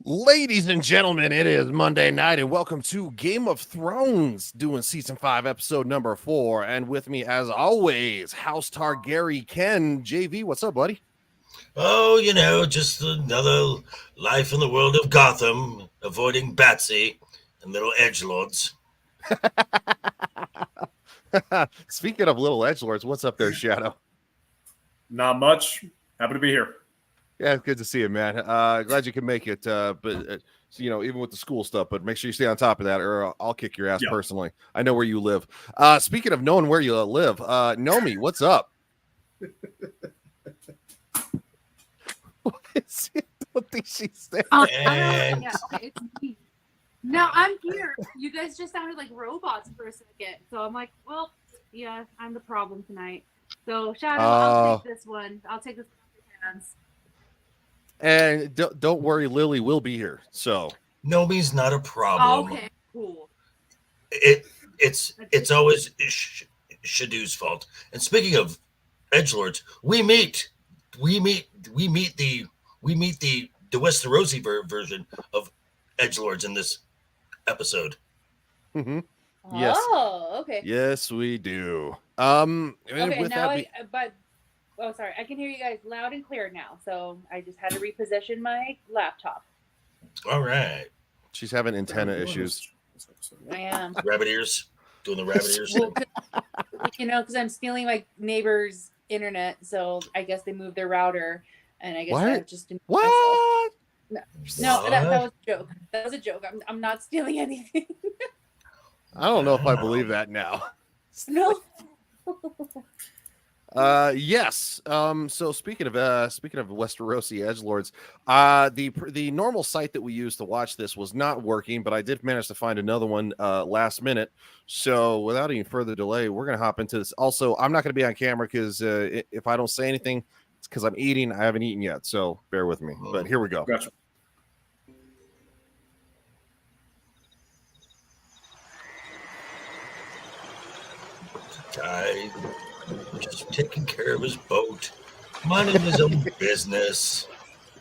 Ladies and gentlemen, it is Monday night, and welcome to Game of Thrones, doing season 5, episode number 4. And with me, as always, House Targaryen Ken. JV, what's up, buddy? Oh, just another life in the world of Gotham, avoiding Batsy and little edgelords. Speaking of little edgelords, what's up there, Shadow? Not much. Happy to be here. Yeah, good to see you, man. Glad you can make it. But even with the school stuff, but make sure you stay on top of that, or I'll kick your ass personally. I know where you live. Speaking of knowing where you live, Nomi, what's up? What is it? I don't think she's there. Yeah, okay, it's me. No, I'm here. You guys just sounded like robots for a second, so I'm like, well, yeah, I'm the problem tonight. So Shadow, I'll take this one. I'll take this off your hands. And don't worry, Lily will be here. So Nomi's not a problem. Okay, cool. It's always Shadoo's fault. And speaking of edgelords, we meet the Westerosi version of edgelords in this episode. Mm-hmm. Yes. Oh, okay. Yes, we do. Okay, now sorry, I can hear you guys loud and clear now. So I just had to reposition my laptop. All right. She's having antenna issues. I am. Rabbit ears. Doing the rabbit ears. Well, because I'm stealing my neighbor's internet, so I guess they moved their router, and I guess that just didn't. What? No, that was a joke. That was a joke. I'm not stealing anything. I don't know if I believe that now. No. Yes. So speaking of Westerosi edgelords, the normal site that we used to watch this was not working, but I did manage to find another one last minute. So without any further delay, we're gonna hop into this. Also, I'm not gonna be on camera because if I don't say anything, it's because I'm eating. I haven't eaten yet, so bear with me. But here we go. Gotcha. Guy just taking care of his boat, minding his own business.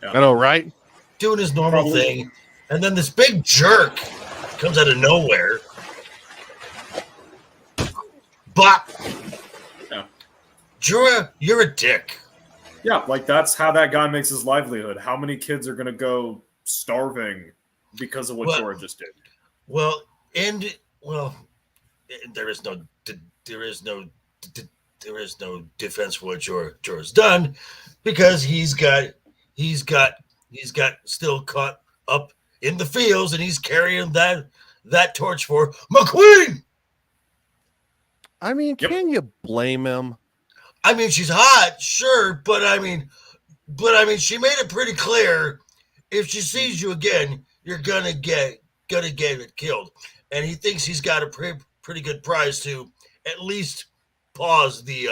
I know, right? Doing his normal thing. And then this big jerk comes out of nowhere. But you're a dick. Yeah, like that's how that guy makes his livelihood. How many kids are going to go starving because of what Jorah just did? Well, there is no defense for what Jorah's done, because he's got still caught up in the fields, and he's carrying that torch for McQueen. I mean, can you blame him? I mean, she's hot, sure, but I mean, she made it pretty clear: if she sees you again, you're gonna get it killed. And he thinks he's got a pretty good prize to at least pause the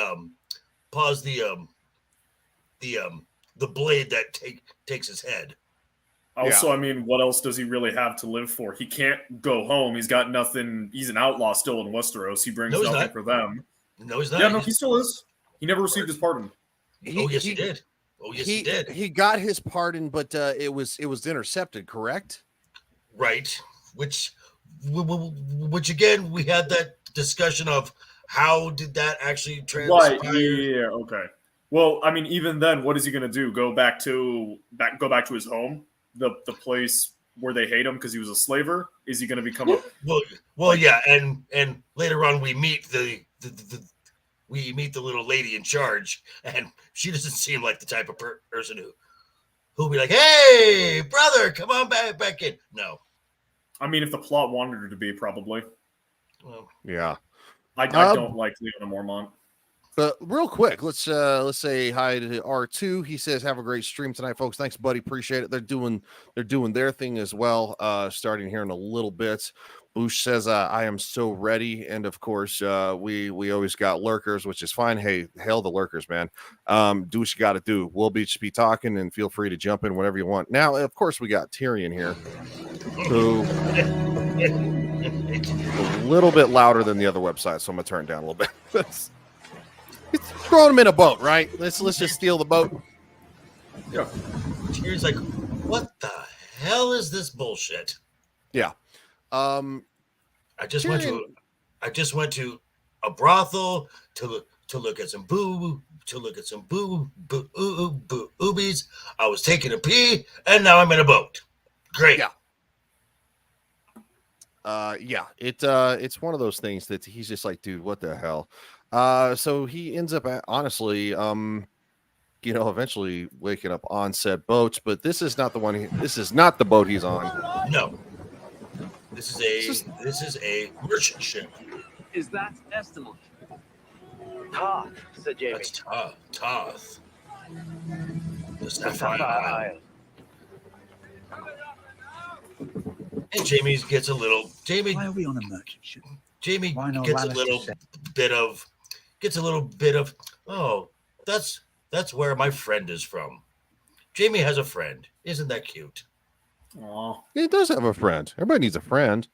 blade that takes his head. Also, I mean, what else does he really have to live for? He can't go home. He's got nothing. He's an outlaw still in Westeros. He brings nothing for them. No, he's not. Yeah, no, he still is. He never received his pardon. He did. Oh, yes, he did. He got his pardon, but it was intercepted, correct? Right. Which again, we had that discussion of how did that actually transpire? Right. Yeah. Okay. Well, I mean, even then, what is he going to do? Go back to his home, the place where they hate him because he was a slaver? Is he going to become a well, yeah, and later on we meet the little lady in charge, and she doesn't seem like the type of person who'll be like, "Hey, brother, come on back in." No. I mean, if the plot wanted her to be, probably. Well, yeah. I don't like Leona Mormont. But real quick, let's say hi to R2. He says, "Have a great stream tonight, folks. Thanks, buddy. Appreciate it." They're doing their thing as well. Starting here in a little bit. Boosh says, "I am so ready," and of course, we always got lurkers, which is fine. Hey, hail the lurkers, man. Do what you got to do. We'll be talking, and feel free to jump in whenever you want. Now, of course, we got Tyrion here, who a little bit louder than the other website, so I'm gonna turn it down a little bit. It's throwing him in a boat, right? Let's just steal the boat. Yeah. Tyrion's like, what the hell is this bullshit? Yeah. I just went to a brothel to look at some boobies. I was taking a pee, and now I'm in a boat. Great. Yeah. It's one of those things that he's just like, dude, what the hell? So he ends up honestly, eventually waking up on said boats, but this is not the one. This is not the boat he's on. No, this is a merchant ship. Is that estimate? Toth, said Jamie. That's Toth. The Sapphire Sapphire Isle. Isle. And Jamie gets a little. Why are we on a merchant ship? Jamie Why not gets a Lannister little bit of. Oh, that's where my friend is from. Jamie has a friend. Isn't that cute? Aw. He does have a friend. Everybody needs a friend.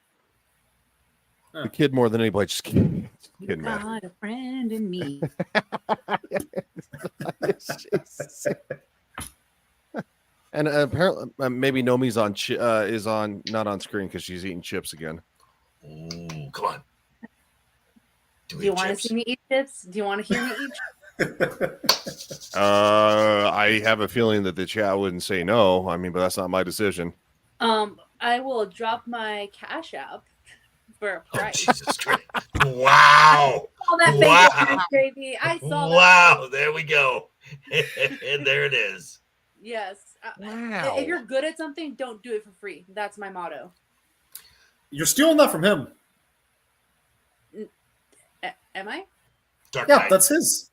The kid more than anybody. Just kidding. Man. Got a friend in me. And apparently, maybe Nomi's is not on screen because she's eating chips again. Ooh, come on. Do you want to see me eat chips? Do you want to hear me eat chips? I have a feeling that the chat wouldn't say no. I mean, but that's not my decision. I will drop my Cash App for a price. Jesus Christ. Wow. All that Wow. baby. I saw that. Wow, there we go. And there it is. Yes. Wow. If you're good at something, don't do it for free. That's my motto. You're stealing that from him. Am I? Dark Yeah, Knight. that's his.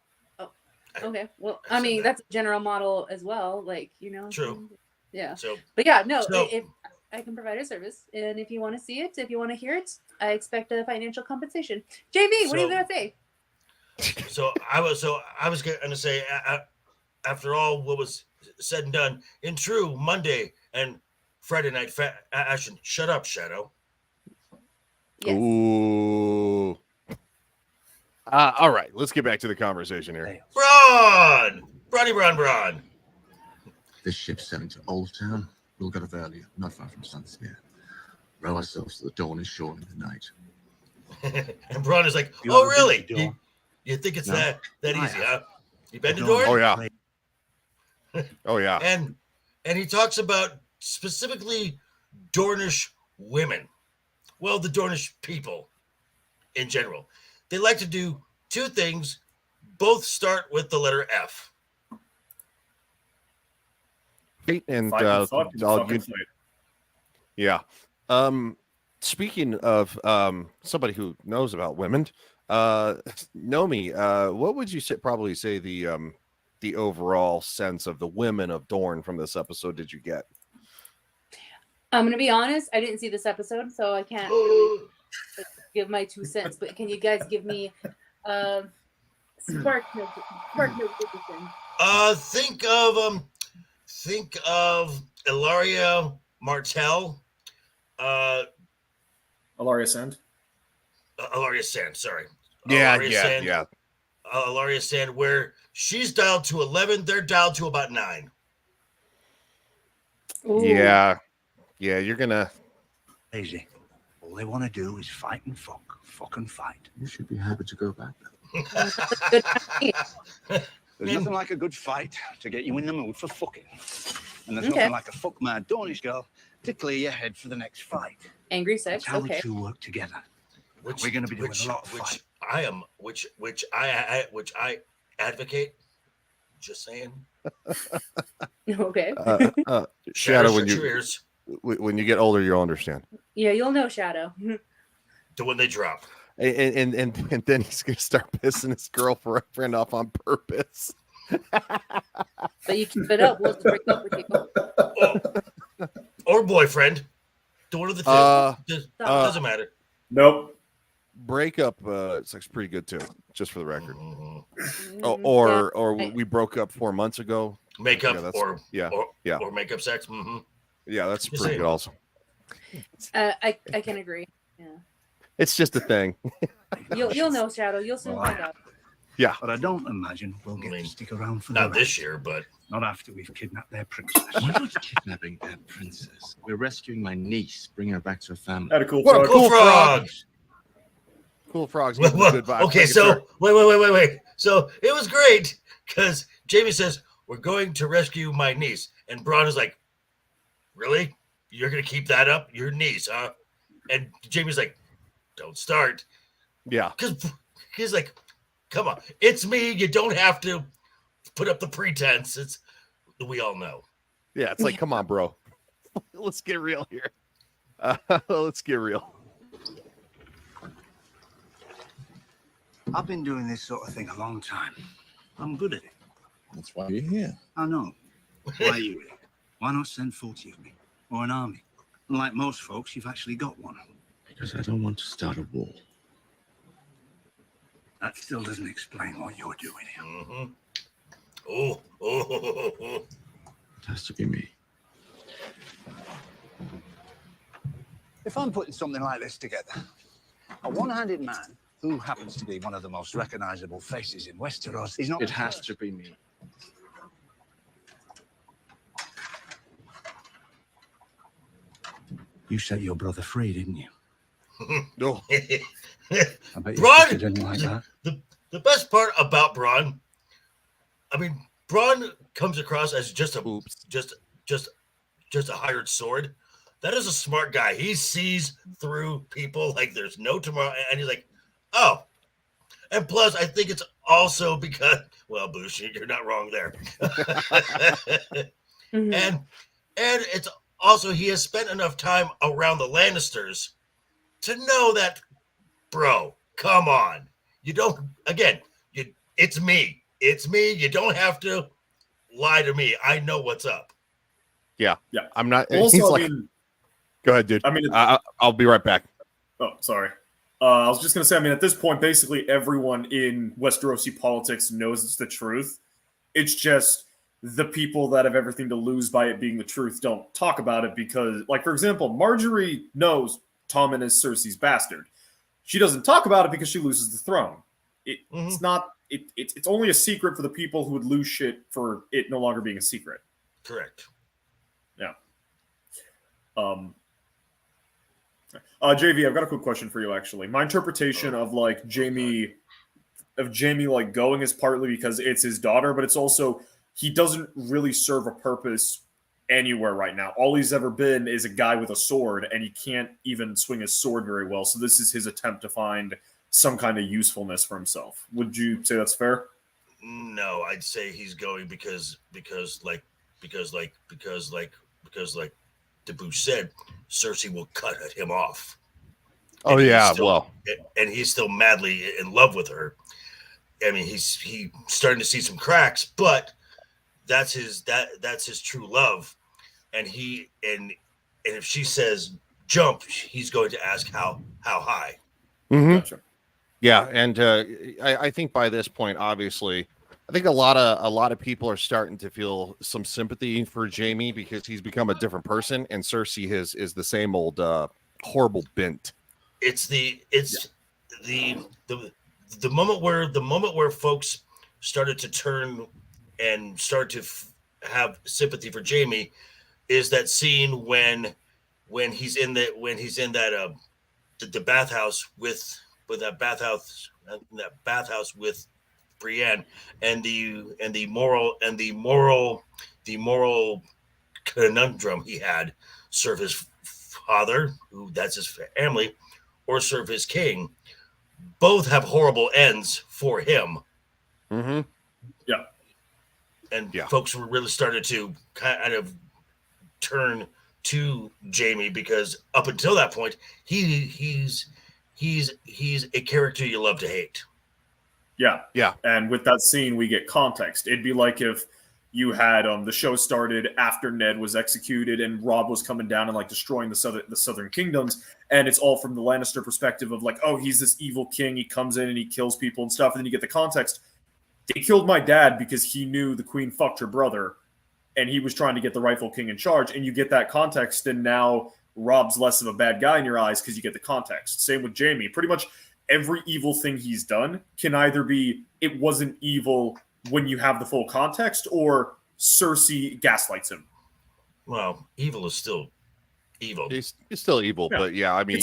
Okay. Well, I I said mean, that. that's a general model as well. Like, True. Yeah. So But yeah, no, So- if I can provide a service, and if you want to see it, if you want to hear it, I expect a financial compensation. JV, what are you So- gonna say? I was gonna say after all what was said and done, in true Monday and Friday night action. Shut up, Shadow. Yes. Ooh. All right, let's get back to the conversation here. Braun. This ship's sailing to Old Town. We'll get off earlier, not far from Sunspear. Row ourselves to the dawn is short in the night. And Braun is like, You oh ever been really? to Dorne? You think it's No. that I easy, have. huh? You been to Dorne. Dorne? Oh yeah. Oh yeah. And he talks about specifically Dornish women. Well, the Dornish people in general. They like to do two things. Both start with the letter F. And Fight and fuck and I'll fucking get- fight. yeah. Speaking of somebody who knows about women, Nomi, what would you probably say the overall sense of the women of Dorne from this episode did you get? I'm gonna be honest. I didn't see this episode, so I can't really give my 2 cents. But can you guys give me spark note edition? Think of Ilaria Martell. Alaria Sand. Ilaria Sand, sorry. Yeah, Ilaria yeah, Sand, yeah. Ilaria Sand, where she's dialed to 11, they're dialed to about 9. Ooh. Yeah. Yeah, you're gonna Lazy. All they want to do is fight and fuck and fight. You should be happy to go back there. Good. There's nothing like a good fight to get you in the mood for fucking. And there's Okay. nothing like a fuck mad Dornish girl to clear your head for the next fight. Angry That's sex. how Okay. the two work together. We're gonna be doing a lot of fight. Which I advocate. Just saying. Okay. Shadow, shut your ears when you get older, you'll understand. Yeah, you'll know Shadow. to when they drop. And then he's gonna start pissing his girlfriend off on purpose. But you keep it up, we'll just break up with you. Or boyfriend. To one of the two. Doesn't matter. Nope. Breakup it's like pretty good too, just for the record. Mhm. Or we broke up 4 months ago. Makeup Yeah, that's- or makeup sex. Mm-hmm. Yeah, that's Just pretty saying. good also. I can agree. Yeah. It's just a thing. You'll know Shadow. You'll soon find out. Yeah. But I don't imagine we'll get to stick around for the Not this rest. year, but Not after we've kidnapped their princess. We're not kidnapping their princess. We're rescuing my niece, bringing her back to her family. Had a cool What a frog. cool frog. frog. Cool frogs. Well, Give them a good vibe. okay, Thank you, so sir. wait. So it was great because Jamie says, "We're going to rescue my niece," and Braun is like, "Really? You're gonna keep that up? Your niece, huh?" And Jamie's like, "Don't start," Yeah. because he's like, "Come on, it's me. You don't have to put up the pretense. It's we all know." Yeah. It's like, come on, bro. Let's get real here. Let's get real. I've been doing this sort of thing a long time. I'm good at it. That's why you're here. I know. Why are you here? Why not send 40 of me? Or an army? Like most folks, you've actually got one. Because I don't want to start a war. That still doesn't explain what you're doing here. Mm-hmm. Oh. It has to be me. If I'm putting something like this together, a one-handed man who happens to be one of the most recognizable faces in Westeros is not... It has to be me. You set your brother free, didn't you? No. I bet you Braun, didn't like that. the best part about Braun, I mean, Braun comes across as just a hired sword. That is a smart guy. He sees through people like there's no tomorrow, and he's like, oh. And plus, I think it's also because, well, Bush, you're not wrong there. And it's also he has spent enough time around the Lannisters to know that, bro, come on. You don't, again, it's me. It's me. You don't have to lie to me. I know what's up. Yeah. Yeah. I'm not. Also, He's I like, mean, go ahead, dude. I mean, I'll be right back. oh, sorry. I was just going to say, I mean, at this point, basically everyone in Westerosi politics knows it's the truth. It's just the people that have everything to lose by it being the truth don't talk about it because, like, for example, Marjorie knows Tommen is Cersei's bastard. She doesn't talk about it because she loses the throne. It's not. It's only a secret for the people who would lose shit for it no longer being a secret. Correct. Yeah. JV, I've got a quick question for you. Actually, my interpretation of like Jamie like going is partly because it's his daughter, but it's also he doesn't really serve a purpose anywhere right now. All he's ever been is a guy with a sword, and he can't even swing his sword very well. So this is his attempt to find some kind of usefulness for himself. Would you say that's fair? No, I'd say he's going because like DeBouche said, Cersei will cut him off. Oh, yeah. And he's still madly in love with her. I mean, he's starting to see some cracks, but that's his true love. And if she says jump, he's going to ask how high. Mm-hmm. Gotcha. Yeah, and I think by this point, obviously, I think a lot of people are starting to feel some sympathy for Jamie because he's become a different person, and Cersei is the same old horrible bint. It's the moment where folks started to turn and start to have sympathy for Jamie is that scene when he's in that bathhouse with that bathhouse with Brienne and the moral conundrum he had: serve his father, who that's his family, or serve his king. Both have horrible ends for him. Mm-hmm. Yeah. And folks were really started to kind of turn to Jamie because up until that point, he's a character you love to hate. Yeah. And with that scene, we get context. It'd be like if you had the show started after Ned was executed and Robb was coming down and like destroying the southern kingdoms, and it's all from the Lannister perspective of like, oh, he's this evil king, he comes in and he kills people and stuff, and then you get the context. They killed my dad because he knew the queen fucked her brother, and he was trying to get the rightful king in charge, and you get that context, and now Robb's less of a bad guy in your eyes because you get the context. Same with Jamie. Pretty much every evil thing he's done can either be it wasn't evil when you have the full context, or Cersei gaslights him. Well, evil is still evil. He's still evil, Yeah. but yeah, I mean,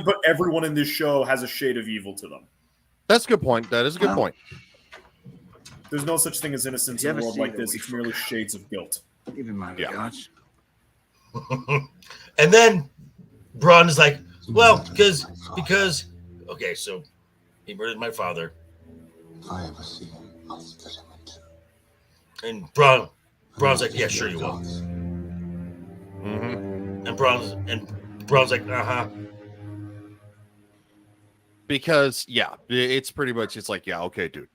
but everyone in this show has a shade of evil to them. that's a good point. That is a good point. There's no such thing as innocence You in a ever world seen like the this. wee It's merely shades of guilt. Give him my Yeah. regards. And then Bronn is like, well, because okay, so he murdered my father. If I ever see him, I'll split him in two. And Bronn's like, yeah, sure you will. Mm-hmm. And Bronn's like, uh-huh. Because yeah, it's pretty much it's yeah, okay, dude.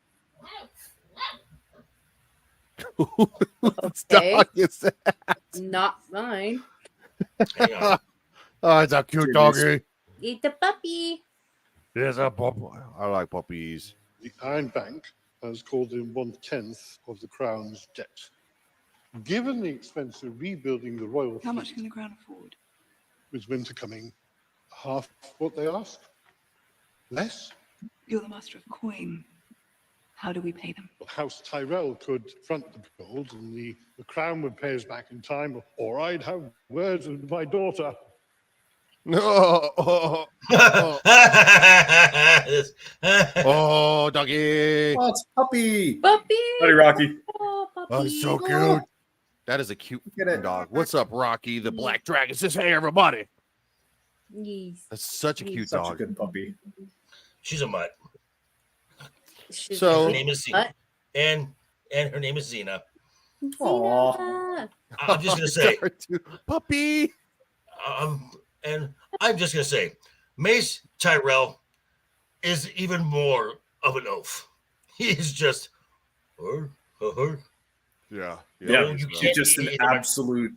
Whose Okay. dog is that? Not mine. Hang on. Oh, it's a cute It doggy. Eat the puppy. There's a puppy. I like puppies. The Iron Bank has called in 1/10 of the Crown's debt. Given the expense of rebuilding the royal How much fleet, can the Crown afford? with winter coming, half what they ask? Less? You're the master of coin. How do we pay them? House Tyrell could front the gold and the Crown would pay us back in time, or I'd have words with my daughter. No. Oh, doggy. Oh, it's puppy. Puppy. Buddy Rocky. Oh, puppy. Oh, he's so cute. That is a cute Get it. dog. What's up, Rocky? The Black Dragon says, "Hey, everybody." Yes. That's such a He's cute Such a dog. good puppy. She's a mutt. So- Her name is Zena. What? And her name is Zena. Aw. I'm just gonna say, puppy. and I'm just gonna say, Mace Tyrell is even more of an oaf. He's just, Yeah. No, you He's can't just an eat it. absolute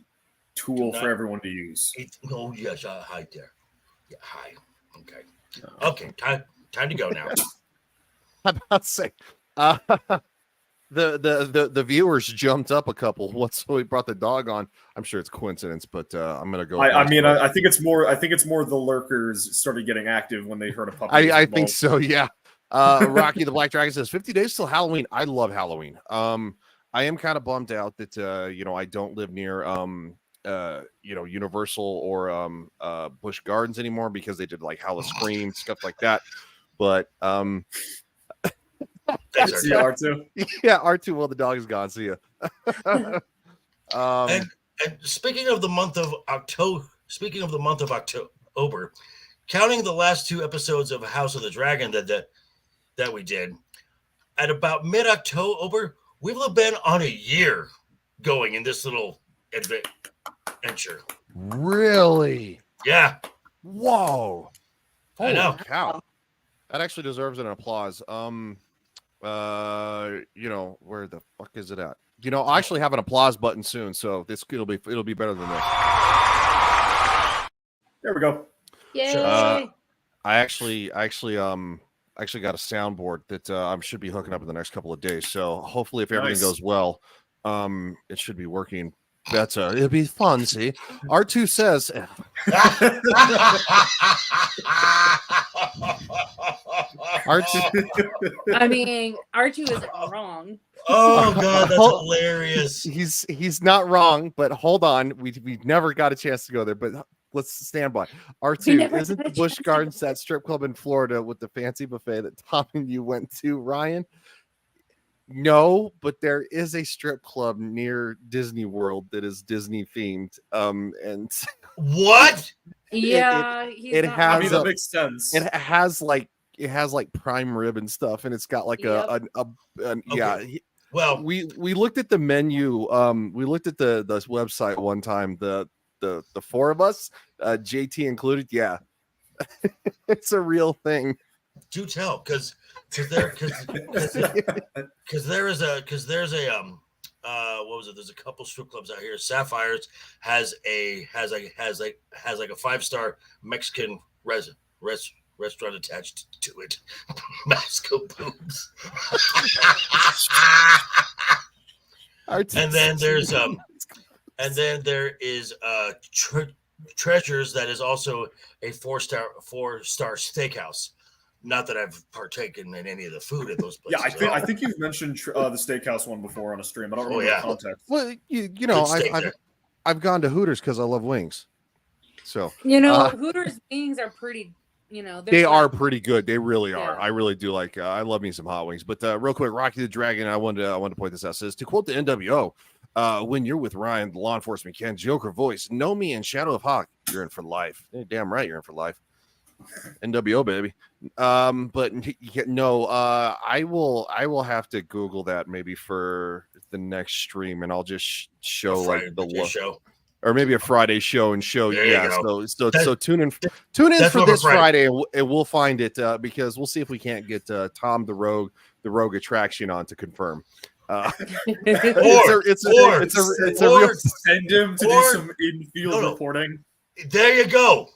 tool Do for not- everyone to use. Oh yes, hi there. Yeah, hi. Okay, time to go now. I'm about to say, the viewers jumped up a couple once we brought the dog on. I'm sure it's coincidence, but I'm gonna go. I mean, I think it's more. I think it's more the lurkers started getting active when they heard a puppy. was I think involved. so. Yeah. Rocky the Black Dragon says 50 days till Halloween. I love Halloween. I am kind of bummed out that I don't live near Universal or Busch Gardens anymore because they did like Howl Scream stuff like that. But Thanks, See Archie. R2. yeah, R2. Well, the dog is gone. See ya. And speaking of the month of October, counting the last two episodes of House of the Dragon that we did, at about mid-October, we've been on a year going in this little adventure. Really? Yeah, Whoa. I know. Holy cow. That actually deserves an applause. Where the fuck is it at? I actually have an applause button soon, so it'll be better than this. There we go. Yay. Sure. I actually got a soundboard that I should be hooking up in the next couple of days. So hopefully, if everything Nice. goes well, it should be working better. It'll be fun. See, R2 says, R2. I mean, R2 isn't wrong. Oh god, that's hilarious. He's not wrong, but hold on, we never got a chance to go there. But let's stand by. We R2 never isn't got the a Busch chance to Gardens go. that strip club in Florida with the fancy buffet that Tom and you went to, Ryan? No, but there is a strip club near Disney World that is Disney themed. And What? Yeah, he's it not has I mean, a- that makes sense. it has like prime rib and stuff, and it's got like Yep. yeah. Well, We looked at the menu. We looked at the website one time. The four of us, JT included. Yeah, it's a real thing. do tell, because there's a what was it? There's a couple strip clubs out here. Sapphires has like a 5-star Mexican restaurant attached to it. Mexico boobs. And then there is Treasures that is also a 4-star steakhouse. Not that I've partaken in any of the food at those Yeah, places. I think you've mentioned the steakhouse one before on a stream. I don't remember the context. Well, you know, I've gone to Hooters because I love wings. So Hooters wings are pretty. They are pretty good. They really are. Yeah. I really do like. I love me some hot wings. But real quick, Rocky the Dragon. I wanted to point this out. Says to quote the NWO, when you're with Ryan, the law enforcement can Joker voice, Nomi and Shadow of Hawk, you're in for life. You're damn right, you're in for life. NWO baby. But no, I will have to Google that maybe for the next stream, and I'll just show like the show. Or maybe a Friday show and show. There Yeah. So tune in for this Friday and we'll find it because we'll see if we can't get Tom the Rogue attraction on to confirm. It's a real send him to do some in-field reporting. There you go.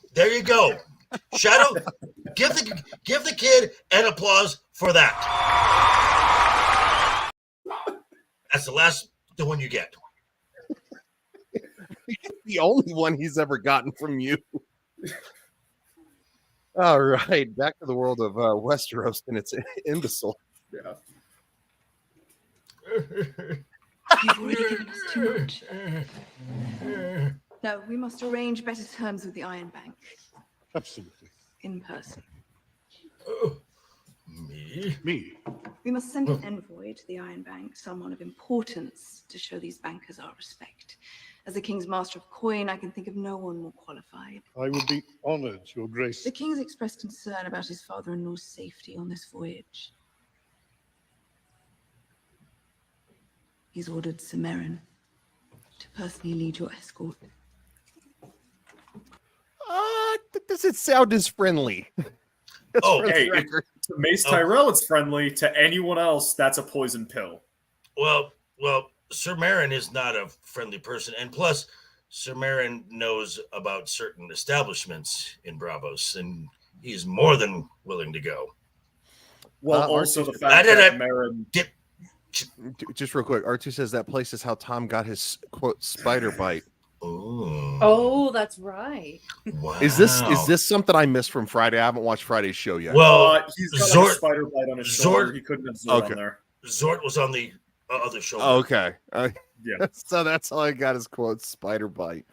Shadow, give the kid an applause for that. That's the one you get. The only one he's ever gotten from you. All right, back to the world of Westeros and its imbecile. Yeah. You've already given us too much. No, we must arrange better terms with the Iron Bank. Absolutely. In person. Me. We must send an envoy to the Iron Bank, someone of importance, to show these bankers our respect. As the King's Master of Coin, I can think of no one more qualified. I would be honored, Your Grace. The King's expressed concern about his father-in-law's safety on this voyage. He's ordered Cimmerian to personally lead your escort. Does it sound as friendly? Hey, to Mace Tyrell, it's friendly. To anyone else, that's a poison pill. Well, Sir Marin is not a friendly person, and plus, Sir Marin knows about certain establishments in Bravos, and he's more than willing to go. Well, also the fact that Marin... Just real quick, R2 says that place is how Tom got his, quote, spider bite. Oh, that's right. Wow. Is this something I missed from Friday? I haven't watched Friday's show yet. Well, he's got like a spider bite on his shoulder. He couldn't have Zort on there. Zort was on the other shoulder. Okay. Yeah. So that's all I got is quote spider bite.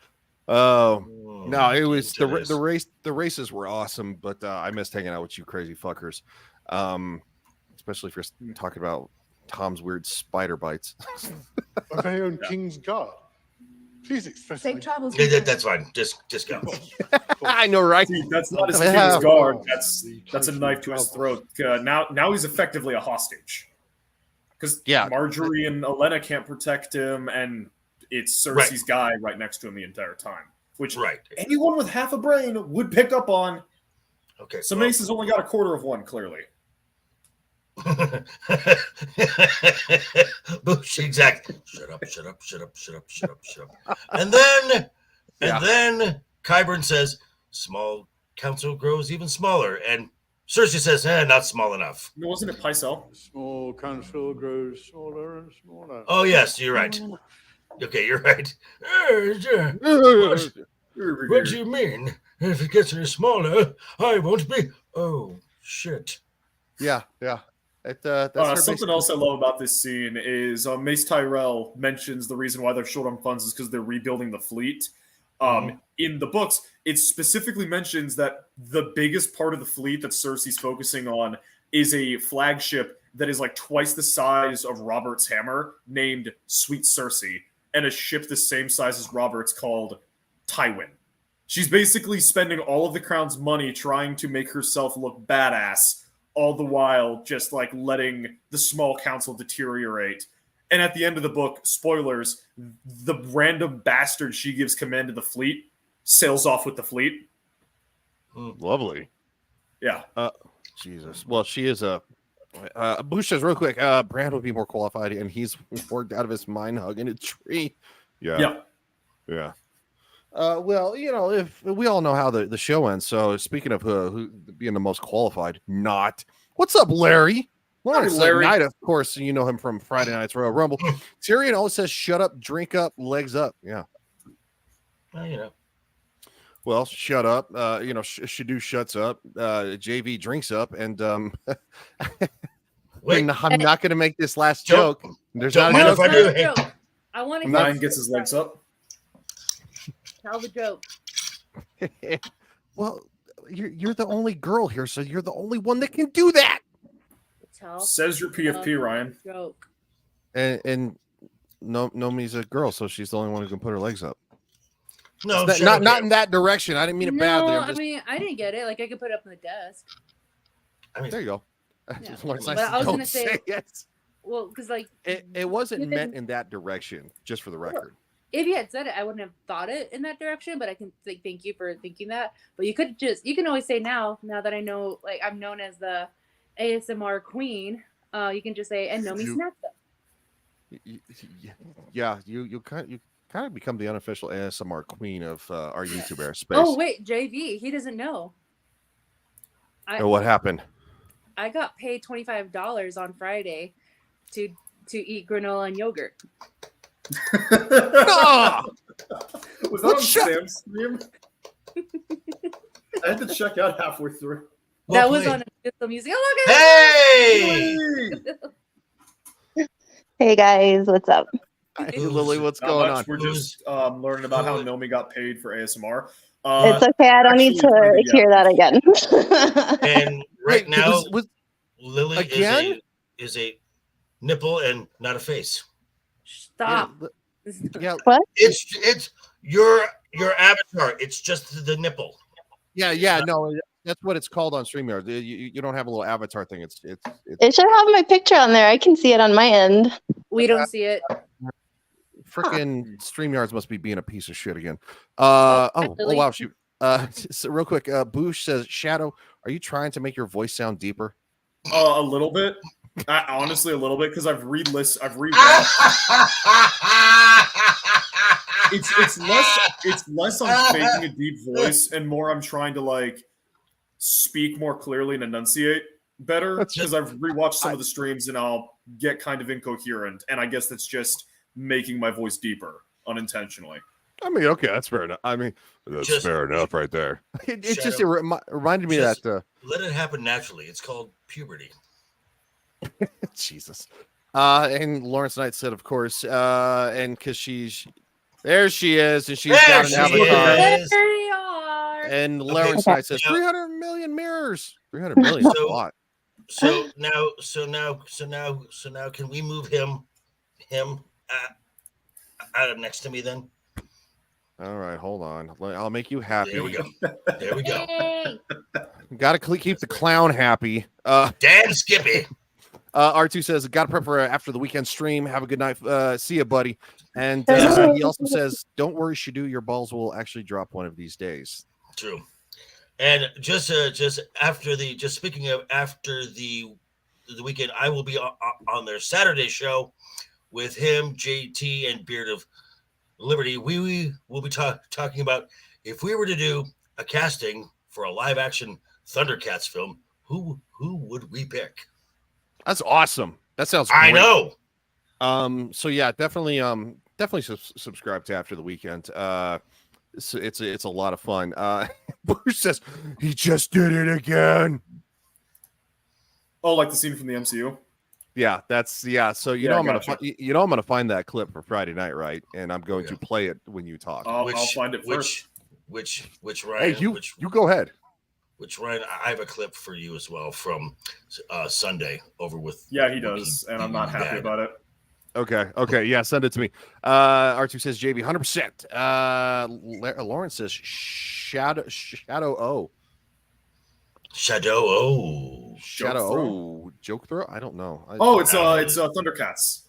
Oh no, it was the races were awesome, but I missed hanging out with you crazy fuckers. Especially if you're talking about Tom's weird spider bites. Our very own King's Guard. Please express Safe travels. Yeah, that's fine. Just go. I know, right? See, that's not his King's Guard. That's a knife to his throat. Now he's effectively a hostage. Because Marjorie and Olenna can't protect him, and it's Cersei's guy right next to him the entire time. Which anyone with half a brain would pick up on. Okay. So Mace has only got a quarter of one, clearly. Exactly. Shut up. And then Qyburn says, small council grows even smaller. And Cersei says, not small enough. Wasn't it Pycelle? Small council grows smaller and smaller. Oh, yes, you're right. Okay, you're right. What do you mean? If it gets any smaller, I won't be. Oh, shit. Yeah. That's something else I love about this scene is Mace Tyrell mentions the reason why they're short on funds is because they're rebuilding the fleet. In the books, it specifically mentions that the biggest part of the fleet that Cersei's focusing on is a flagship that is like twice the size of Robert's hammer, named Sweet Cersei, and a ship the same size as Robert's called Tywin. She's basically spending all of the crown's money trying to make herself look badass, all the while just like letting the small council deteriorate. And at the end of the book, spoilers, the random bastard she gives command to the fleet sails off with the fleet. Lovely. Yeah. Jesus. Well, she is a... Bush says real quick, Brand would be more qualified, and he's worked out of his mind hugging a tree. Yeah. Well, if we all know how the show ends. So speaking of who being the most qualified, not. What's up, Larry? Larry Knight, of course, you know him from Friday Night's Royal Rumble. Tyrion always says, "Shut up, drink up, legs up." Yeah. Well, Well, shut up. Shadu shuts up. JV drinks up, and Wait, I'm not going to make this last Don't- joke. There's don't not a mind joke. if I do. Tell the joke. I want to Ryan gets his legs up. Tell the joke. Well, you're the only girl here, so you're the only one that can do that. Tell Says your PFP, Ryan. joke. And Nomi's a girl, so she's the only one who can put her legs up. No, It's not in that direction. I didn't mean it badly. No, I'm just, I mean, I didn't get it. Like, I could put it up on the desk. I mean, there you go. Yeah. Well, it's But nice I was don't gonna say- it. Well, because, like, It wasn't you meant can- in that direction, just for the record. if you had said it, I wouldn't have thought it in that direction, but I can thank you for thinking that. But you can always say now that I know, like, I'm known as the ASMR queen, you can just say, and Nomi snapped them. Yeah, you kind of become the unofficial ASMR queen of our YouTube airspace. Oh, wait, JV, he doesn't know. And what happened? I got paid $25 on Friday to eat granola and yogurt. Ah! Was that on Sam's stream? I had to check out halfway through. That was on the music. Oh, look at Hey! Hey guys, what's up? Hey, Lily, what's Not going much. on? We're just learning about how Nomi got paid for ASMR. It's okay. I don't need to hear that again. And right Wait, now, was Lily again? is a nipple and not a face. Stop. Yeah, What? It's your avatar. It's just the nipple. yeah, no, that's what it's called on StreamYard. You don't have a little avatar thing. It's It should have my picture on there. I can see it on my end. We don't see it. freaking StreamYards must be being a piece of shit again. Oh wow, she. So real quick, Boosh says, Shadow, are you trying to make your voice sound deeper? A little bit. Honestly, a little bit, because I've rewatched. It's less I'm faking a deep voice and more I'm trying to like speak more clearly and enunciate better, because I've rewatched some of the streams and I'll get kind of incoherent, and I guess that's just making my voice deeper unintentionally. I mean, okay, that's fair enough. I mean, that's fair enough right there. It reminded me just that let it happen naturally. It's called puberty. Jesus. And Lawrence Knight said, of course, and because there she is, and she's got an avatar. There you are. And Lawrence Knight says 300 million mirrors. 300 million is a lot. So now, can we move him out of next to me then? All right, hold on. I'll make you happy. There we go. There we go. Got to keep the clown happy. Damn Skippy. R2 says, got to prep for after the weekend stream. Have a good night. See ya, buddy. And he also says, don't worry, Shadu, your balls will actually drop one of these days. True. And just speaking of after the weekend, I will be on their Saturday show with him, JT, and Beard of Liberty. We will be talking about if we were to do a casting for a live action Thundercats film, who would we pick? That's awesome. That sounds great. I know. So yeah, definitely subscribe to After the Weekend. It's a lot of fun. Bruce says he just did it again. Oh, like the scene from the MCU. Yeah, So I'm gonna find that clip for Friday night, right? And I'm going to play it when you talk. I'll find it first. Which Ryan? Hey, you go ahead. Which Ryan? I have a clip for you as well from Sunday over with. Yeah, he does, and I'm not happy about it. Okay, yeah, send it to me. R2 says JB 100%. Lawrence says Shadow O. Joke throw? I don't know. It's Thundercats.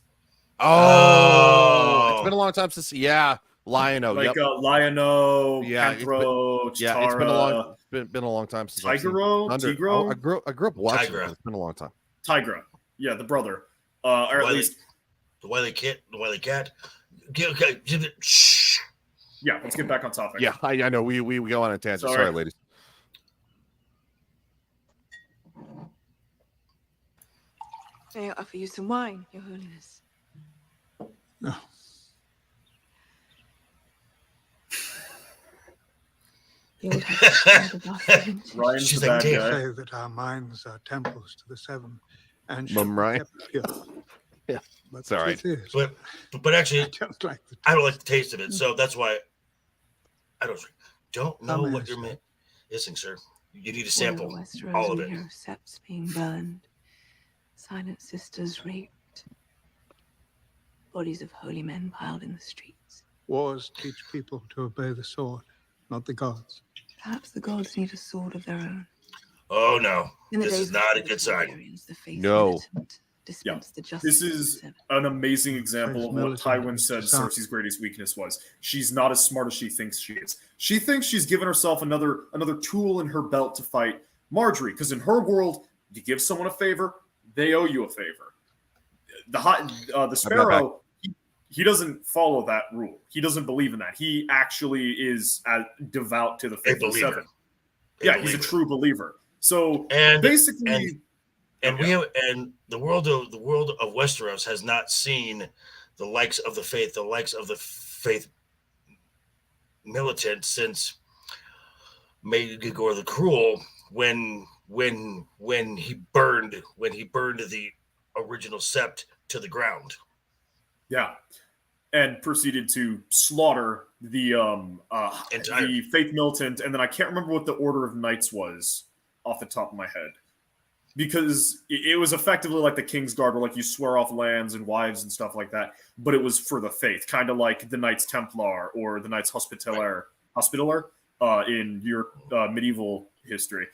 Oh, it's been a long time since. Yeah, Lion-O. Like Lion-O, Panthro, yeah, it's been a long time since. Tigro. I grew up watching it. It's been a long time. Tigra, yeah, the brother, or at least the Wily Cat. Yeah, let's get back on topic. Yeah, I know we go on a tangent. Sorry, ladies. May I offer you some wine, Your Holiness? You'll have to guard our feelings. Ryan's She's the like, bad damn. guy. Say that our minds are temples to the seven, and should Mum, be right? kept pure. Yeah, But it's all right. the truth is, But actually, I don't like the I don't like the taste of it, so that's why I don't know Some what you're innocent. missing, sir. You need to All sample over Westeros, all of we it. hear of septs being burned, silent sisters raped, bodies of holy men piled in the streets. wars teach people to obey the sword, not the gods. Perhaps the gods need a sword of their own. Oh no, In the this days is not a before good the sign. Targaryens, the faith No. militant dispensed the justice This of the is seven. an amazing example of what militant Tywin said is not- Cersei's greatest weakness was. She's not as smart as she thinks she is. She thinks she's given herself another tool in her belt to fight Marjorie, because in her world, you give someone a favor, they owe you a favor. The Sparrow, he doesn't follow that rule. He doesn't believe in that. He actually is devout to the A faith of the believer. seven. A Yeah, he's a believer. true believer. So And- basically, And we have, and the world of Westeros has not seen the likes of the faith militant since Maegor the Cruel when he burned the original sept to the ground. yeah, and proceeded to slaughter the faith militant, and then I can't remember what the Order of Knights was off the top of my head, because it was effectively like the Kingsguard, where like you swear off lands and wives and stuff like that, but it was for the faith, kind of like the Knights Templar or the Knights Hospitaller in your medieval history.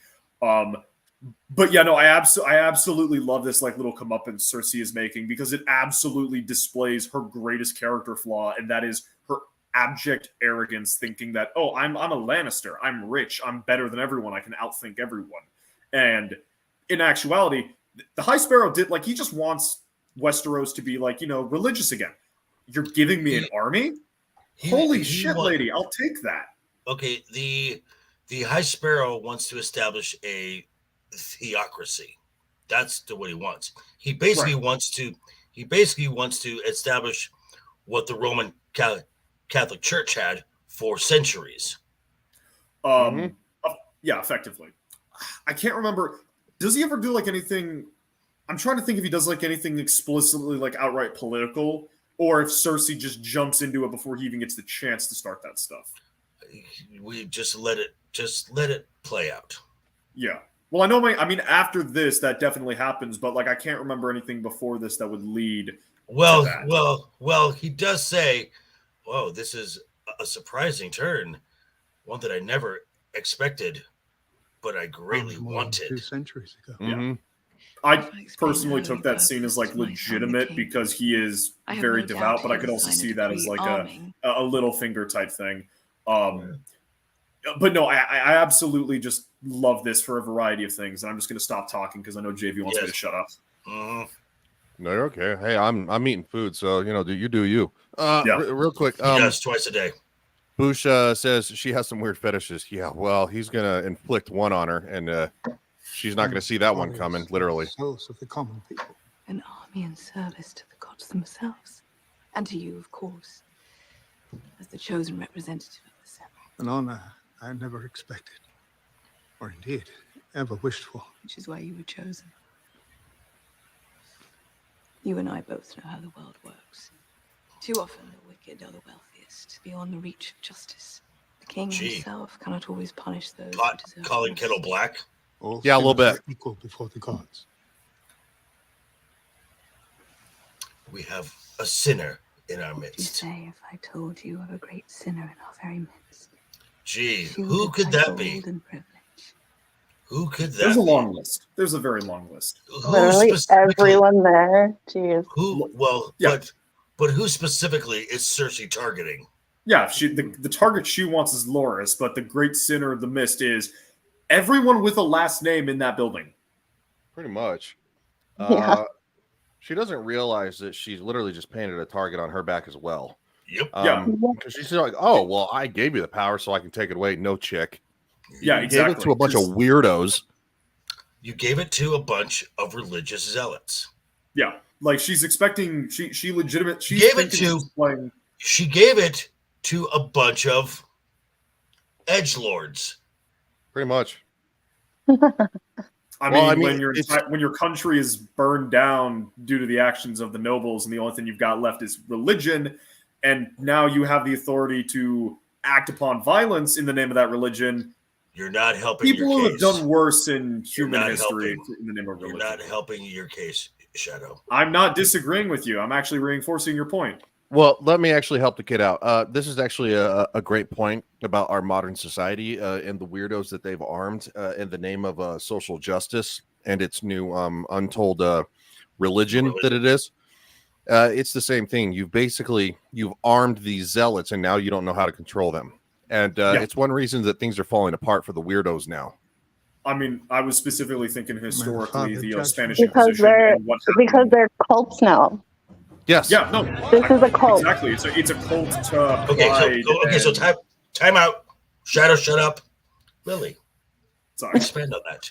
But yeah, no, I absolutely love this like little comeuppance Cersei is making, because it absolutely displays her greatest character flaw, and that is her abject arrogance, thinking that, oh, I'm a Lannister, I'm rich, I'm better than everyone, I can outthink everyone. And in actuality, the High Sparrow he just wants Westeros to be like, religious again. You're giving me an army? Holy shit, lady, I'll take that. Okay, the High Sparrow wants to establish a theocracy. That's what he wants. He basically wants to establish what the Roman Catholic Church had for centuries. Yeah, effectively. I can't remember. Does he ever do like anything? I'm trying to think if he does like anything explicitly like outright political, or if Cersei just jumps into it before he even gets the chance to start that stuff. We just let it play out. Yeah. Well, I mean, after this, that definitely happens, but like I can't remember anything before this that would lead to that. Well, he does say, "Whoa, this is a surprising turn, one that I never expected, but I greatly wanted." 2 centuries ago. Yeah. I personally took that scene as like legitimate because he is very devout, but I could also see that as like a little finger type thing. But no, I absolutely just love this for a variety of things, and I'm just going to stop talking because I know JV wants me to shut up. No, you're okay. Hey, I'm eating food, so you do you. Real quick. He does twice a day. Bush says she has some weird fetishes. Yeah, well, he's gonna inflict one on her, and she's not gonna see that one coming. Literally. Souls of the common people. An army in service to the gods themselves, and to you, of course, as the chosen representative of the seven. An honor I never expected, or indeed ever wished for. Which is why you were chosen. You and I both know how the world works. Too often the wicked are the wealthiest, beyond the reach of justice. The king himself cannot always punish those who deserve Calling mercy. kettle black. All Yeah, a little sinners bit. are equal before the gods. We have a sinner in our What would you midst. say if I told you of a great sinner in our very midst? Gee, who Shielded could by that gold be? and privilege. Who could that There's a be? long list. There's a very long list. Literally everyone there. Jeez. But who specifically is Cersei targeting? Yeah, the target she wants is Loras, but the great sinner of the mist is everyone with a last name in that building. Pretty much. Yeah. She doesn't realize that she's literally just painted a target on her back as well. Yep. Because she's like, oh, well, I gave you the power so I can take it away. No, chick. Yeah, You exactly. gave it to a bunch of weirdos. You gave it to a bunch of religious zealots. Yeah, like she's expecting she legitimate. She gave it to a bunch of edgelords Pretty much. I Well, mean, when your country is burned down due to the actions of the nobles, and the only thing you've got left is religion, and now you have the authority to act upon violence in the name of that religion. You're not helping People your who case. have done worse in You're human not history helping. in the name of religion. You're not helping your case, Shadow. I'm not disagreeing with you. I'm actually reinforcing your point. Well, let me actually help the kid out. This is actually a great point about our modern society and the weirdos that they've armed in the name of social justice and its new untold religion that it is. It's the same thing. You've armed these zealots, and now you don't know how to control them. And it's one reason that things are falling apart for the weirdos now. I mean, I was specifically thinking historically the Spanish because Inquisition they're and what because they're cults now. Yes. Yeah. No. This is a cult. Exactly. It's a cult to Okay. pride. So time out. Shadow, shut up. Lily, Sorry. expand on that.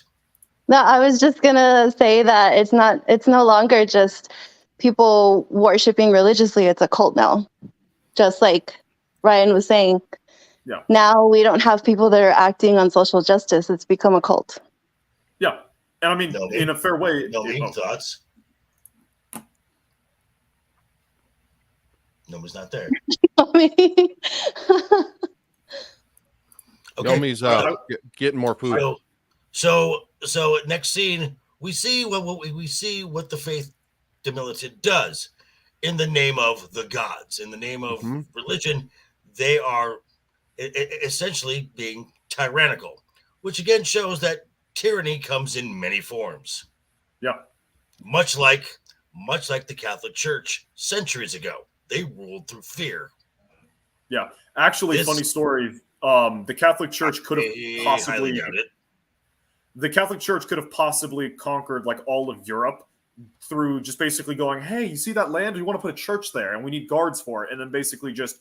No, I was just gonna say that it's no longer just people worshiping religiously, it's a cult now. Just like Ryan was saying. Yeah. Now we don't have people that are acting on social justice. It's become a cult. Yeah. And I mean, in a fair way. Thoughts? Nobody's not there. Nomi's getting more food. So next scene, we see what the faith militant does in the name of the gods, in the name of religion. They are essentially being tyrannical, which again shows that tyranny comes in many forms. Yeah, much like the Catholic Church centuries ago. They ruled through fear. Yeah, actually, funny story. The Catholic Church could have possibly. The Catholic Church could have possibly conquered like all of Europe through just basically going, "Hey, you see that land? We want to put a church there, and we need guards for it," and then basically just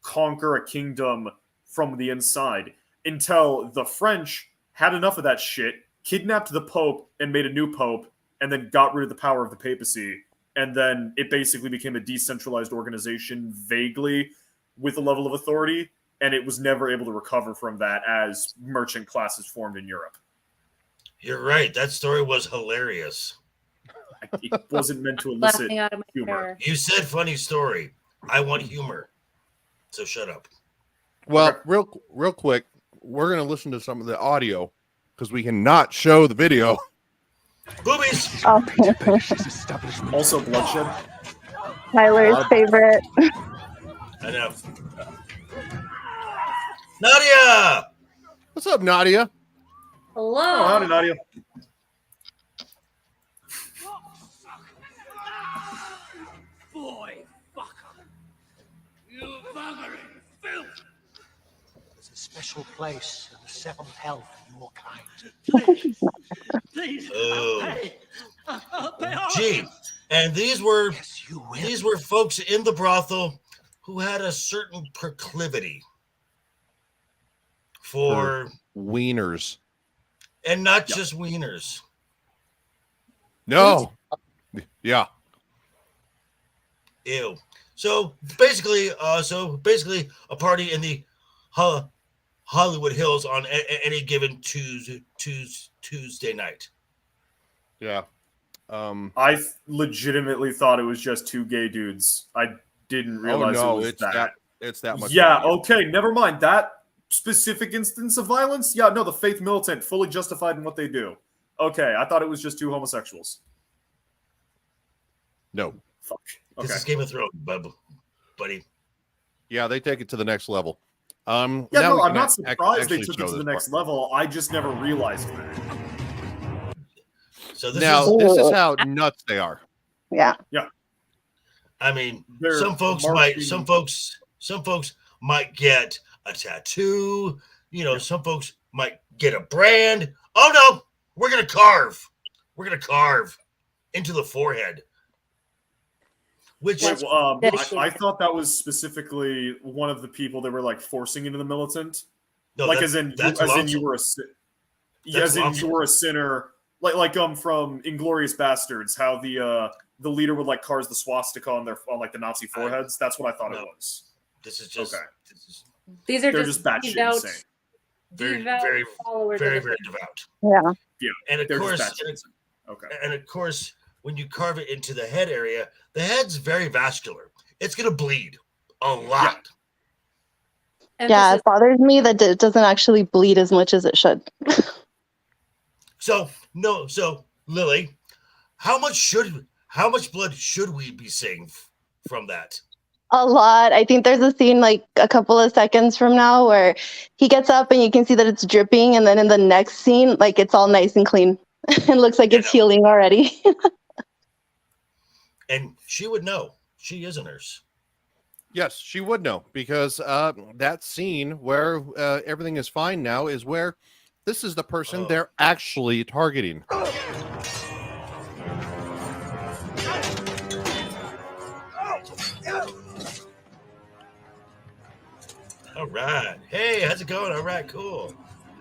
conquer a kingdom from the inside. Until the French had enough of that shit, kidnapped the Pope and made a new Pope, and then got rid of the power of the papacy. And then it basically became a decentralized organization, vaguely with a level of authority, and it was never able to recover from that as merchant classes formed in Europe. You're right. That story was hilarious. It wasn't meant to elicit Laughing out of my humor. hair. You said funny story. I want humor. So shut up. Well, real quick, we're going to listen to some of the audio because we cannot show the video. Boobies. Also bloodshed. Tyler's favorite. Enough. Nadia. What's up, Nadia? Hello. Oh, howdy, Nadia. Boy, fucker. You buggering filth. There's a special place in the seventh hell for your kind. Please. Gee. And these were folks in the brothel who had a certain proclivity for wieners. And not just wieners. No. Yeah. Ew. So basically, a party in the Hollywood Hills on any given Tuesday night. Yeah. I legitimately thought it was just two gay dudes. I didn't realize it was that. It's that much. Yeah. Okay. Never mind that specific instance of violence. Yeah. No, the faith militant fully justified in what they do. Okay. I thought it was just two homosexuals. No. Fuck. Okay. This is Game of Thrones, buddy. Yeah, they take it to the next level. Yeah, no, I'm not surprised they took it to the next level. I just never realized that. So this is how nuts they are. Yeah. Yeah. I mean, some folks might get a tattoo. You know, some folks might get a brand. Oh no, we're gonna carve. We're gonna carve into the forehead. Which I thought that was specifically one of the people they were like forcing into the militant. No, like as in you were a sinner. Like from Inglourious Bastards, how the leader would like carve the swastika on like the Nazi foreheads. That's what I thought it was. This is just okay. They're just batshit insane. very, Devout very, followers very, of the very faith. devout. Yeah. Yeah, And of they're just course, bad okay. and of course, when you carve it into the head area, the head's very vascular. It's gonna bleed a lot. Yeah, it bothers me that it doesn't actually bleed as much as it should. So Lily, how much blood should we be seeing from that? A lot. I think there's a scene like a couple of seconds from now where he gets up and you can see that it's dripping, and then in the next scene, like it's all nice and clean. It looks like it's healing already. And she would know. She is a nurse. Yes, she would know, because that scene where everything is fine now is where this is the person they're actually targeting. All right. Hey, how's it going? All right, cool.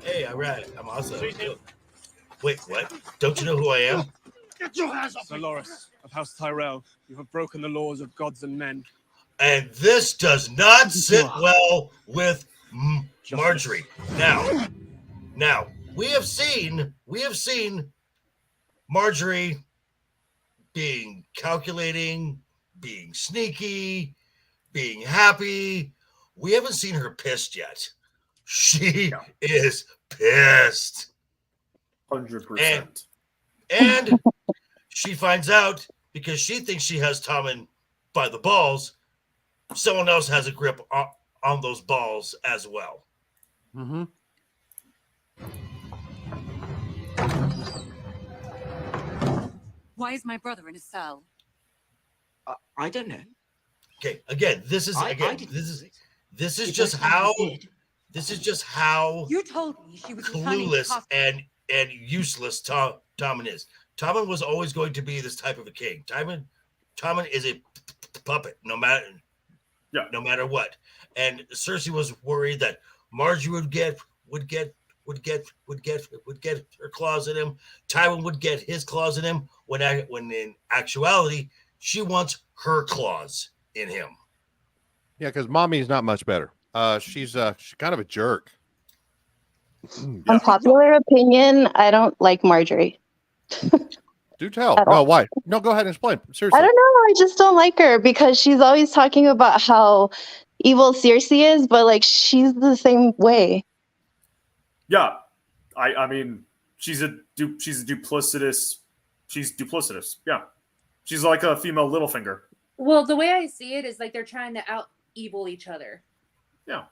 Hey, all right. I'm awesome. Wait, what? Don't you know who I am? Get your hands off Dolores of House Tyrell. You have broken the laws of gods and men. And this does not sit well with Marjorie. Now, we have seen Marjorie being calculating, being sneaky, being happy. We haven't seen her pissed yet. She is pissed. 100%. And she finds out, because she thinks she has Tommen by the balls, someone else has a grip on those balls as well. Mm-hmm. Why is my brother in a cell? I don't know. Okay, again, this is just how You told me she was clueless and useless Tommen is. Tommen was always going to be this type of a king. Tommen is a puppet, no matter what. And Cersei was worried that Marjorie would get her claws in him. Tywin would get his claws in him. When in actuality, she wants her claws in him. Yeah, because Mommy's not much better. She's kind of a jerk. Unpopular opinion, I don't like Marjorie. Do tell. No, why? No, go ahead and explain. Seriously. I don't know. I just don't like her because she's always talking about how evil Cersei is, but like she's the same way. Yeah, I mean, she's duplicitous. She's duplicitous. Yeah, she's like a female Littlefinger. Well, the way I see it is like they're trying to out evil each other. Yeah.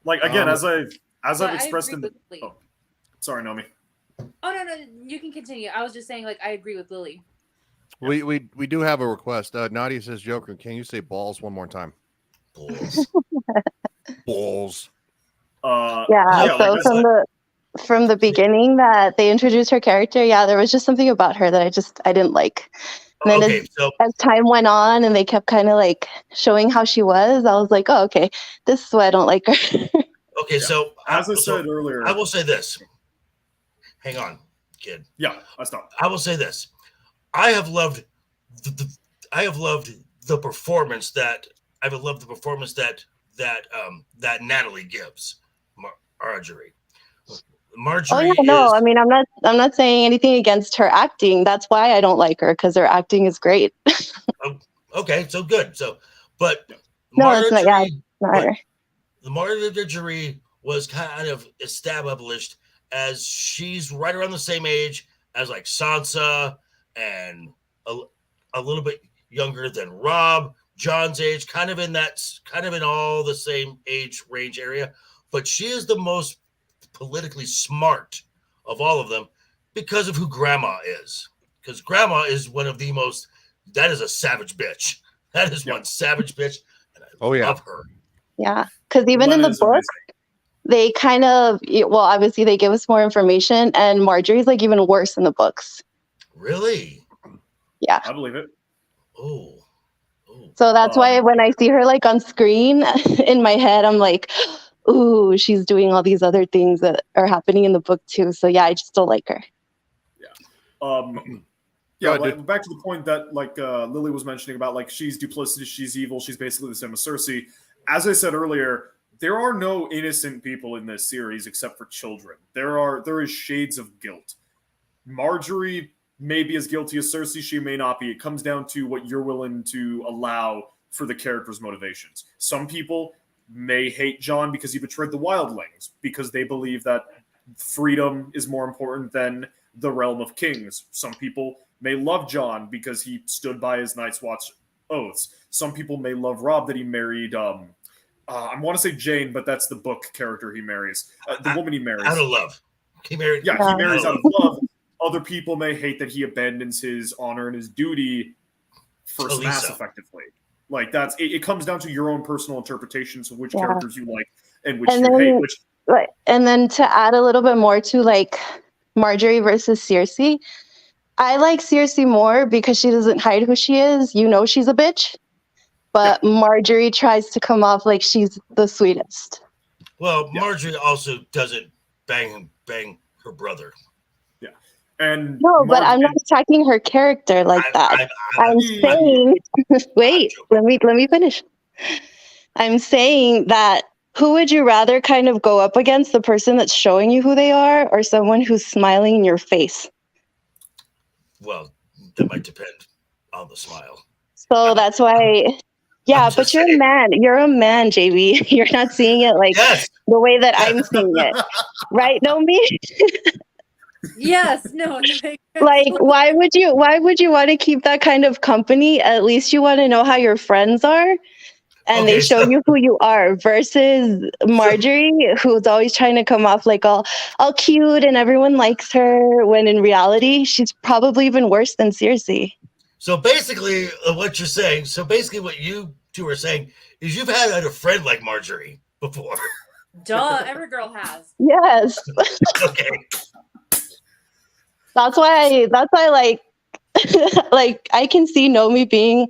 Like again, as I've But expressed I in agree the. with Lily. Oh, sorry, Nomi. Oh no, you can continue. I was just saying, like, I agree with Lily. We do have a request. Nadia says, Joker, can you say balls one more time? Balls. Balls. Yeah, so from the beginning that they introduced her character, there was just something about her that I didn't like. And then as time went on and they kept kind of like showing how she was, I was like, oh, okay, this is why I don't like her. Okay, so as I said earlier, I will say this. Hang on, kid. Yeah, I stopped. I will say this. I have loved the performance that Natalie gives Marjorie. Marjorie. Oh yeah, no, I mean, I'm not saying anything against her acting. That's why I don't like her, because her acting is great. Okay, so good. But no, Marjorie, it's not. Yeah, it's not her. The Marjorie was kind of established as she's right around the same age as like Sansa and a little bit younger than Rob, John's age, kind of in all the same age range area. But she is the most politically smart of all of them because of who Grandma is. Because Grandma is one of the most. That is a savage bitch. That is one savage bitch, and I love her. Yeah, because even in the book, they kind of obviously they give us more information, and Marjorie's like even worse in the books. Really? Yeah, I believe it. Oh. So that's why when I see her like on screen, in my head, I'm like, ooh, she's doing all these other things that are happening in the book too. So yeah, I just don't like her. Yeah, back to the point that like Lily was mentioning about like she's duplicitous, she's evil, she's basically the same as Cersei. As I said earlier, there are no innocent people in this series except for children. There is shades of guilt. Marjorie may be as guilty as Cersei, she may not be. It comes down to what you're willing to allow for the character's motivations. Some people may hate Jon because he betrayed the wildlings, because they believe that freedom is more important than the realm of kings. Some people may love Jon because he stood by his Night's Watch oaths. Some people may love Robb that he married, I want to say Jane, but that's the book character he marries. The woman he marries. Out of love. He married. Yeah, he marries out of love. Other people may hate that he abandons his honor and his duty for Smash effectively. Like that's it comes down to your own personal interpretations of which characters you like and which you hate. And then to add a little bit more to like Marjorie versus Cersei, I like Cersei more because she doesn't hide who she is. You know she's a bitch. But Marjorie tries to come off like she's the sweetest. Well, Marjorie also doesn't bang her brother. Yeah. And no, but I'm not attacking her character like that. I'm saying wait, let me finish. I'm saying that who would you rather kind of go up against, the person that's showing you who they are or someone who's smiling in your face? Well, that might depend on the smile. So that's why but you're a man. You're a man, JB. You're not seeing it like the way that I'm seeing it. Right, Nomi? Yes, no. Like, why would you want to keep that kind of company? At least you want to know how your friends are. And they show you who you are versus Marjorie, who's always trying to come off like all cute and everyone likes her, when in reality, she's probably even worse than Cersei. So basically, what you're saying, what you two are saying is you've had a friend like Marjorie before. Duh, every girl has. Yes. Okay. That's why like like I can see Nomi being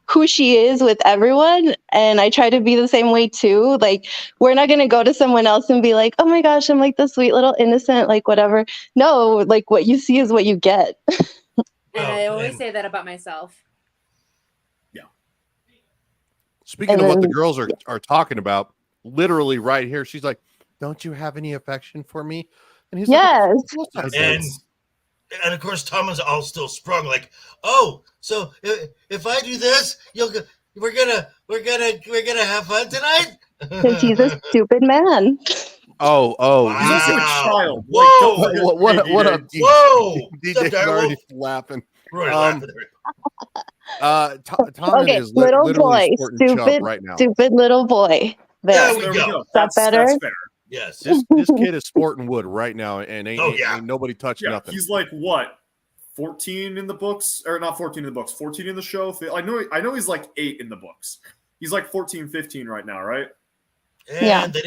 who she is with everyone, and I try to be the same way too. Like, we're not gonna go to someone else and be like, oh my gosh, I'm like the sweet little innocent, like whatever. No, like what you see is what you get. And I always say that about myself. Yeah. Speaking of what the girls are talking about, literally right here, she's like, "Don't you have any affection for me?" And he's like, and of course, Tom is all still sprung, like, "Oh, so if I do this, we're gonna have fun tonight." Because he's a stupid man. Oh, wow. He's also a child. Whoa! What up, DJ? Whoa! DJ's already laughing. Tom okay, is little boy, stupid right now. Stupid little boy. There we go. Is that better? That's fair. Yes. This kid is sporting wood right now, and ain't nobody touched nothing. He's like what, 14 in the books, or not 14 in the books, 14 in the show. I know he's like 8 in the books. He's like 14, 15 right now, right? And then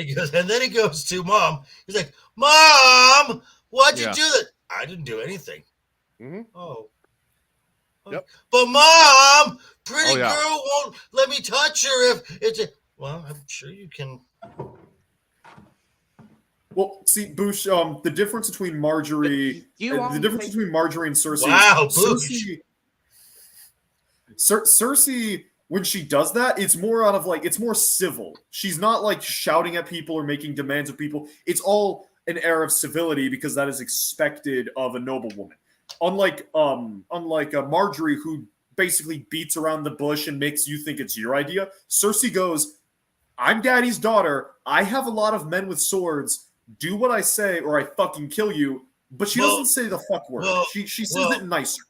he goes to Mom. He's like, "Mom, what'd you do that?" "I didn't do anything." Mm-hmm. Oh. Yep. But Mom, pretty girl won't let me touch her if it's a. Well, I'm sure you can. Well, see, Boosh, the difference between Marjorie and Cersei. Wow, Boosh. Cersei, when she does that, it's more out of like, it's more civil. She's not like shouting at people or making demands of people. It's all an air of civility because that is expected of a noblewoman. Unlike Marjorie, who basically beats around the bush and makes you think it's your idea. Cersei goes, "I'm daddy's daughter. I have a lot of men with swords. Do what I say or I fucking kill you." But she doesn't say the fuck word. She says it nicer.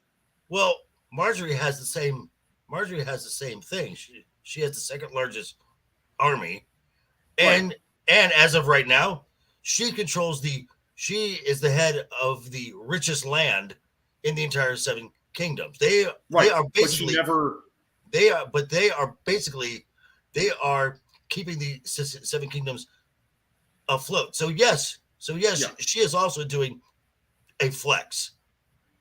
Well, Marjorie has the same thing. She has the second largest army. And as of right now, she is the head of the richest land in the entire Seven Kingdoms. They are basically they are keeping the Seven Kingdoms afloat. So yes, she is also doing a flex.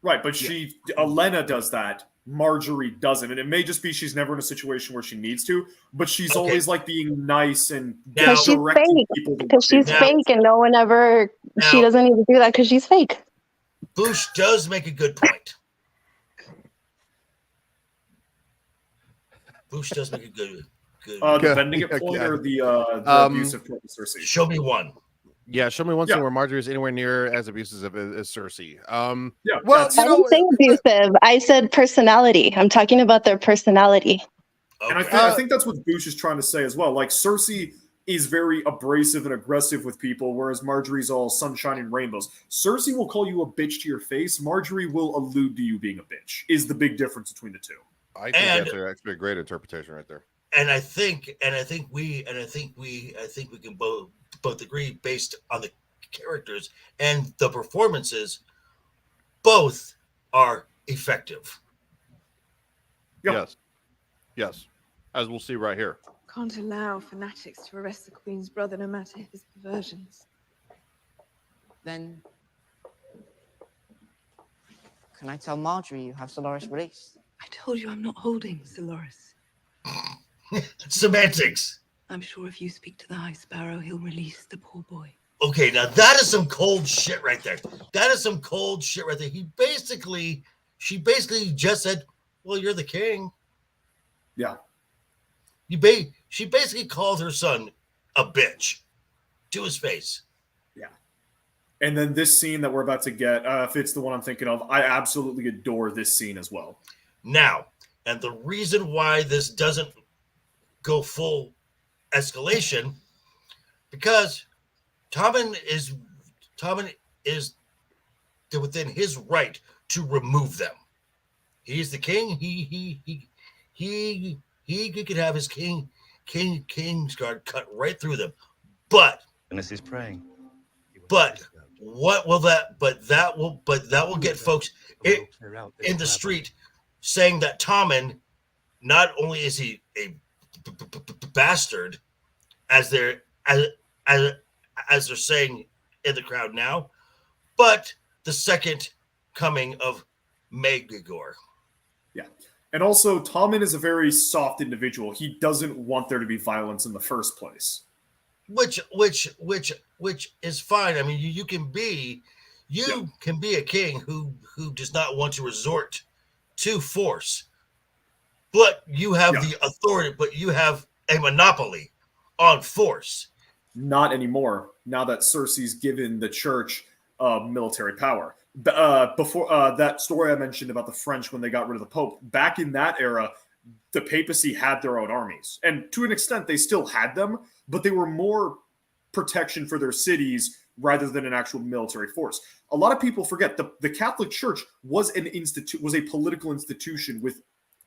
Right, but Olenna does that. Marjorie doesn't, and it may just be she's never in a situation where she needs to, but she's always like being nice and directing people. Because she's fake, and no one ever. She doesn't need to do that because she's fake. Bush does make a good point. Bush does make a The bending it point or the abusive point with Cersei? Show me one. Yeah, show me one scene where Marjorie is anywhere near as abusive as Cersei. Yeah, well, I didn't say abusive. I said personality. I'm talking about their personality. And I think that's what Boosh is trying to say as well. Like, Cersei is very abrasive and aggressive with people, whereas Marjorie's all sunshine and rainbows. Cersei will call you a bitch to your face. Marjorie will allude to you being a bitch. Is the big difference between the two. I think that's actually a great interpretation right there. And I think we can both agree, based on the characters and the performances, both are effective. Yep. Yes, as we'll see right here. Can't allow fanatics to arrest the Queen's brother, no matter his perversions. Then, can I tell Marjorie you have Solaris released? I told you I'm not holding Solaris. Semantics. I'm sure if you speak to the High Sparrow, he'll release the poor boy. Okay, now that is some cold shit right there. That is some cold shit right there. She basically just said, "Well, you're the king." Yeah. She basically called her son a bitch to his face. Yeah. And then this scene that we're about to get, if it's the one I'm thinking of, I absolutely adore this scene as well. Now, and the reason why this doesn't go full escalation, because Tommen is within his right to remove them. He's the king. He could have his king's guard cut right through them. But unless he's praying. But what will that? But that will get folks in the street saying that Tommen, not only is he a bastard, as they're saying in the crowd now, but the second coming of Megigor. Yeah. And also, Tommen is a very soft individual. He doesn't want there to be violence in the first place. Which is fine. I mean, you can be a king who does not want to resort to force, but you have the authority. But you have a monopoly on force. Not anymore. Now that Cersei's given the church military power. Before that story I mentioned about the French when they got rid of the Pope, back in that era, the papacy had their own armies. And to an extent, they still had them, but they were more protection for their cities rather than an actual military force. A lot of people forget the Catholic Church was was a political institution with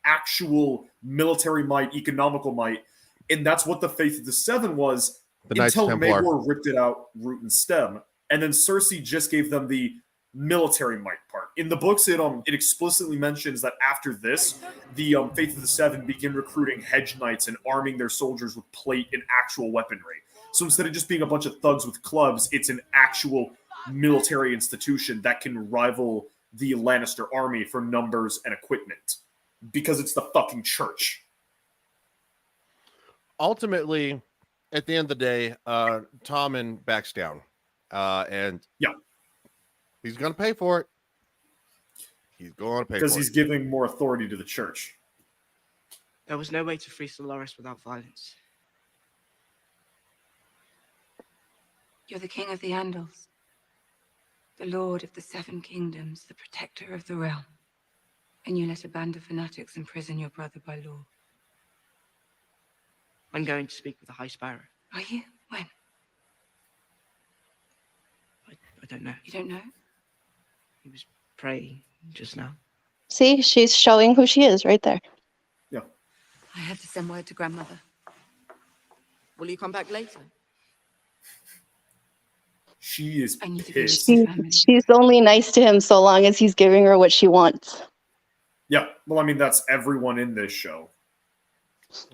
actual military might, economical might, and that's what the Faith of the Seven was until Maegor ripped it out root and stem. And then Cersei just gave them the military might part. In the books, it explicitly mentions that after this, the Faith of the Seven begin recruiting hedge knights and arming their soldiers with plate and actual weaponry. So instead of just being a bunch of thugs with clubs, it's an actual military institution that can rival the Lannister army for numbers and equipment. Because it's the fucking church. Ultimately, at the end of the day, Tommen backs down. And he's going to pay for it. He's going to pay for it. Because he's giving more authority to the church. There was no way to free Solaris without violence. You're the king of the Andals, the lord of the Seven Kingdoms, the protector of the realm. And you let a band of fanatics imprison your brother by law. I'm going to speak with the High Sparrow. Are you? When? I don't know. You don't know? He was praying just now. See, she's showing who she is right there. Yeah. I had to send word to grandmother. Will you come back later? She is pissed. She's only nice to him so long as he's giving her what she wants. Yeah, well, I mean, that's everyone in this show.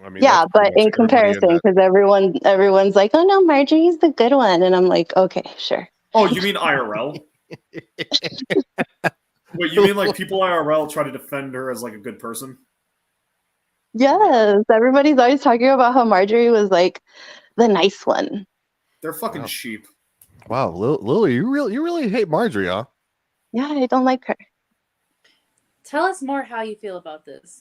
I mean, yeah, but in comparison, because everyone's like, "Oh no, Marjorie's the good one," and I'm like, "Okay, sure." Oh, you mean IRL? Wait, you mean like people IRL try to defend her as like a good person? Yes, everybody's always talking about how Marjorie was like the nice one. They're fucking sheep. Wow, Lily, you really hate Marjorie, huh? Yeah, I don't like her. Tell us more how you feel about this.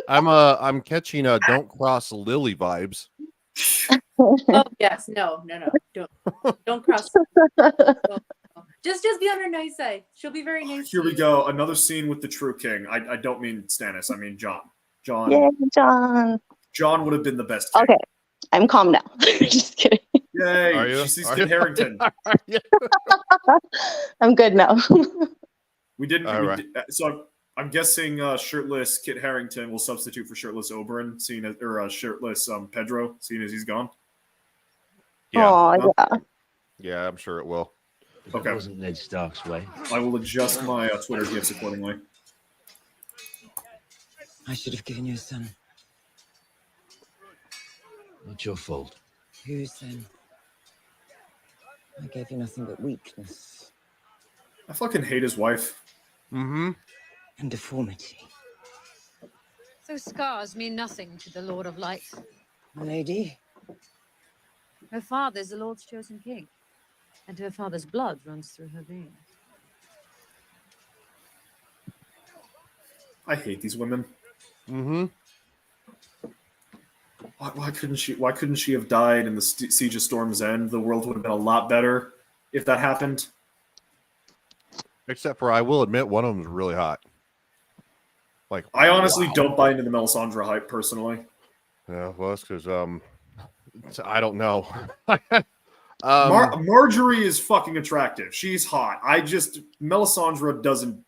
I'm catching don't cross Lily vibes. Oh yes, no, don't cross. Just be on her nice side. She'll be very nice. Here to we you. go. Another scene with the true king. I don't mean Stannis. I mean John. Yay, John. John would have been the best king. Okay, I'm calm now. Just kidding. Yay! Are you? She sees Kit Harington. I'm good now. We didn't. All right. So I'm guessing shirtless Kit Harington will substitute for shirtless Oberyn, seeing as, or shirtless Pedro, seeing as he's gone. Yeah. Oh, yeah. Yeah, I'm sure it will. Okay. It wasn't Ned Stark's way. I will adjust my Twitter gifs accordingly. I should have given you a son. Not your fault. Whose then? I gave you nothing but weakness. I fucking hate his wife. Mm-hmm. And deformity. So scars mean nothing to the Lord of Light. My lady. Her father's the Lord's chosen king, and her father's blood runs through her veins. I hate these women. Mm-hmm. Why couldn't she have died in the Siege of Storm's End? The world would have been a lot better if that happened. Except for, I will admit, one of them is really hot. Like, I honestly wow. don't buy into the Melisandre hype personally. Yeah, well, it's because I don't know. Marjorie is fucking attractive. She's hot. Melisandre doesn't.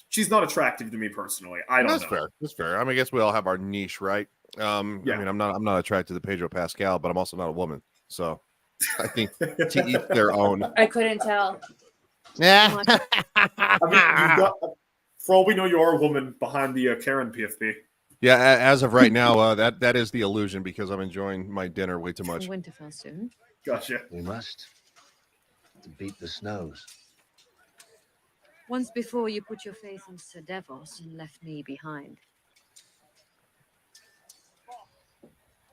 She's not attractive to me personally. I don't know. That's fair. That's fair. I mean, I guess we all have our niche, right? Yeah. I mean, I'm not attracted to Pedro Pascal, but I'm also not a woman. So I think to each their own. I couldn't tell. Yeah. I mean, for all we know, you are a woman behind the Karen PFP. Yeah, as of right now, that is the illusion because I'm enjoying my dinner way too much. Winterfell soon. Gotcha. We must. To beat the snows. Once before, you put your faith in Sir Devos and left me behind.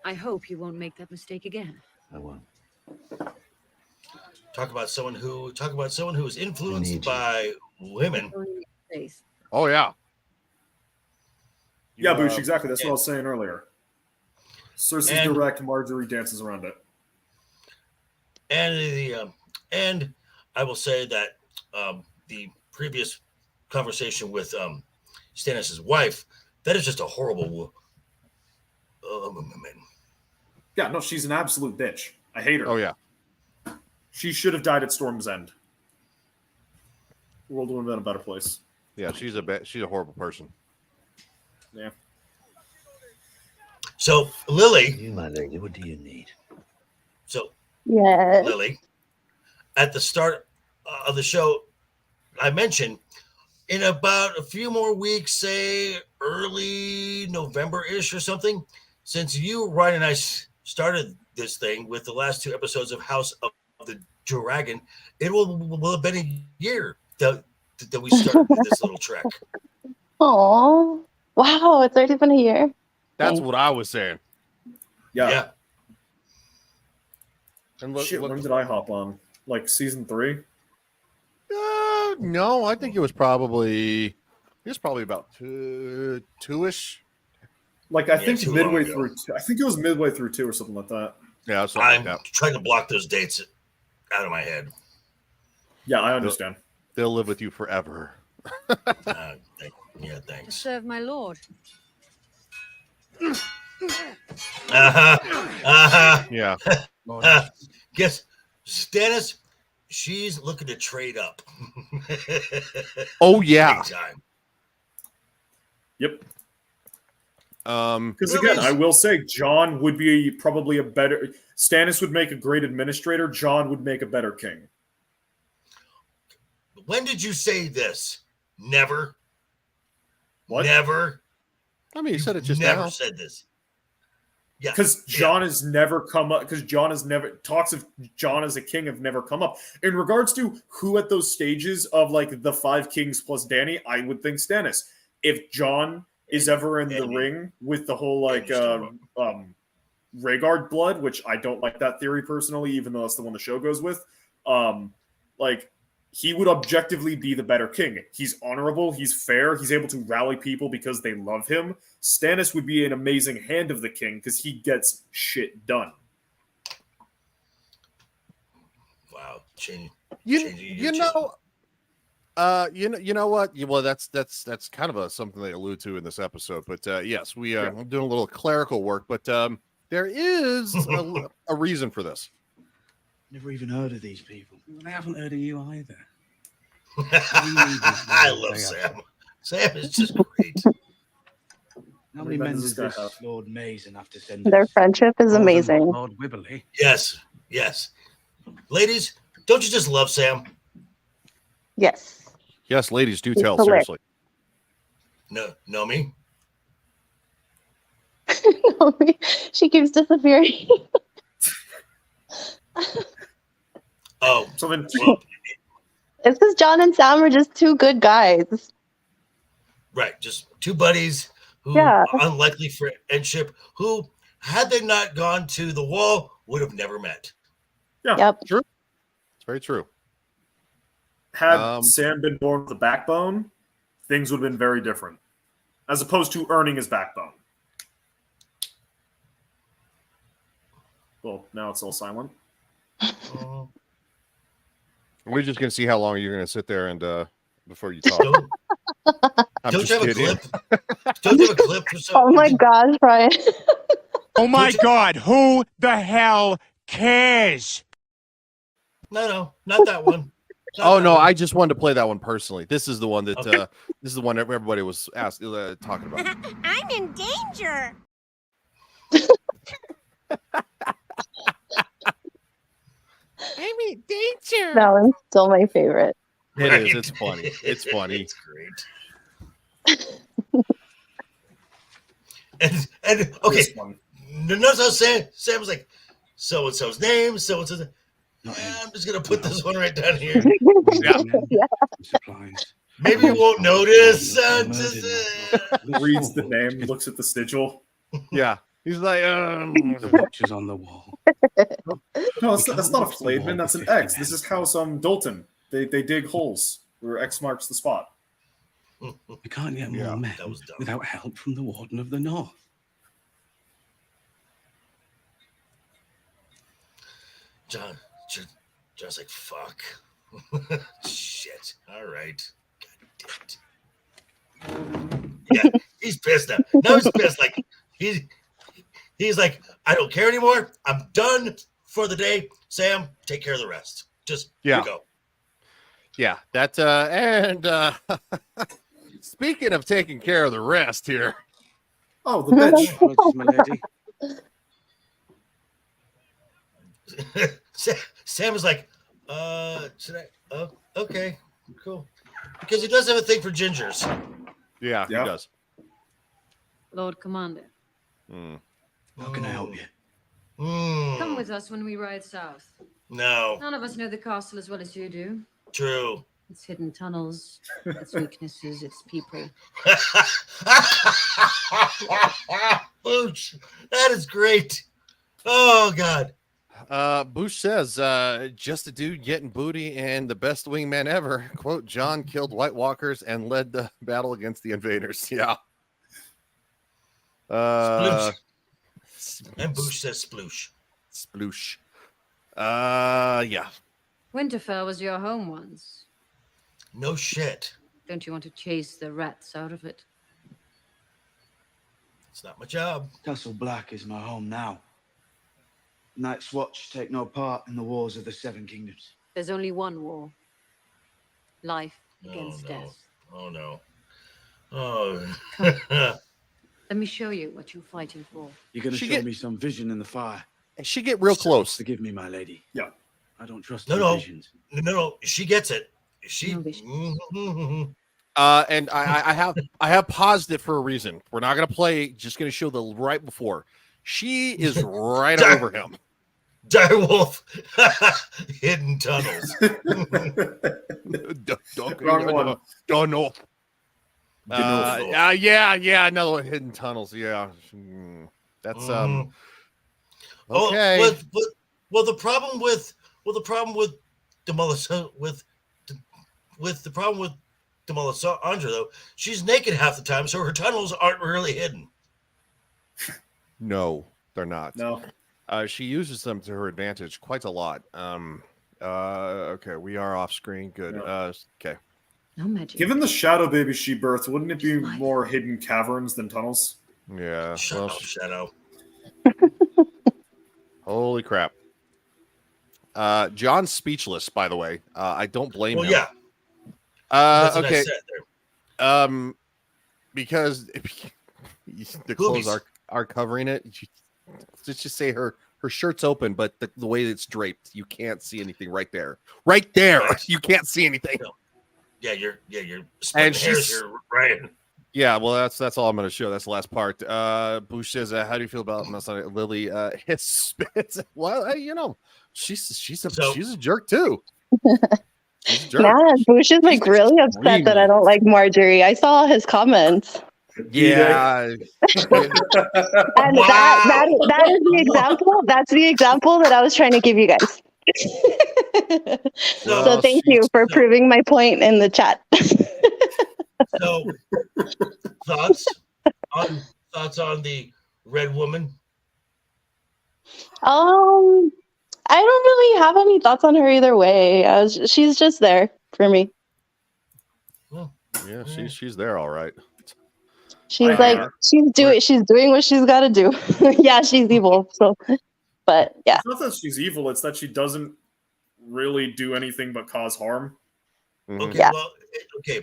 I hope you won't make that mistake again. I won't. Talk about someone who is influenced by women. Oh yeah. Yeah, Boosh, exactly. That's what I was saying earlier. Cersei's direct, Marjorie dances around it. And I will say that the previous conversation with Stannis' wife, that is just a horrible woman. Yeah, no, she's an absolute bitch. I hate her. Oh yeah. She should have died at Storm's End. The world would have been a better place. Yeah, she's a horrible person. Yeah. So Lily, You, my lady, what do you need? so Yeah. Lily, at the start of the show, I mentioned in about a few more weeks, say early November-ish or something, since you, Ryan, and I started this thing with the last 2 episodes of House of the Dragon, it will have been a year that we started this little trek. Oh, wow. It's already been a year. That's what I was saying. Yeah. And look, Shit, when did I hop on? Like season 3? No, I think it was probably about two-ish. Like I think midway through. I think it was midway through 2 or something like that. Yeah, I'm trying to block those dates out of my head. Yeah, I understand. They'll live with you forever. Yeah, thanks. To serve my lord. Yeah. Guess Stannis, she's looking to trade up. Oh yeah. Big time. Yep. Because Really? again, I will say John would be probably a better. Stannis would make a great administrator. John would make a better king. When did you say this? Never. What? Never. I mean, you said it just Never now. said this. Yeah. Because John has never come up. Because John has never talks of John as a king have never come up. In regards to who at those stages of like the 5 kings plus Dany, I would think Stannis. If John is ever in the ring with the whole like Rhaegar blood, which I don't like that theory personally, even though that's the one the show goes with. Like he would objectively be the better king. He's honorable, he's fair, he's able to rally people because they love him. Stannis would be an amazing hand of the king because he gets shit done. Wow, you know what? Well, that's kind of something they allude to in this episode. But yes, I'm doing a little clerical work, but there is a reason for this. Never even heard of these people. They haven't heard of you either. I love Sam. Sam is just great. How many men does this Lord Mason have to send? Their friendship is amazing. Lord Wibberley. Yes. Ladies, don't you just love Sam? Yes. Yes, ladies, do tell. Hilarious. Seriously. No, Nomi? Nomi, she keeps disappearing. Oh, it's because John and Sam are just two good guys. Right, just two buddies who unlikely friendship, who, had they not gone to the wall, would have never met. Yeah, yep. True. It's very true. Had Sam been born with a backbone, things would have been very different, as opposed to earning his backbone. Well, now it's all silent. We're just gonna see how long you're gonna sit there and before you talk. Don't you have a clip? Don't you have a clip? Oh my gosh, Brian. Oh my God, who the hell cares? No, not that one. I just wanted to play that one personally. This is the one that this is the one that everybody was talking about. I'm in danger. I'm in danger. That one's still my favorite. It is. It's funny. It's funny. It's great. and okay, notice how Sam was like, so and so's name, so and so's. I'm just gonna put this one right down here. Maybe you won't notice. Reads the name, looks at the sigil. Yeah, he's like, the watches on the wall. No, that's not a flademan. That's an X. This is House Dalton. They dig holes where X marks the spot. We can't get more men without help from the Warden of the North. John's like, fuck. Shit. All right. God damn it. Yeah, he's pissed now. Now he's pissed. Like he's like, I don't care anymore. I'm done for the day. Sam, take care of the rest. Just go. Yeah, that and speaking of taking care of the rest here. Oh, the bitch. My lady. Sam is like, should I? Okay, cool. Because he does have a thing for gingers. Yeah, he does. Lord Commander. How can I help you? Come with us when we ride south. No. None of us know the castle as well as you do. True. Its hidden tunnels, its weaknesses, its people. Booch, that is great. Oh, God. Bush says, just a dude getting booty and the best wingman ever. Quote, John killed White Walkers and led the battle against the invaders. Yeah. Sploosh. And Bush says sploosh. Sploosh. Yeah. Winterfell was your home once. No shit. Don't you want to chase the rats out of it? It's not my job. Castle Black is my home now. Night's Watch take no part in the wars of the Seven Kingdoms. There's only one war. Life against death. Oh, no. Oh. Let me show you what you're fighting for. You're going to show me some vision in the fire. And she get real close. Forgive me, my lady. Yeah. I don't trust visions. No. She gets it. She. And I have paused it for a reason. We're not going to play. Just going to show the right before. She is right over him. Direwolf. Hidden tunnels. Wrong one. Don't know. Yeah, another one. Hidden tunnels. Yeah, that's okay. Well, the problem with demolition with with the Melisandre, though, she's naked half the time, so her tunnels aren't really hidden. No, they're not. No. She uses them to her advantage quite a lot. Okay, we are off screen. Good. Yeah. Okay. No magic. Given the shadow baby she birthed, wouldn't it be more hidden caverns than tunnels? Yeah. Shadow. Holy crap. John's speechless, by the way. I don't blame him. Yeah. That's what I okay. said there. Because the clothes are covering it. Let's just say her shirt's open, but the way it's draped, you can't see anything right there. Right there, you can't see anything. No. Yeah, you're splitting hairs here, Ryan. Yeah, well, that's all I'm going to show. That's the last part. Bush says, "How do you feel about Lily?" His spits. Well, she's a jerk too. She's a jerk. Yeah, Bush is like really upset that I don't like Marjorie. I saw his comments. Yeah. And that is the example. That's the example that I was trying to give you guys. So thank you for proving my point in the chat. So thoughts on the red woman? I don't really have any thoughts on her either way. She's just there for me. Yeah, she's there, all right. She's she's doing what she's got to do. Yeah, she's evil. So, but yeah. It's not that she's evil; it's that she doesn't really do anything but cause harm. Okay, well, okay.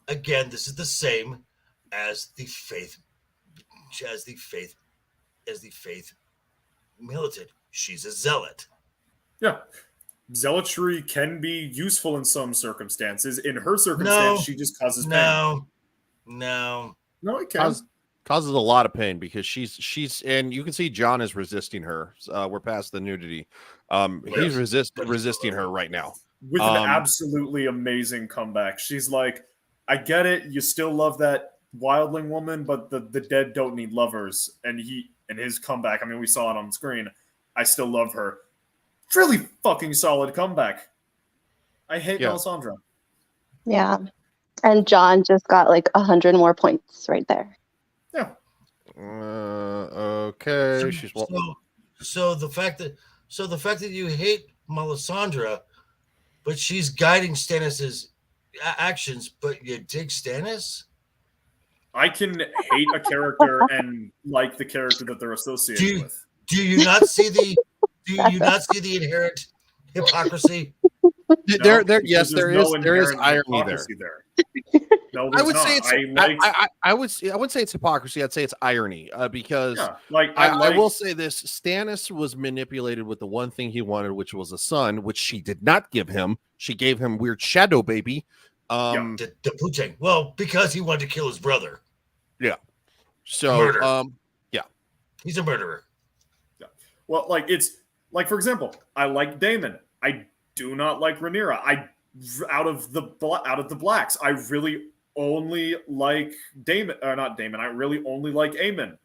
Again, this is the same as the faith militant. She's a zealot. Yeah. Zealotry can be useful in some circumstances. In her circumstance, she just causes pain. No, it can. Causes a lot of pain because she's and you can see John is resisting her. We're past the nudity. He's resisting her right now. With an absolutely amazing comeback. She's like, I get it, you still love that wildling woman, but the dead don't need lovers. And his comeback, I mean, we saw it on screen. I still love her. Really fucking solid comeback. I hate Melisandre. Yeah. And John just got like 100 more points right there. Yeah. Okay. So the fact that you hate Melisandre, but she's guiding Stannis's actions, but you dig Stannis? I can hate a character and like the character that they're associated with. Do you not see the inherent hypocrisy? There is irony there. No, I would say it's I wouldn't say it's hypocrisy. I'd say it's irony because I will say this: Stannis was manipulated with the one thing he wanted, which was a son, which she did not give him. She gave him weird shadow baby. The Putin. Well, because he wanted to kill his brother. Yeah. So murder. He's a murderer. Yeah. Well, for example, I like Daemon. I do not like Rhaenyra. Out of the blacks, I really only like Daemon, or not Daemon. I really only like Aemon.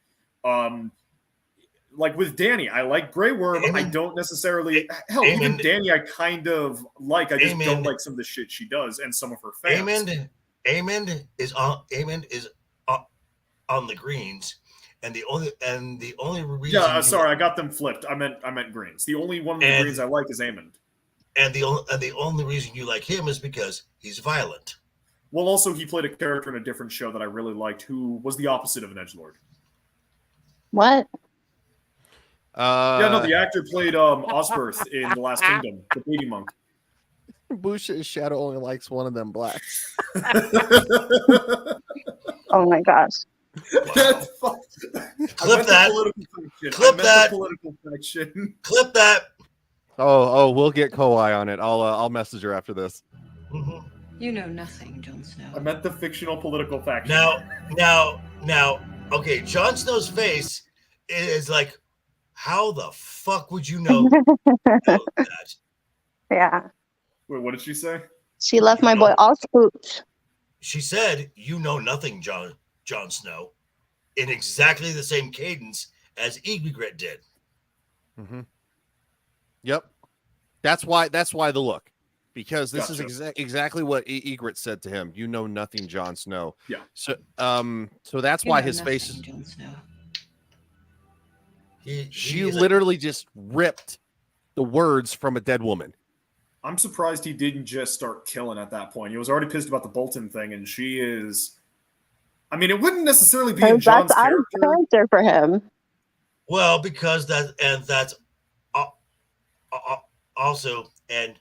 Like with Dany, I like Grey Worm. I don't necessarily. Hell, even Dany, I kind of like. I just don't like some of the shit she does and some of her fans. Aemon is on the greens, and the only reason. Yeah, sorry, I got them flipped. I meant greens. The only one of the greens I like is Aemon. And the only reason you like him is because he's violent. Well, also he played a character in a different show that I really liked, who was the opposite of an edgelord. What? The actor played Osberth in The Last Kingdom, the baby monk. Bush's shadow only likes one of them blacks. Oh my gosh. Wow. Clip that. Clip that. Political section. Clip that. Oh, we'll get Kawhi on it. I'll message her after this. Mm-hmm. You know nothing, Jon Snow. I meant the fictional political faction. Now, okay, Jon Snow's face is like, how the fuck would you know that? Yeah. Wait, what did she say? She left my boy all spooked. She said, "You know nothing, Jon Snow," in exactly the same cadence as Ygritte did. Mm-hmm. Yep. That's why the look. because this is exactly what Ygritte said to him. You know nothing, Jon Snow. Yeah. So that's why his face is. She literally just ripped the words from a dead woman. I'm surprised he didn't just start killing at that point. He was already pissed about the Bolton thing, and she is. I mean, it wouldn't necessarily be in Jon's character for him. Well, because that's also an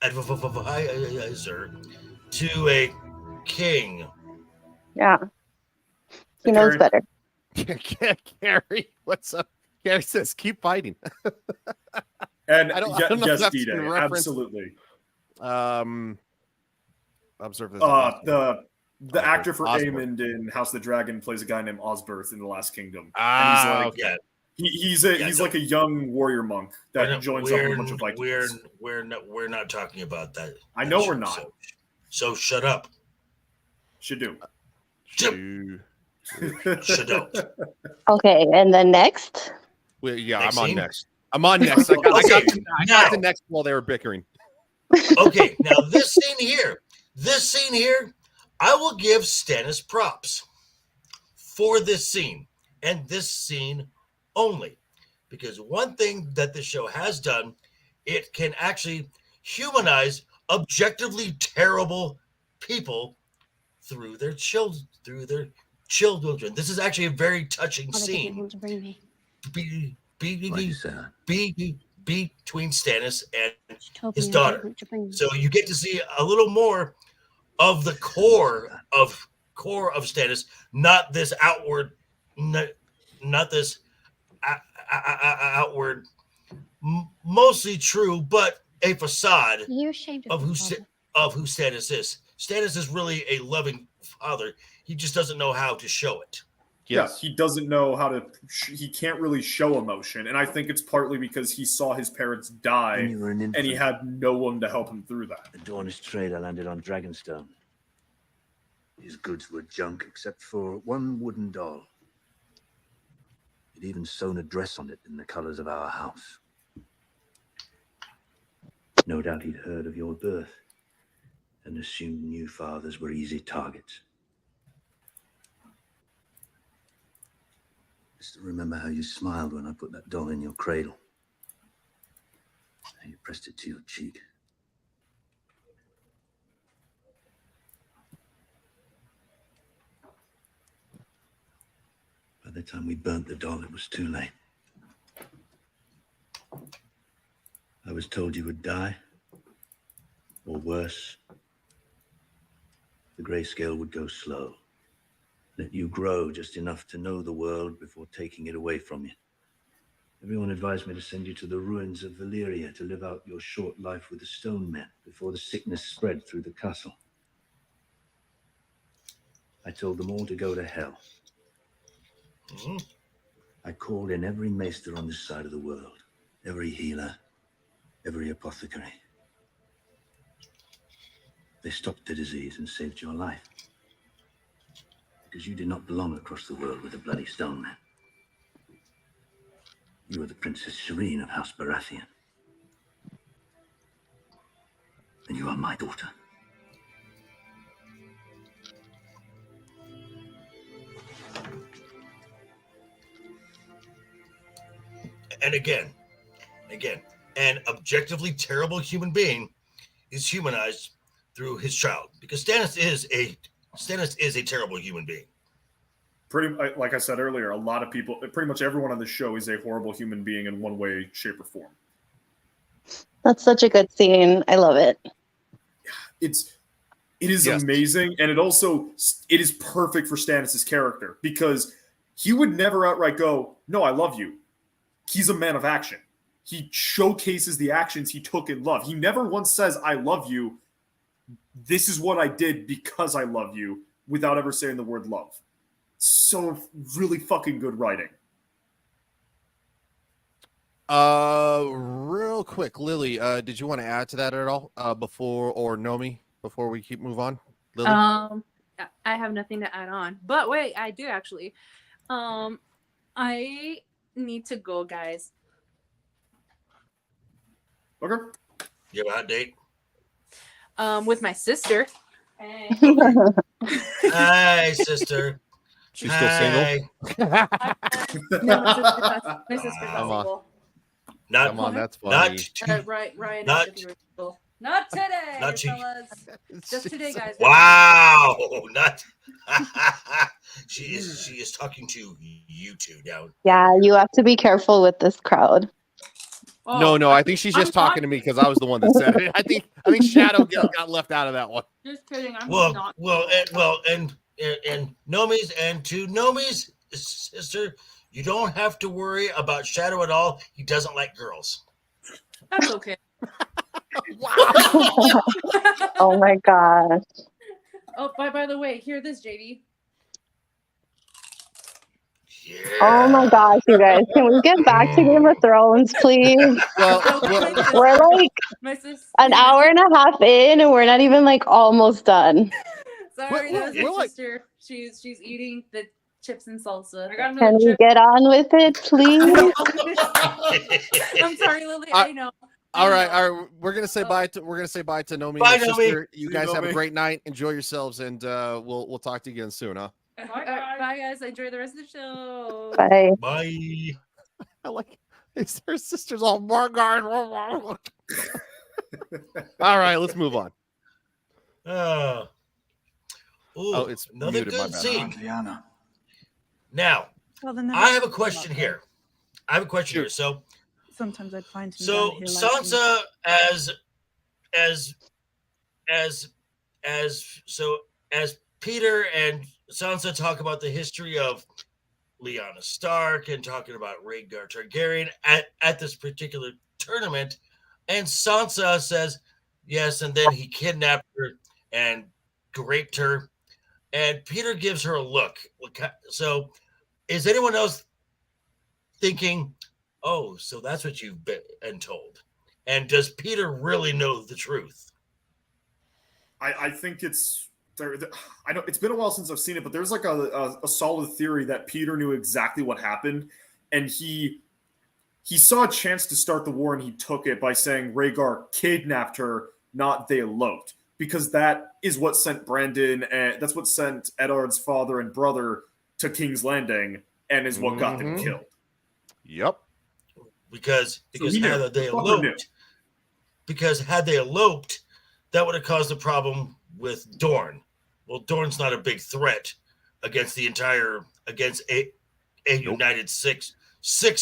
advisor to a king. Yeah, he knows better. Gary, what's up? Gary says, "Keep fighting." And I don't know yes, if that's D-Day, in reference. absolutely. Observe this. The actor for Osborne. Aemond in House of the Dragon plays a guy named Osberth in The Last Kingdom. Ah, and he's like he's like a young warrior monk that joins up with a bunch of Vikings. We're not talking about that. I know we're not. So shut up. Should do. Should don't. Okay, and then next. Well, yeah, Next I'm on scene? next. I'm on next. I got the next while they were bickering. Okay, now this scene here, I will give Stannis props for this scene and this scene only, because one thing that this show has done, it can actually humanize objectively terrible people through their children. This is actually a very touching scene between Stannis and his daughter. So you get to see a little more of the core of Stannis, not this outward, not this outward, mostly true, but a facade of who Stannis is. Stannis is really a loving father. He just doesn't know how to show it. Yes, he doesn't know how to. He can't really show emotion, and I think it's partly because he saw his parents die, and he had no one to help him through that. The Dornish trader landed on Dragonstone. His goods were junk except for one wooden doll. He'd even sewn a dress on it in the colors of our house. No doubt he'd heard of your birth and assumed new fathers were easy targets. Just remember how you smiled when I put that doll in your cradle. How you pressed it to your cheek. By the time we burnt the doll, it was too late. I was told you would die, or worse, the grayscale would go slow. Let you grow just enough to know the world before taking it away from you. Everyone advised me to send you to the ruins of Valyria to live out your short life with the stone men before the sickness spread through the castle. I told them all to go to hell. I called in every maester on this side of the world, every healer, every apothecary. They stopped the disease and saved your life. Because you did not belong across the world with the bloody stone man. You were the Princess Shireen of House Baratheon. And you are my daughter. And again, an objectively terrible human being is humanized through his child, because Stannis is a terrible human being. Pretty, like I said earlier, a lot of people, pretty much everyone on the show is a horrible human being in one way, shape, or form. That's such a good scene. I love it. It is amazing, and it is perfect for Stannis' character, because he would never outright go, "No, I love you." He's a man of action. He showcases the actions he took in love. He never once says, "I love you. This is what I did because I love you," without ever saying the word love. So really fucking good writing. Real quick, Lily, did you want to add to that at all before Nomi, before we move on? Lily? I have nothing to add on, but wait, I do actually. I need to go, guys. Okay. You have a hot date? With my sister. Hey. Hi, sister. She's still single. No, my sister's not single. Not, Come on, that's funny. Ryan, not- if you were single. Not today, not too- fellas. Just today, guys. Wow, not. She is talking to you two now. Yeah, you have to be careful with this crowd. No, I think she's just talking to me because I was the one that said it. I think Shadow got left out of that one. Just kidding. I'm Well, not. and Nomi's sister, you don't have to worry about Shadow at all. He doesn't like girls. That's okay. Oh my gosh. Oh, by the way, hear this, JD. Oh my gosh, you guys. Can we get back to Game of Thrones, please? We're like an hour and a half in and we're not even like almost done. Sorry, that was my sister. She's eating the chips and salsa. I got Can we get on with it, please? I'm sorry, Lily. I know. All right. We're gonna say bye to Nomi. Bye, and your sister. Nomi. You See guys you, have a Nomi. great night. Enjoy yourselves, and we'll talk to you again soon, huh? Bye, guys. Enjoy the rest of the show. Bye. Bye. I like her sister's all Margard. All right, let's move on. Oh, it's another muted, my good bad. scene. Liana. Now, Well, then I have a question here. So, Sometimes I'd find him so down here Sansa as Peter and Sansa talk about the history of Lyanna Stark and talking about Rhaegar Targaryen at this particular tournament, and Sansa says yes, and then he kidnapped her and raped her, and Peter gives her a look. So, is anyone else thinking, oh, so that's what you've been told? And does Peter really know the truth? I think it's I know it's been a while since I've seen it, but there's like a solid theory that Peter knew exactly what happened, and he saw a chance to start the war and he took it by saying Rhaegar kidnapped her, not they eloped, because that is what sent Brandon and that's what sent Eddard's father and brother to King's Landing, and is what got them killed. Yep. Because So he knew. had they The father knew. eloped, that would have caused a problem with Dorne. Well, Dorne's not a big threat against a united six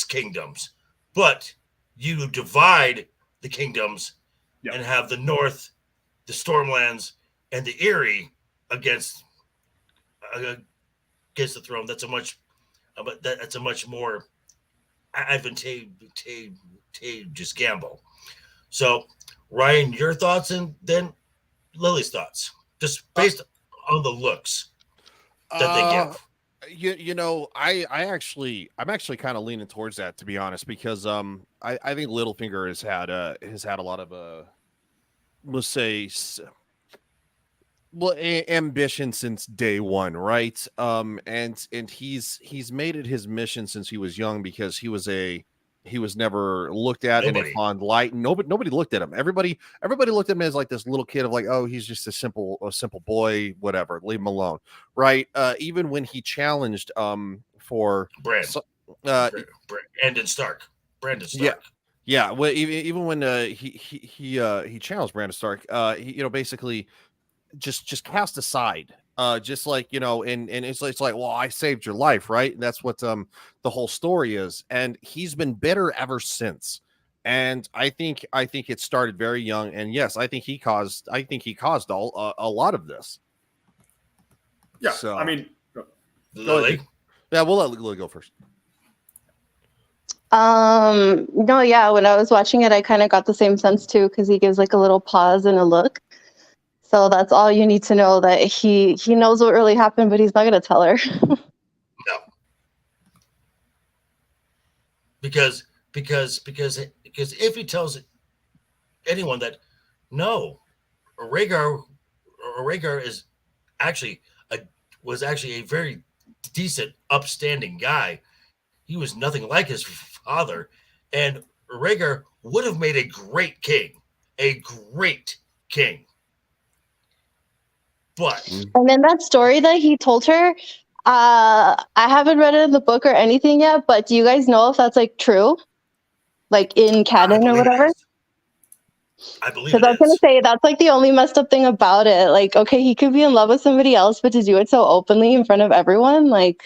kingdoms, but you divide the kingdoms and have the North, the Stormlands, and the Eyrie against the throne. That's a much more advantageous gamble. So, Ryan, your thoughts, and then Lily's thoughts, just based on the looks that they give. I'm actually kind of leaning towards that, to be honest, because I think Littlefinger has had a lot of let's say ambition since day one, right? And he's made it his mission since he was young, because he was never looked at in a fond light. Nobody looked at him. Everybody looked at him as like this little kid of like, oh, he's just a simple boy, whatever, leave him alone, right? Even when he challenged for Brandon Stark. Yeah. Well, even when he challenged Brandon Stark, he basically just cast aside, just like, and it's like, well, I saved your life, right? And that's what the whole story is, and he's been bitter ever since. And I think it started very young, and yes, I think he caused a lot of this. Yeah, so I mean, Lily. Yeah, we'll let Lily go first. No, yeah, when I was watching it, I kind of got the same sense too, because he gives like a little pause and a look. So that's all you need to know, that he knows what really happened, but he's not going to tell her. No. Because if he tells anyone that no, Rhaegar was actually a very decent, upstanding guy. He was nothing like his father, and Rhaegar would have made a great king. But And then that story that he told her, I haven't read it in the book or anything yet, but do you guys know if that's like true? Like in canon or whatever? I believe Because I was going to say, that's like the only messed up thing about it. Like, okay, he could be in love with somebody else, but to do it so openly in front of everyone, like,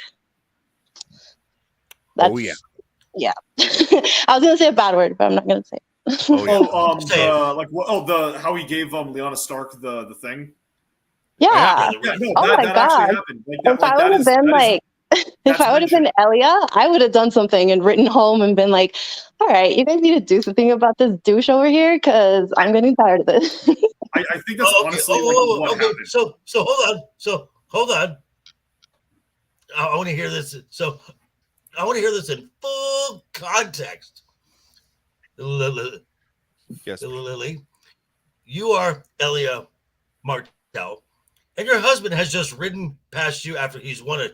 that's, oh, yeah. Yeah. I was going to say a bad word, but I'm not going to say it. Oh, yeah. How he gave Lyanna Stark the thing. Yeah. No, oh that my actually God. happened. If I would have been like, if I would have been Elia, I would have done something and written home and been like, all right, you guys need to do something about this douche over here because I'm getting tired of this. I think that's honestly what happened. So hold on. I want to hear this. So I want to hear this in full context. Yes. Lily, you are Elia Martell, and your husband has just ridden past you after he's won a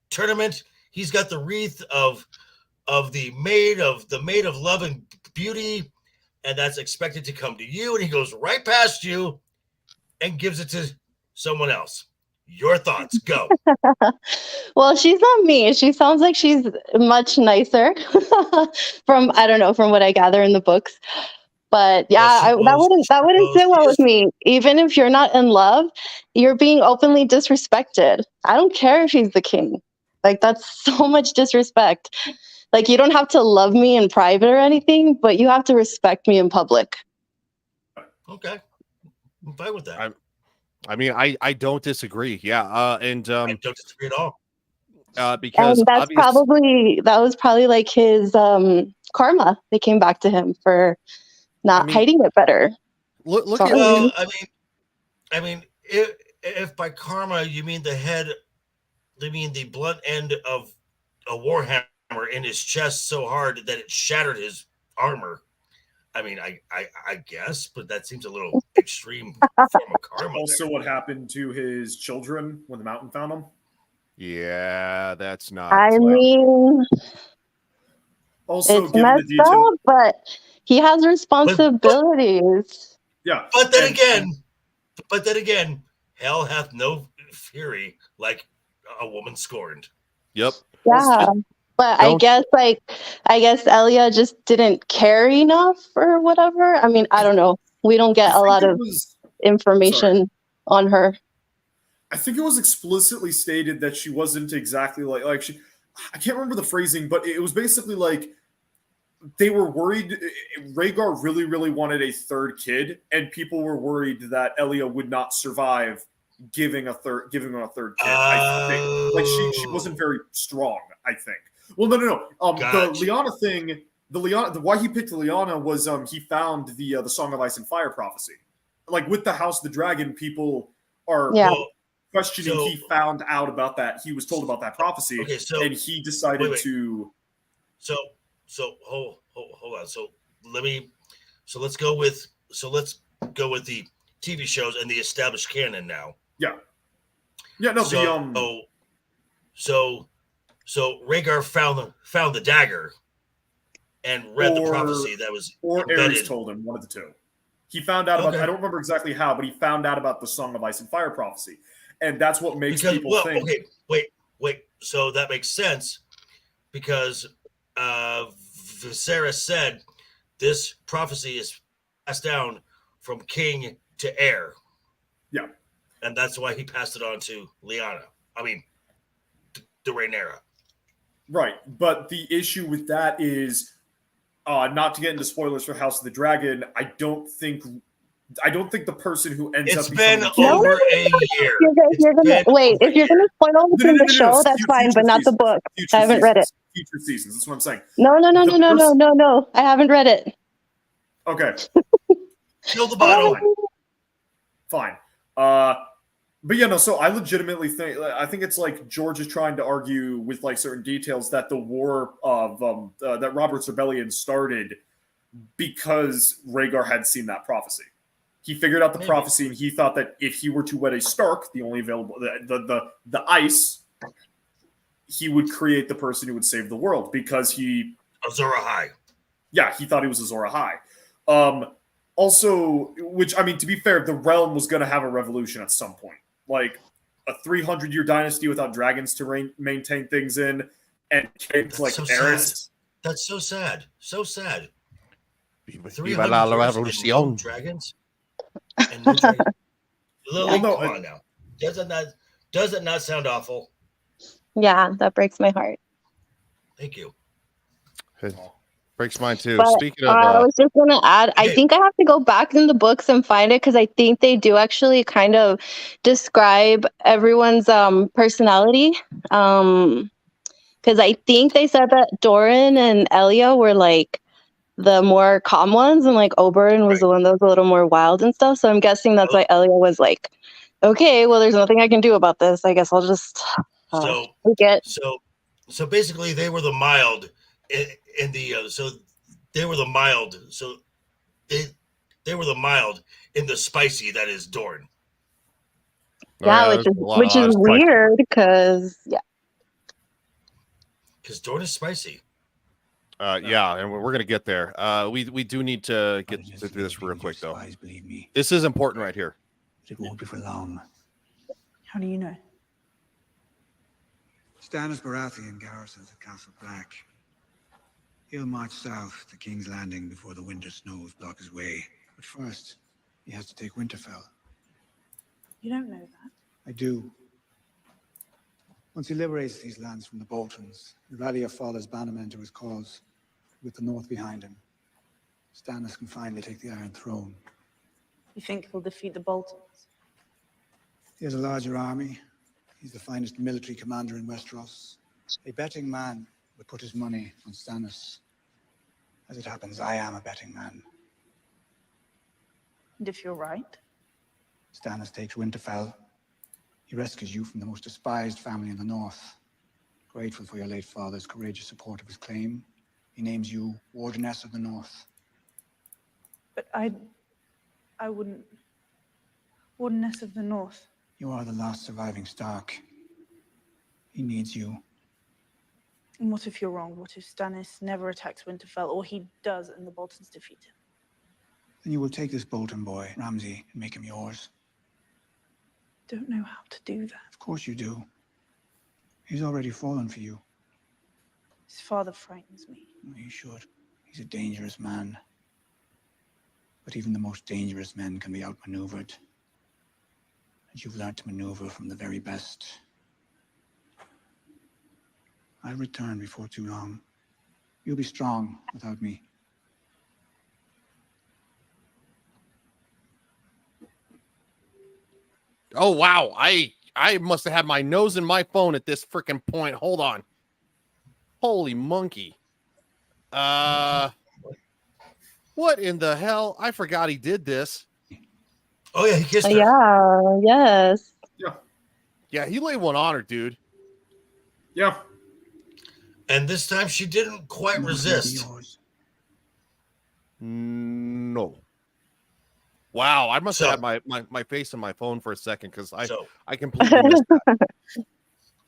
tournament. He's got the wreath of the maid of love and beauty, and that's expected to come to you, and he goes right past you and gives it to someone else. Your thoughts, go. Well, she's not me. She sounds like she's much nicer from what I gather in the books. But yeah, that wouldn't sit well with me. Even if you're not in love, you're being openly disrespected. I don't care if he's the king. Like, that's so much disrespect. Like, you don't have to love me in private or anything, but you have to respect me in public. Okay. I'm fine with that. I mean, I don't disagree. Yeah. And I don't disagree at all. Because and that was probably like his karma. They came back to him for not hiding it better. Look at well, I mean, if by karma you mean the blunt end of a warhammer in his chest so hard that it shattered his armor. I mean, I guess, but that seems a little extreme form of karma. Also, what happened to his children when the mountain found them? Yeah, that's not. I mean, also it's messed up, but he has responsibilities. Yeah, but then again, hell hath no fury like a woman scorned. Yep. Yeah. But I guess Elia just didn't care enough or whatever. I mean, I don't know. We don't get a lot of information on her. I think it was explicitly stated that she wasn't exactly like she. I can't remember the phrasing, but it was basically like they were worried. Rhaegar really, really wanted a third kid, and people were worried that Elia would not survive giving him a third kid. I think she wasn't very strong. I think. Well, no. The Lyanna thing, why he picked Lyanna was he found the Song of Ice and Fire prophecy. Like with the House of the Dragon, people are questioning. He found out about that. He was told about that prophecy, and he decided to. So hold on. So let's go with the TV shows and the established canon now. Yeah. Yeah. No. So Rhaegar found the dagger and read the prophecy that was embedded. Aerys told him, one of the two. He found out about. I don't remember exactly how, but he found out about the Song of Ice and Fire prophecy, and that's what makes people think. Okay, wait. So that makes sense because Viserys said this prophecy is passed down from king to heir. Yeah, and that's why he passed it on to Lyanna. I mean, to Rhaenyra. Right, but the issue with that is, not to get into spoilers for House of the Dragon, I don't think the person who ends up becoming over a year. If you're gonna spoil within the show, that's fine, but not the book. I haven't read it. Future seasons, that's what I'm saying. No. I haven't read it. Okay. Kill the bottle. Fine. But yeah, no, so I legitimately I think it's like George is trying to argue with like certain details that the war of that Robert's Rebellion started because Rhaegar had seen that prophecy. He figured out the prophecy, and he thought that if he were to wed a Stark, the only available the ice, he would create the person who would save the world because Azor Ahai. Yeah, he thought he was Azor Ahai. Also, which I mean, to be fair, the realm was going to have a revolution at some point. like a 300-year dynasty without dragons to maintain things in, and Kate's like heiress. That's so sad. So sad. Viva la revolución. No dragons. And no dragons. Lily, come on now. Does it not sound awful? Yeah, that breaks my heart. Thank you. Breaks mine too. But, Speaking of, I was just gonna add. I think I have to go back in the books and find it because I think they do actually kind of describe everyone's personality. Because I think they said that Doran and Elia were like the more calm ones, and like Oberyn was the one that was a little more wild and stuff. So I'm guessing that's why Elia was like, "Okay, well, there's nothing I can do about this. I guess I'll just take it." So basically, they were the mild in the. So they were the mild. So they were the mild in the spicy that is Dorne. Yeah, which is weird because because Dorne is spicy. Yeah, and we're gonna get there. We do need to get through this real quick though. This is important right here. It won't be for long. How do you know? Stannis Baratheon garrisons at Castle Black. He'll march south to King's Landing before the winter snows block his way. But first, he has to take Winterfell. You don't know that. I do. Once he liberates these lands from the Boltons, he'll rally your father's bannermen to his cause. With the North behind him, Stannis can finally take the Iron Throne. You think he'll defeat the Boltons? He has a larger army. He's the finest military commander in Westeros. A betting man would put his money on Stannis. As it happens, I am a betting man. And if you're right? Stannis takes Winterfell. He rescues you from the most despised family in the North. Grateful for your late father's courageous support of his claim, he names you Wardeness of the North. But I wouldn't. Wardeness of the North. You are the last surviving Stark. He needs you. And what if you're wrong? What if Stannis never attacks Winterfell, or he does and the Boltons defeat him? Then you will take this Bolton boy, Ramsay, and make him yours. Don't know how to do that. Of course you do. He's already fallen for you. His father frightens me. He should. He's a dangerous man. But even the most dangerous men can be outmaneuvered. And you've learned to maneuver from the very best. I'll return before too long. You'll be strong without me. Oh wow, I must have had my nose in my phone at this freaking point. Hold on. Holy monkey. What in the hell? I forgot he did this. Oh yeah, he kissed her. Yeah, yes. Yeah, he laid one on her, dude. Yeah. And this time she didn't quite resist. No. Wow, I must have had my face in my phone for a second because I completely missed that.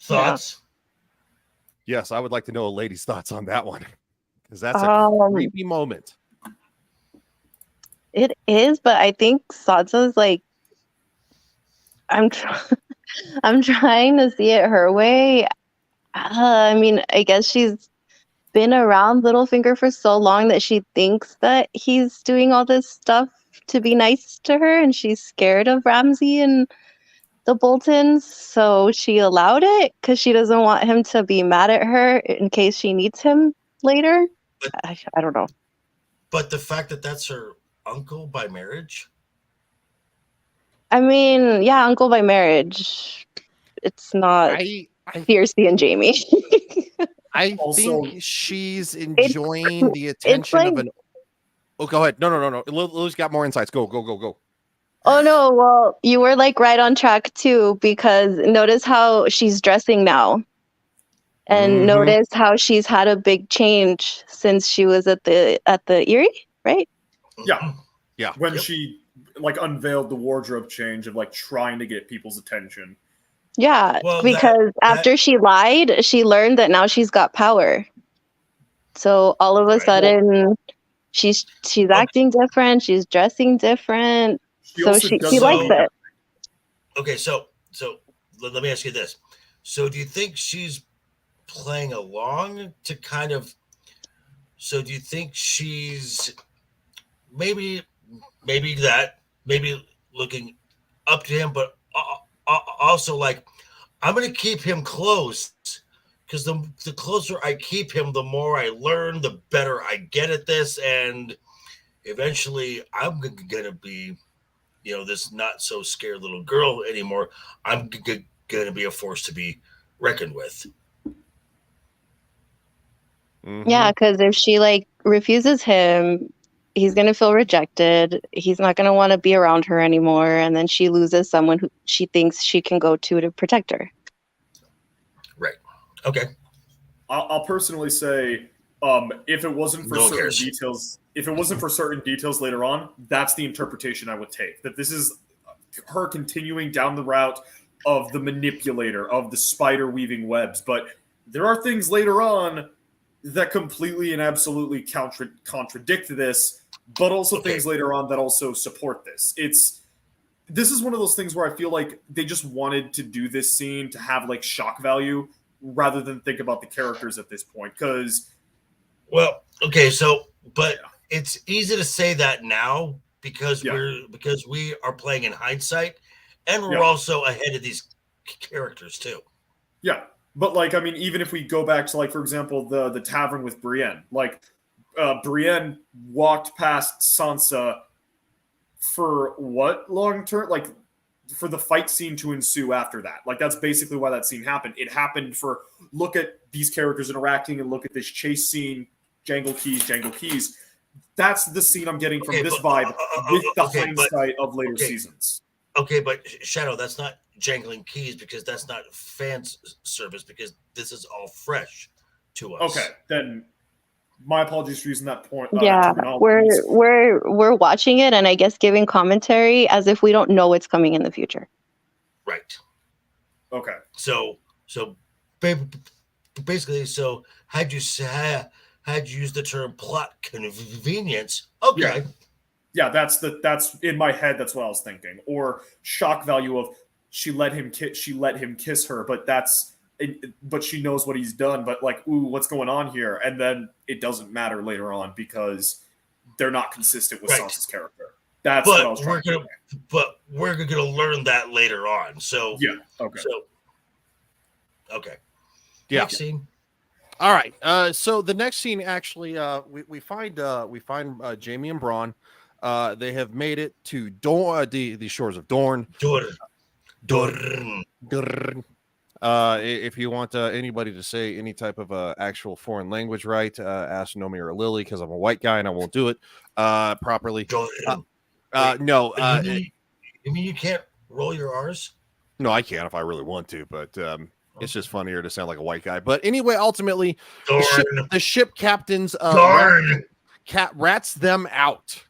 Thoughts? Yes, I would like to know a lady's thoughts on that one because that's a creepy moment. It is, but I think Sansa's like, I'm trying to see it her way. I mean, I guess she's been around Littlefinger for so long that she thinks that he's doing all this stuff to be nice to her, and she's scared of Ramsay and the Boltons, so she allowed it because she doesn't want him to be mad at her in case she needs him later. I don't know. But the fact that that's her uncle by marriage? I mean, yeah, uncle by marriage. It's not Fiercey and Jamie. I think she's enjoying the attention of an... Oh, go ahead. No. Lily's got more insights. Go. Oh, no. Well, you were like right on track, too, because notice how she's dressing now. And notice how she's had a big change since she was at the Eyrie, right? Yeah. When she like unveiled the wardrobe change of like trying to get people's attention. Yeah, because after she lied, she learned that now she's got power. So all of a sudden, she's acting different. She's dressing different. She likes it. Okay, so So let me ask you this. So do you think she's playing along to kind of, so do you think she's maybe looking up to him, but also like, I'm going to keep him close because the closer I keep him, the more I learn, the better I get at this. And eventually I'm going to be, this not so scared little girl anymore. I'm going to be a force to be reckoned with. Yeah, because if she like refuses him, he's gonna feel rejected. He's not gonna want to be around her anymore, and then she loses someone who she thinks she can go to protect her. Right. Okay. I'll personally say, if it wasn't for certain details later on, that's the interpretation I would take. That this is her continuing down the route of the manipulator, of the spider weaving webs. But there are things later on that completely and absolutely contradict this, but also things later on that also support this. This is one of those things where I feel like they just wanted to do this scene to have like shock value rather than think about the characters at this point. Because, but it's easy to say that now because we are playing in hindsight, and we're also ahead of these characters too. Yeah. But, like, I mean, even if we go back to, like, for example, the tavern with Brienne, like, Brienne walked past Sansa for what long term? Like, for the fight scene to ensue after that. Like, that's basically why that scene happened. It happened for, look at these characters interacting and look at this chase scene, jangle keys. That's the scene I'm getting from this vibe with the hindsight of later seasons. Okay, but Shadow, that's not jangling keys because that's not fan service because this is all fresh to us. Okay, then my apologies for using that point. Yeah, we're watching it and I guess giving commentary as if we don't know what's coming in the future. Right. Okay. So basically, had you used the term plot convenience, okay. Yeah, that's in my head. That's what I was thinking. Or shock value of she let him kiss her, but she knows what he's done. But like, ooh, what's going on here? And then it doesn't matter later on because they're not consistent with Sansa's character. That's what I was trying to say. But we're gonna learn that later on. So yeah, okay, okay, yeah. Next scene. All right. So the next scene actually, we find Jaime and Bronn. They have made it to the shores of Dorne. Dorne. If you want anybody to say any type of actual foreign language right, ask Nomi or Lily because I'm a white guy and I won't do it properly. No. You mean you can't roll your R's? No, I can if I really want to, but it's just funnier to sound like a white guy. But anyway, ultimately, the ship captains rats them out.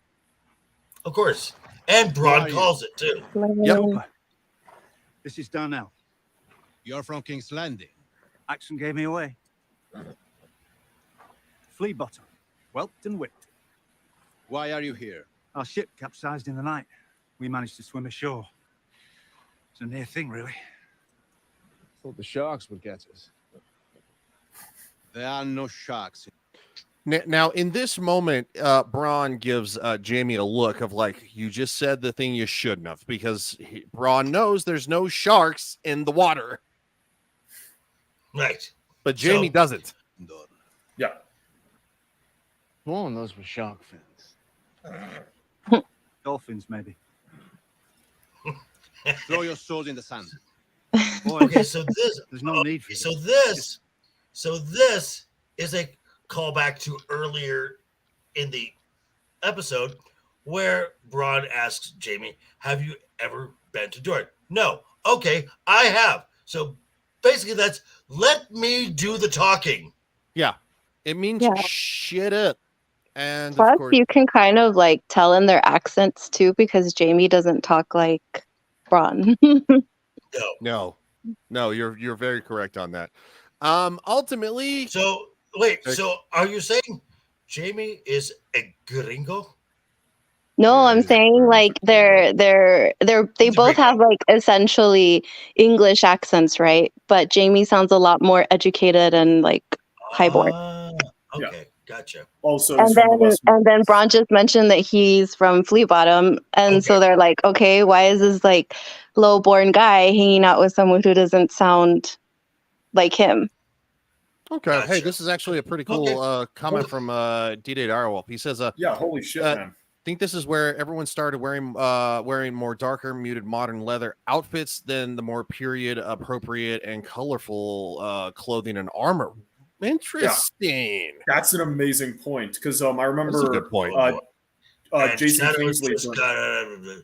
Of course. And Bronn calls it too. Yep. This is Darnell. You're from King's Landing. Action gave me away. Flea bottom. Whelped and whipped. Why are you here? Our ship capsized in the night. We managed to swim ashore. It's a near thing, really. Thought the sharks would get us. There are no sharks. Now, in this moment, Bronn gives Jaime a look of like, you just said the thing you shouldn't have, because Bronn knows there's no sharks in the water. Right. But Jaime doesn't. Yeah. Oh, those were shark fins. Dolphins, maybe. Throw your sword in the sand. Okay, so this there's no need for this. So this is a callback to earlier in the episode where Bronn asks Jaime, "Have you ever been to Dorne?" No. Okay, I have. So basically, that's let me do the talking. Yeah, it means shit it. And plus, of course, you can kind of like tell in their accents too, because Jaime doesn't talk like Bronn. No, you're very correct on that. Ultimately, so wait, so are you saying Jaime is a gringo? No, I'm saying like they both have like essentially English accents, right? But Jamie sounds a lot more educated and like highborn. Okay, gotcha. Also, And then Braun just mentioned that he's from Fleet Bottom, and so they're like, okay, why is this like low-born guy hanging out with someone who doesn't sound like him? Okay. Gotcha. Hey, this is actually a pretty cool comment from D-Day Direwolf. He says, yeah, holy shit, man. I think this is where everyone started wearing more darker, muted, modern leather outfits than the more period appropriate and colorful clothing and armor. Interesting. Yeah, that's an amazing point because I remember that's a good point. Jason Kingsley.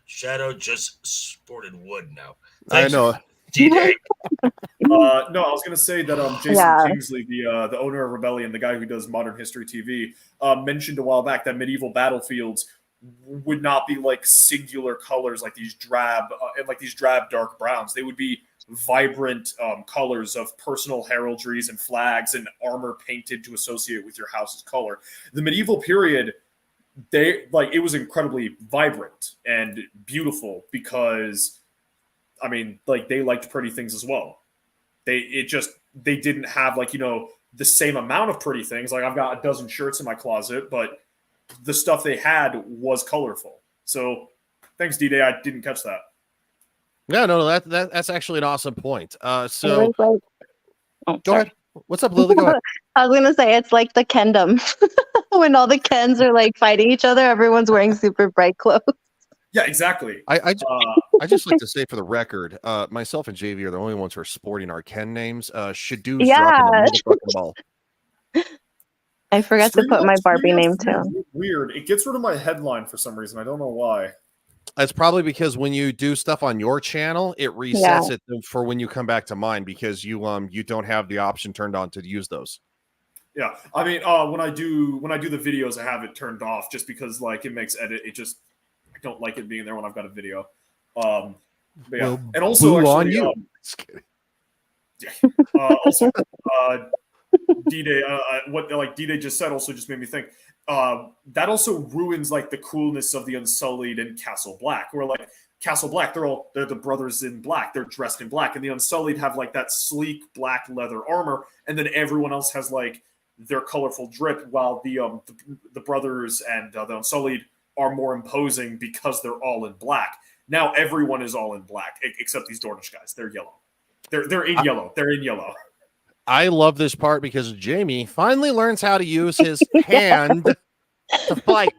Shadow just sported wood now. I know. D-Day. No, I was going to say that Jason Kingsley, the owner of Rebellion, the guy who does Modern History TV, mentioned a while back that medieval battlefields would not be like singular colors like these drab dark browns. They would be vibrant colors of personal heraldries and flags and armor painted to associate with your house's color. The medieval period, it was incredibly vibrant and beautiful because, I mean, like they liked pretty things as well. They didn't have like, the same amount of pretty things. Like I've got a dozen shirts in my closet, but the stuff they had was colorful. So thanks, D-Day. I didn't catch that. Yeah, no, that's actually an awesome point. Go ahead. What's up, Lily? Go ahead. I was gonna say it's like the Kendom when all the Kens are like fighting each other. Everyone's wearing super bright clothes. Yeah, exactly. I just like to say for the record, myself and JV are the only ones who are sporting our Ken names. Shadoo's dropping the motherfucking ball. I forgot to put my Barbie name too. Weird. It gets rid of my headline for some reason. I don't know why. It's probably because when you do stuff on your channel, it resets it for when you come back to mine because you don't have the option turned on to use those. Yeah, I mean, when I do the videos, I have it turned off just because like it makes edit. I don't like it being there when I've got a video. But yeah, well, and also actually, on you. Just kidding. Yeah. Also, D-Day, what like D-Day just said also just made me think. That also ruins like the coolness of the Unsullied and Castle Black. Where like Castle Black, they're the brothers in black. They're dressed in black, and the Unsullied have like that sleek black leather armor, and then everyone else has like their colorful drip, while the brothers and the Unsullied are more imposing because they're all in black. Now everyone is all in black except these Dornish guys. They're yellow. They're in yellow. They're in yellow. I love this part because Jamie finally learns how to use his hand to fight.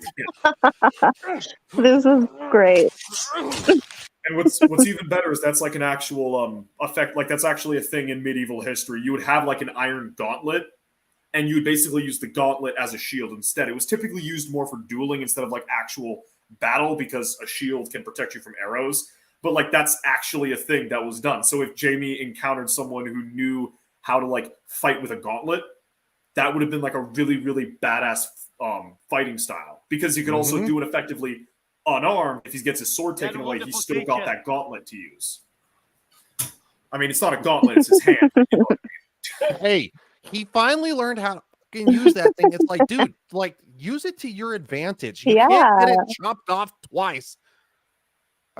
This is great. And what's even better is that's like an actual effect. Like that's actually a thing in medieval history. You would have like an iron gauntlet, and you would basically use the gauntlet as a shield instead. It was typically used more for dueling instead of like actual battle because a shield can protect you from arrows. But like that's actually a thing that was done. So if Jamie encountered someone who knew how to like fight with a gauntlet, that would have been like a really, really badass fighting style because you could also do it effectively unarmed. If he gets his sword taken away, he's still got that gauntlet to use. I mean, it's not a gauntlet, it's his hand. You know what I mean? Hey, he finally learned how to fucking use that thing. It's like, dude, like use it to your advantage. You can't get it chopped off twice.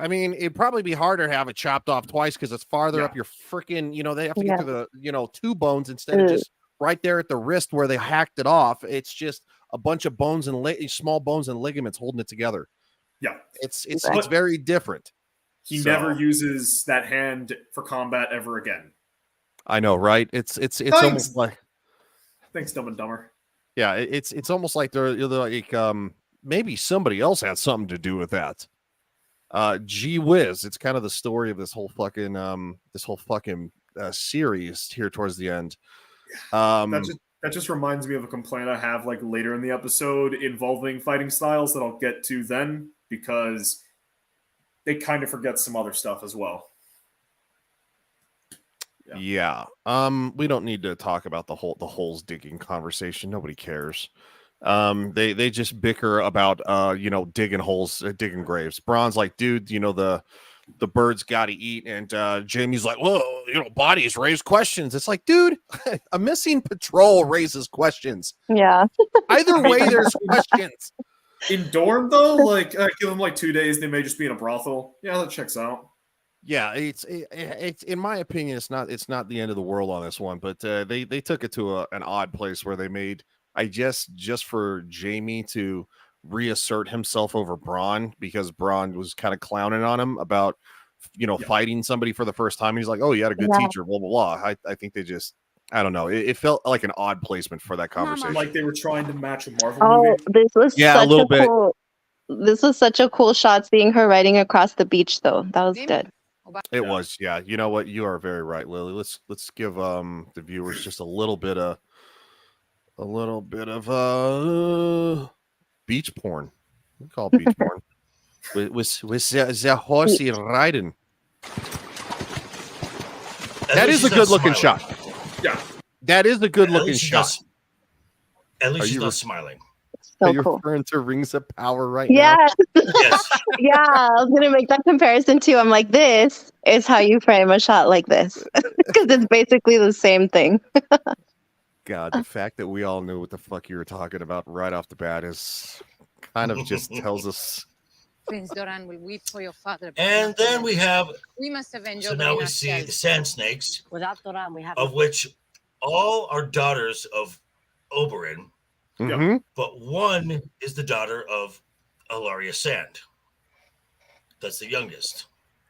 I mean, it'd probably be harder to have it chopped off twice because it's farther up your freaking, they have to get to the, two bones instead of just right there at the wrist where they hacked it off. It's just a bunch of bones and small bones and ligaments holding it together. Yeah. It's very different. He never uses that hand for combat ever again. I know, right? It's almost like thanks, Dumb and Dumber. Yeah, it's almost like they're like maybe somebody else had something to do with that. Gee whiz, it's kind of the story of this whole fucking series here towards the end. That just reminds me of a complaint I have like later in the episode involving fighting styles that I'll get to then because they kind of forget some other stuff as well. Yeah. We don't need to talk about the holes digging conversation. Nobody cares. They just bicker about digging holes, digging graves. Braun's like, dude, the birds got to eat, and Jamie's like, well, bodies raise questions. It's like, dude, a missing patrol raises questions. Yeah. Either way, there's questions. In Dorne, though, like give them like 2 days, they may just be in a brothel. Yeah, that checks out. Yeah, it's in my opinion, it's not the end of the world on this one, but they took it to an odd place where they made, I guess, just for Jaime to reassert himself over Bronn, because Bronn was kind of clowning on him about fighting somebody for the first time. He's like, oh, you had a good teacher, blah blah blah. I think they just, I don't know, it felt like an odd placement for that conversation. Like they were trying to match a Marvel movie. This was a little bit. cool. This was such a cool shot, seeing her riding across the beach, though. That was good. It was, yeah. You know what? You are very right, Lily. Let's give the viewers just a little bit of beach porn. We call it beach porn with the horsey riding. That is a good looking shot. Yeah, that is a good looking shot. At least she's not smiling. So you're referring to Rings of Power right now? Yes. Yeah, I was gonna make that comparison too. I'm like, this is how you frame a shot like this, because it's basically the same thing. God, the fact that we all knew what the fuck you were talking about right off the bat is kind of just tells us. Prince Doran will weep for your father. And then we have. We must avenge. So now we see the Sand Snakes, Without Doran, we have. of which all are daughters of Oberyn. Mm-hmm. But one is the daughter of Alaria Sand. That's the youngest.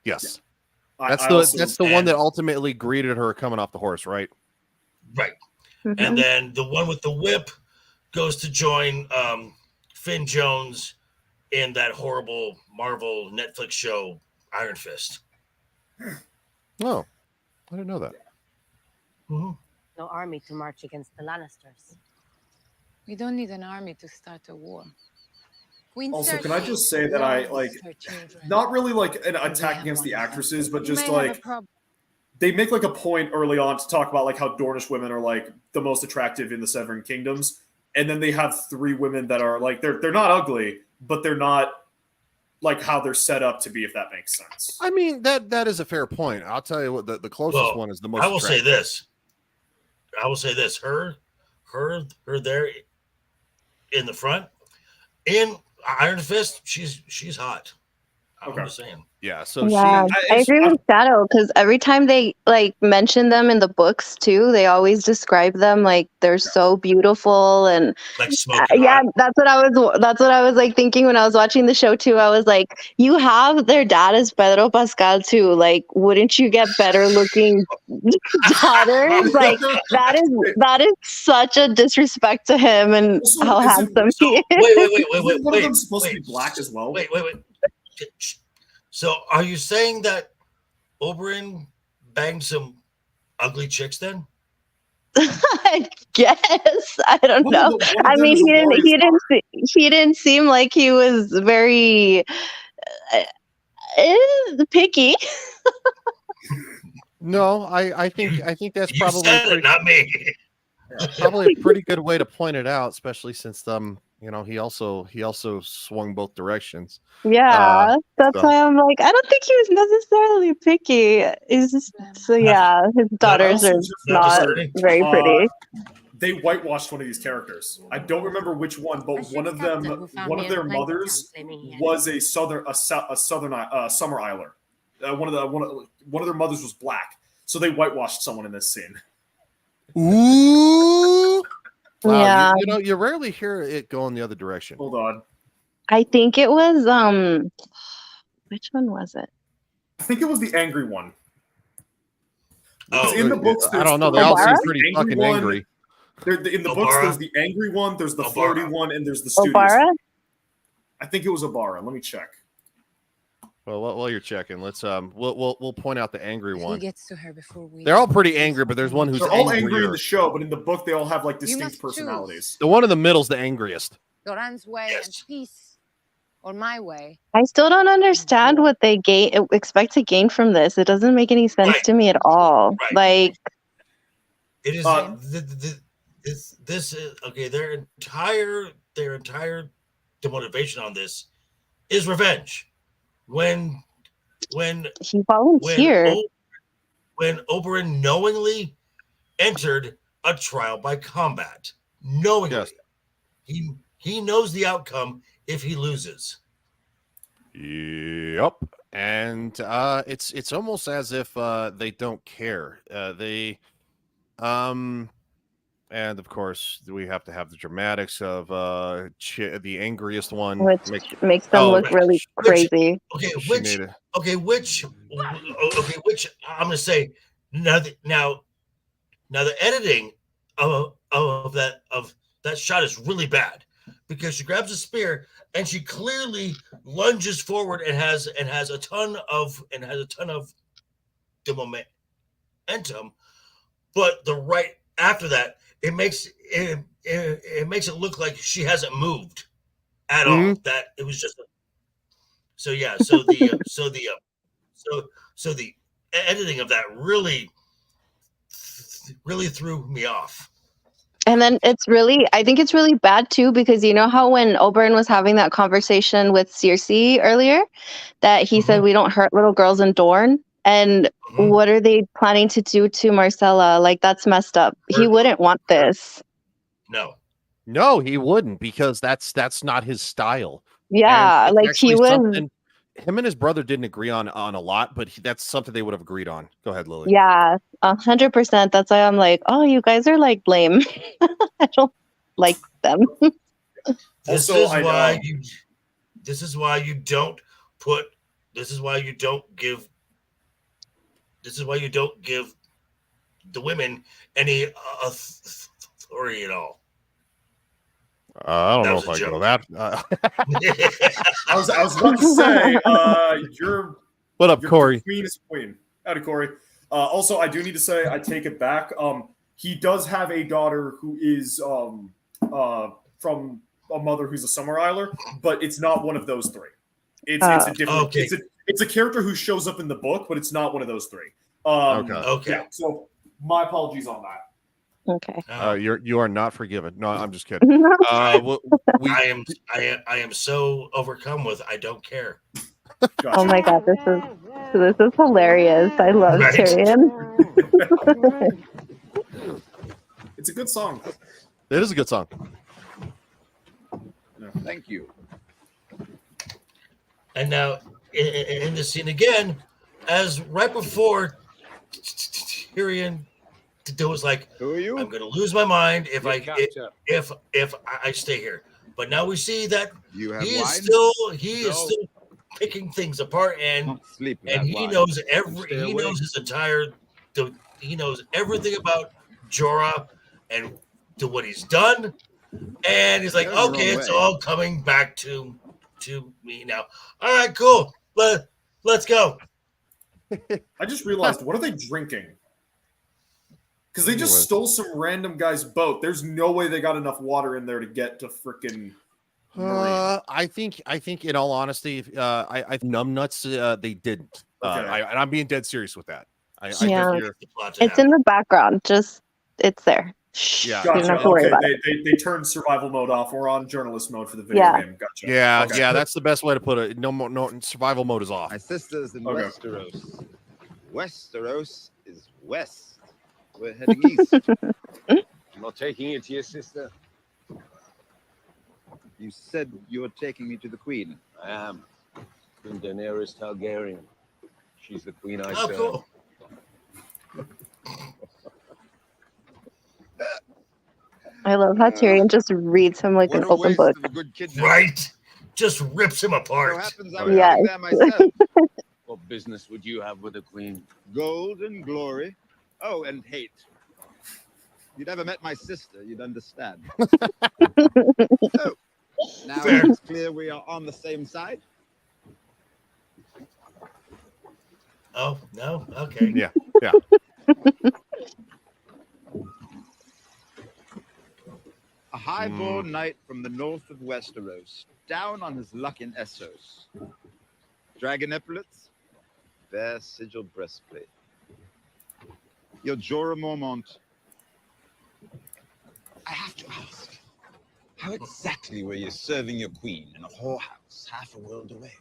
Yes. Yeah. That's the one that ultimately greeted her coming off the horse, right? Right. Mm-hmm. And then the one with the whip goes to join Finn Jones in that horrible Marvel Netflix show, Iron Fist. Oh, I didn't know that. Mm-hmm. No army to march against the Lannisters. We don't need an army to start a war. Queen Also, Cersei can I just say that I like, her children. not really like an attack against the actresses, but You just may have a like problem. they make like a point early on to talk about like how Dornish women are like the most attractive in the Seven Kingdoms, and then they have 3 women that are like they're not ugly, but they're not like how they're set up to be, if that makes sense. I mean, that is a fair point. I'll tell you what, the closest one is the most. I will say attractive. this. I will say this. Her there in the front, in Iron Fist, she's hot. I'm just saying. Yeah, so Yeah, I agree with Shadow, because every time they like mention them in the books too, they always describe them like they're so beautiful and like smoking yeah, hot. that's what I was like thinking when I was watching the show too. I was like, you have their dad as Pedro Pascal too. Like, wouldn't you get better looking daughters? Like that is such a disrespect to him and how handsome he is. Wait. One of them supposed to be black as well. Wait. So are you saying that Oberyn banged some ugly chicks then? I guess I don't know. I mean, he didn't seem like he was very picky. No, I think that's You probably said it, not me. probably a pretty good way to point it out, especially since he also swung both directions. Yeah, that's so. why I'm like, I don't think he was necessarily picky. It's just his daughters are not very pretty. They whitewashed one of these characters. I don't remember which one, but one of their mothers was a Summer Isler. One of their mothers was black, so they whitewashed someone in this scene. Ooh. Wow, Yeah. you rarely hear it go in the other direction. Hold on. I think it was which one was it? I think it was the angry one. Oh, in the books, I don't know. They all seem pretty fucking angry. In the books, there's the angry one, there's the flirty one, and there's the studious Obara? one. I think it was Obara. Let me check. Well, while you're checking, let's we'll point out the angry He one. gets to her before we. They're all pretty angry, but there's one who's They're all angry angrier. in the show, but in the book, they all have like You distinct must personalities. The one in the middle's the angriest. Doran's way and peace, or my way. I still don't understand what they expect to gain from this. It doesn't make any sense to me at all. Like, It is this is okay. Their entire motivation on this is revenge. When he volunteered. When Oberyn knowingly entered a trial by combat, knowingly, he knows the outcome if he loses. Yep. And it's almost as if they don't care. And of course we have to have the dramatics of the angriest one, which makes them look really crazy. Which I'm gonna say now the editing of that shot is really bad, because she grabs a spear and she clearly lunges forward and has a ton of the momentum, but right after that it makes it look like she hasn't moved at all. That it was just so the editing of that really threw me off. And then I think it's really bad too, because you know how when Oberyn was having that conversation with Cersei earlier, that he said we don't hurt little girls in Dorne, and what are they planning to do to Marcella? Like, that's messed up. He wouldn't want this. No, he wouldn't, because that's not his style. Yeah, like he was. Him and his brother didn't agree on a lot, but that's something they would have agreed on. Go ahead, Lily. Yeah, 100%. That's why I'm like, oh, you guys are like lame. I don't like them. This is why you don't give the women any authority at all. I don't know if I go that. I was about to say, what up, Corey? Queen is queen. Howdy, Corey. Also, I do need to say, I take it back. He does have a daughter who is from a mother who's a Summer Isler, but it's not one of those three. It's a different. Okay. It's a character who shows up in the book, but it's not one of those three. Okay. Yeah, so my apologies on that. Okay. You are not forgiven. No, I'm just kidding. I am so overcome with I don't care. Oh my god, this is hilarious. I love Tyrion. It's a good song. It is a good song. Thank you. And now in the scene again, as right before Tyrion was like, "Who are you? I'm going to lose my mind if I stay here." But now we see that he is still picking things apart, and he knows he knows everything about Jorah and to what he's done, and he's like, okay, it's all coming back to me now. All right, cool. Let's go. I just realized, what are they drinking? Because they just stole some random guy's boat. There's no way they got enough water in there to get to frickin' I think in all honesty, I numbnuts they didn't. Okay. And I'm being dead serious with that. It's in the background. Just it's there. Yeah. You don't have to worry about it. They turned survival mode off. We're on journalist mode for the video game. Gotcha. Yeah, Okay. yeah, that's the best way to put it. No, survival mode is off. My sister's in Westeros. Westeros is west. We're heading east. I'm not taking you to your sister. You said you were taking me to the Queen. I am. Queen Daenerys Targaryen. She's the queen I serve. Cool. I love how Tyrion just reads him like an open book. Right? Just rips him apart. Yes. What business would you have with the queen? Gold and glory. Oh, and hate. If you'd ever met my sister, you'd understand. So, now it's clear we are on the same side. Oh, no? Okay. Yeah. A high-born knight from the north of Westeros, down on his luck in Essos. Dragon epaulets, fair sigil breastplate. Your Jorah Mormont. I have to ask, how exactly were you serving your queen in a whorehouse half a world away?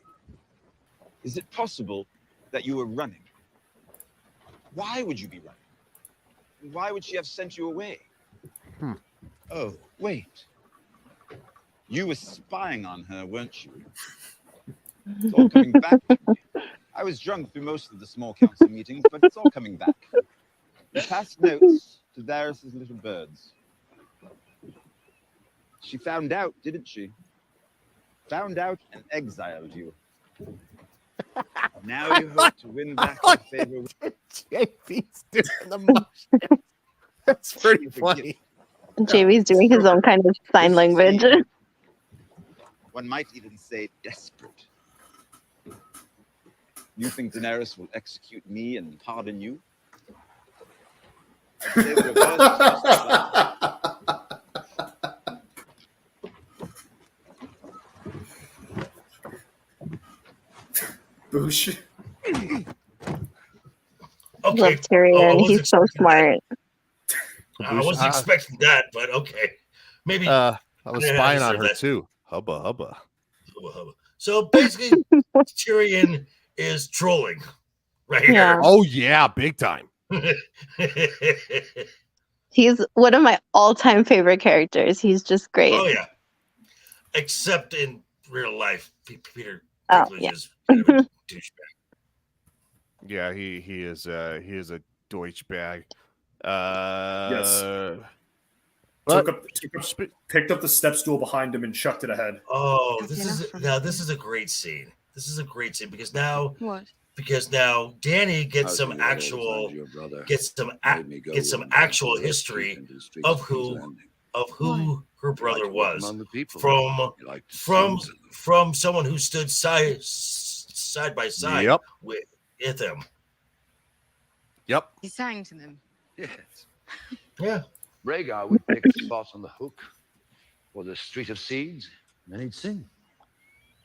Is it possible that you were running? Why would you be running? Why would she have sent you away? Oh, wait. You were spying on her, weren't you? It's all coming back to me. I was drunk through most of the small council meetings, but it's all coming back. You passed notes to Varys's little birds. She found out, didn't she? Found out and exiled you. Now you hope to win back her favor. JV's doing the motion. That's pretty funny. JV's doing his own kind of sign language. One might even say desperate. You think Daenerys will execute me and pardon you? I'd say the reverse is just Boosh. Okay. Love Tyrion. He's so smart. I wasn't expecting that, but okay. Maybe I was spying on her too. Hubba hubba. Hubba hubba. So basically, Tyrion is trolling right here. Oh yeah, big time. He's one of my all-time favorite characters. He's just great. Oh yeah. Except in real life, Peter yeah. is kind of a douchebag. Yeah, he is a Deutsch bag. Yes. But Picked up the step stool behind him and chucked it ahead. Oh, this is a great scene. This is a great scene because now What? Because now Danny gets some actual actual history of who her brother was from someone who stood side by side with him. Yep. He sang to them. Yes. Yeah. Rhaegar would pick a spot on the hook or the Street of Seeds, and then he'd sing,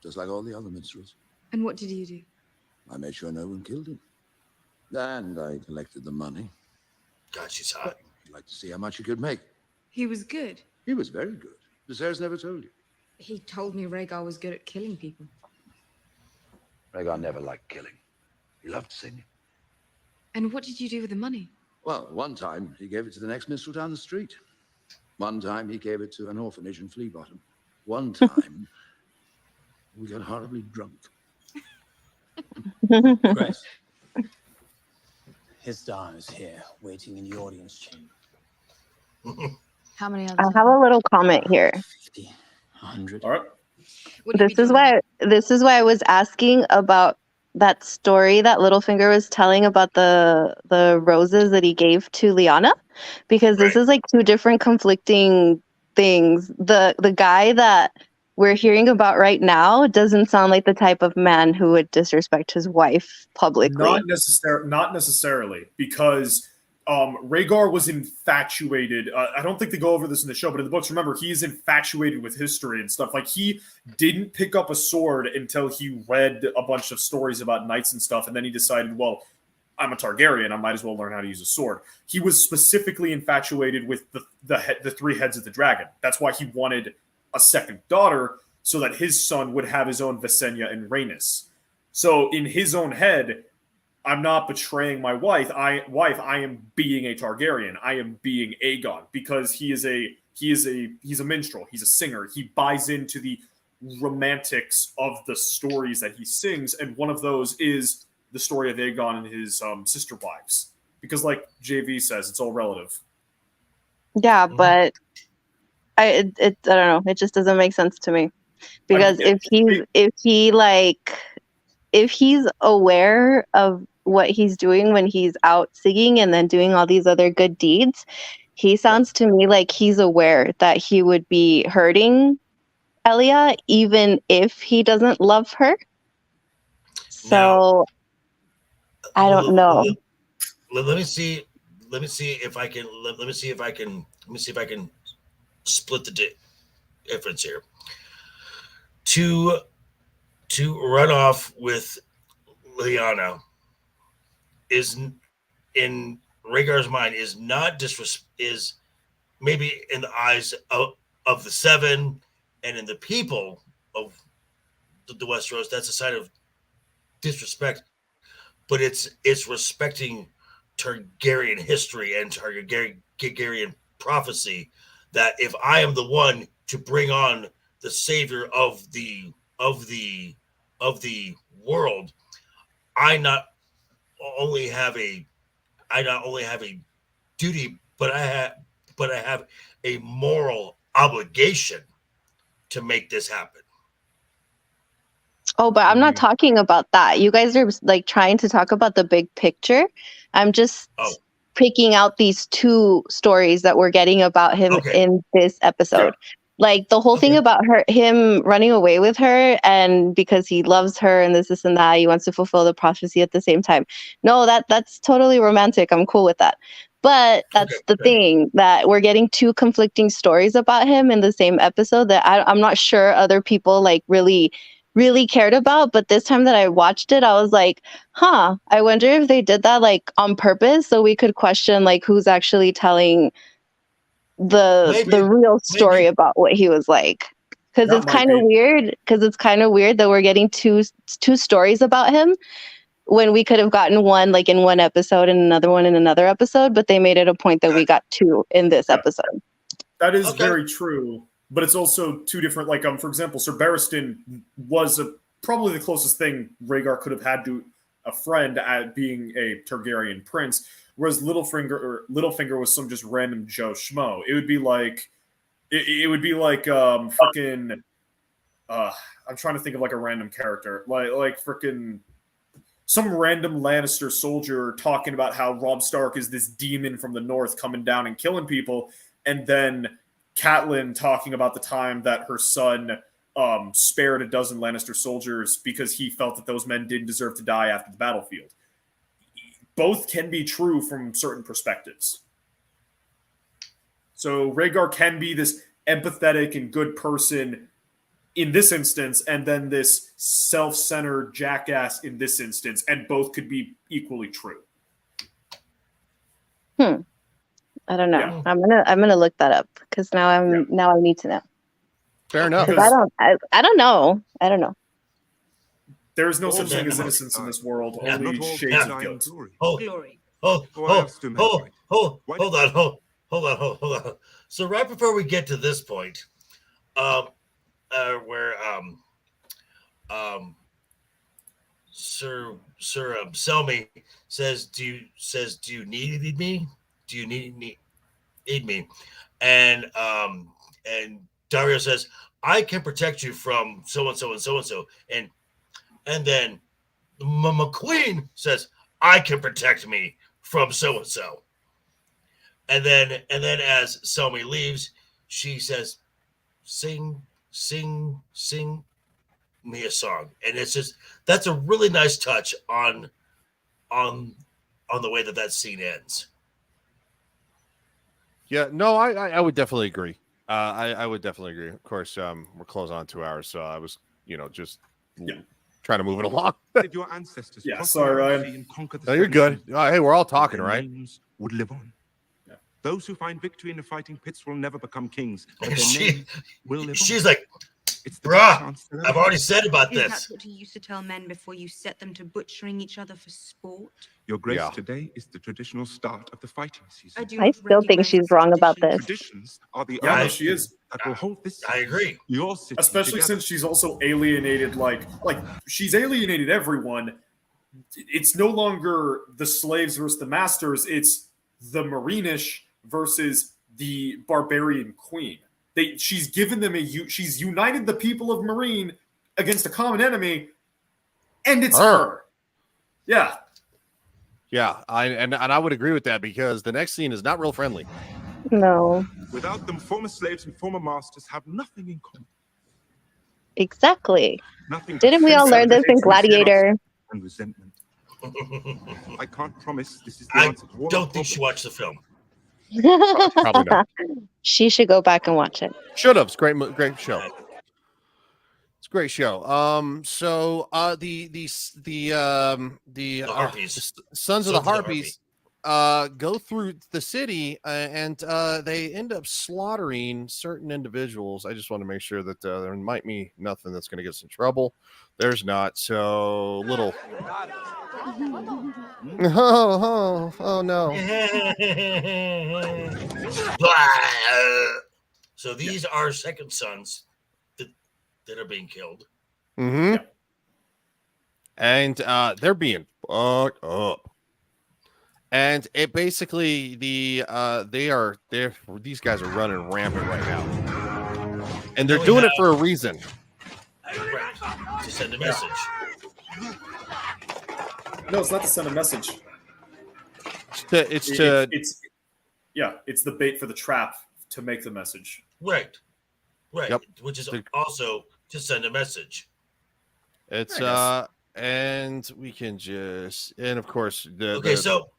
just like all the other minstrels. And what did you do? I made sure no one killed him. And I collected the money. God, she's hot. I'd like to see how much he could make. He was good. He was very good. Viserys never told you. He told me Rhaegar was good at killing people. Rhaegar never liked killing. He loved singing. And what did you do with the money? Well, one time he gave it to the next minstrel down the street. One time he gave it to an orphanage in Flea Bottom. One time we got horribly drunk. Grace. His star is here, waiting in the audience chamber. How many others? I have a little comment here. 50, 100. All right. This is why I was asking about that story that Littlefinger was telling about the roses that he gave to Lyanna, because this is like two different conflicting things. The guy that we're hearing about right now doesn't sound like the type of man who would disrespect his wife publicly. Not necessarily, because Rhaegar was infatuated. I don't think they go over this in the show, but in the books, remember, he is infatuated with history and stuff. Like, he didn't pick up a sword until he read a bunch of stories about knights and stuff, and then he decided, well, I'm a Targaryen, I might as well learn how to use a sword. He was specifically infatuated with the three heads of the dragon. That's why he wanted a second daughter, so that his son would have his own Visenya and Rhaenys. So in his own head, I'm not betraying my wife. I am being a Targaryen. I am being Aegon, because he's a minstrel. He's a singer. He buys into the romantics of the stories that he sings, and one of those is the story of Aegon and his sister wives. Because, like JV says, it's all relative. Yeah, but I don't know. It just doesn't make sense to me, because if he's aware of what he's doing when he's out singing and then doing all these other good deeds, he sounds to me like he's aware that he would be hurting Elia even if he doesn't love her. So I don't know. Let me see if I can split the difference here. To run off with Lyanna is, in Rhaegar's mind, is not is maybe in the eyes of the Seven and in the people of the Westeros, that's a sign of disrespect. But it's respecting Targaryen history and Targaryen prophecy, that if I am the one to bring on savior of the world, I not only have a duty, but I have a moral obligation to make this happen. Oh, but I'm not talking about that. You guys are like trying to talk about the big picture. I'm just picking out these 2 stories that we're getting about him in this episode. Like the whole thing about him running away with her, and because he loves her and this and that, he wants to fulfill the prophecy at the same time. No, that's totally romantic. I'm cool with that. But that's the thing, that we're getting 2 conflicting stories about him in the same episode that I'm not sure other people like really cared about. But this time that I watched it, I was like, I wonder if they did that like on purpose so we could question like who's actually telling the real story about what he was like. Because it's kind of weird that we're getting two stories about him when we could have gotten one like in one episode and another one in another episode, but they made it a point that we got 2 in this episode. That is very true, but it's also 2 different, like, for example, Sir Barristan was probably the closest thing Rhaegar could have had to a friend at being a Targaryen prince, whereas Littlefinger was some just random Joe Schmo. It would be like, freaking, I'm trying to think of like a random character, like freaking some random Lannister soldier talking about how Robb Stark is this demon from the north coming down and killing people, and then Catelyn talking about the time that her son spared a dozen Lannister soldiers because he felt that those men didn't deserve to die after the battlefield. Both can be true from certain perspectives. So Rhaegar can be this empathetic and good person in this instance, and then this self-centered jackass in this instance, and both could be equally true. I don't know. Yeah. I'm gonna look that up because now I need to know. Fair enough. I don't know. There is no such thing as innocence in this world. Only shades of guilt. Hold on. So right before we get to this point, where Sir Selmy says, "Do you need me? Do you need me?" And Dario says, "I can protect you from so and so and so and so." And then McQueen says, "I can protect me from so and so." And then as Selmy leaves, she says, "Sing me a song." And it's just, that's a really nice touch on the way that scene ends. Yeah, no, I would definitely agree. I would definitely agree. Of course, we're close on 2 hours, so I was, just trying to move it along. Did your ancestors sorry, Ryan. No, you're good. Hey, we're all talking, right? Would live on. Yeah. Those who find victory in the fighting pits will never become kings. But she's like, bruh, I've already said about this. Is that what you used to tell men before you set them to butchering each other for sport? Your Grace, today is the traditional start of the fighting season. I still think she's wrong about this. Traditions are the she is. That will hold this. I agree. Especially since she's also alienated, like she's alienated everyone. It's no longer the slaves versus the masters. It's the Marinish versus the barbarian queen. She's given them she's united the people of Marine against a common enemy, and it's her. Yeah. Yeah, I would agree with that, because the next scene is not real friendly. No. Without them, former slaves and former masters have nothing in common. Exactly. Nothing. Didn't we all learn this in Gladiator? And resentment. I can't promise this is the answer. I don't think she watched the film. Probably not. She should go back and watch it. Should have. It's great show. It's a great show. So the Harpies. Sons of the Harpies go through the city and they end up slaughtering certain individuals. I just want to make sure that there might be nothing that's going to get us in trouble. There's not. So little. Oh no. So these are second sons. that are being killed. Mm-hmm. Yeah. And they're being fucked up. And it basically these guys are running rampant right now. And they're doing it for a reason. Right. To send a message. No, it's not to send a message. It's the bait for the trap to make the message. Right. Right. Yep. Which is also to send a message. It's and we can just, and of course so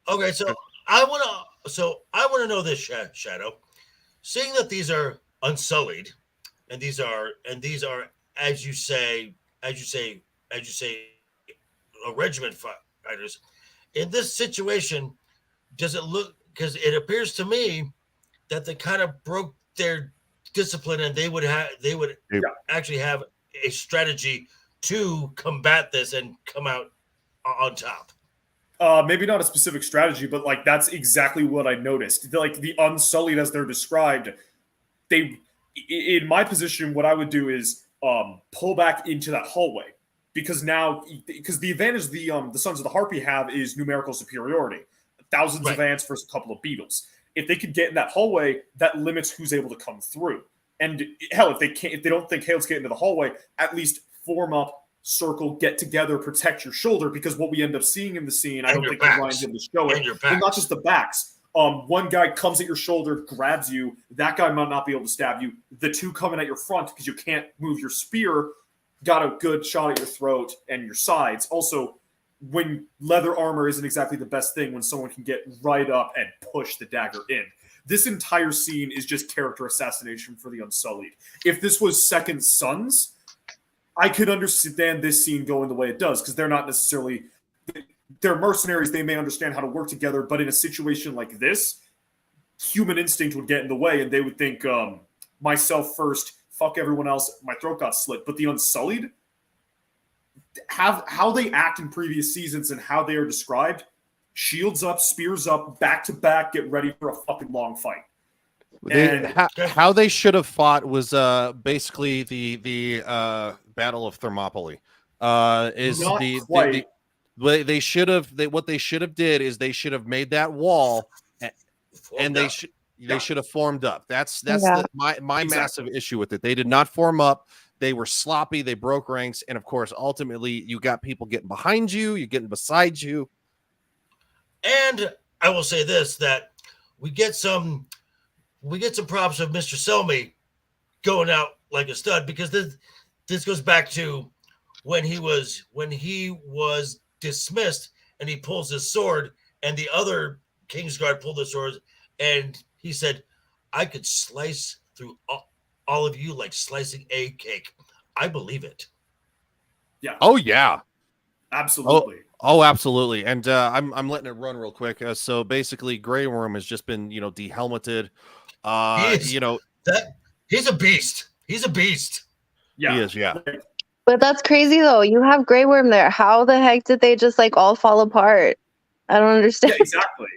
I want to know this, Shadow. Seeing that these are unsullied, and these are as you say regiment fighters. In this situation, does it look, because it appears to me that they kind of broke their discipline, and they would actually have a strategy to combat this and come out on top. Maybe not a specific strategy, but like that's exactly what I noticed. Like the Unsullied, as they're described, in my position, what I would do is pull back into that hallway, because the advantage the Sons of the Harpy have is numerical superiority. Thousands of ants versus a couple of beetles. If they could get in that hallway, that limits who's able to come through. And hell, if they don't think Hale's get into the hallway, at least form up, circle, get together, protect your shoulder, because what we end up seeing in the scene, I don't think Ryan's able to show it. And not just the backs. One guy comes at your shoulder, grabs you. That guy might not be able to stab you. The two coming at your front, because you can't move your spear, got a good shot at your throat and your sides. Also, when leather armor isn't exactly the best thing, when someone can get right up and push the dagger in. This entire scene is just character assassination for the Unsullied. If this was Second Sons, I could understand this scene going the way it does, because they're not necessarily, they're mercenaries. They may understand how to work together, but in a situation like this, human instinct would get in the way, and they would think, myself first, fuck everyone else, my throat got slit. But the Unsullied, how they act in previous seasons and how they are described, shields up, spears up, back to back, get ready for a fucking long fight. How they should have fought was basically the Battle of Thermopylae. What they should have did is they should have made that wall, and they should have formed up. That's my massive issue with it. They did not form up. They were sloppy. They broke ranks, and of course, ultimately, you got people getting behind you. You're getting beside you. And I will say this: that we get some props of Mr. Selmy going out like a stud, because this goes back to when he was dismissed, and he pulls his sword, and the other Kingsguard pulled the sword, and he said, "I could slice through all of you like slicing a cake." I believe it. Yeah. Oh yeah. Absolutely. Oh, absolutely. And I'm letting it run real quick. So basically, Grey Worm has just been, dehelmeted. He's a beast. He's a beast. Yeah. He is. Yeah. But that's crazy though. You have Grey Worm there. How the heck did they just all fall apart? I don't understand. Yeah, exactly.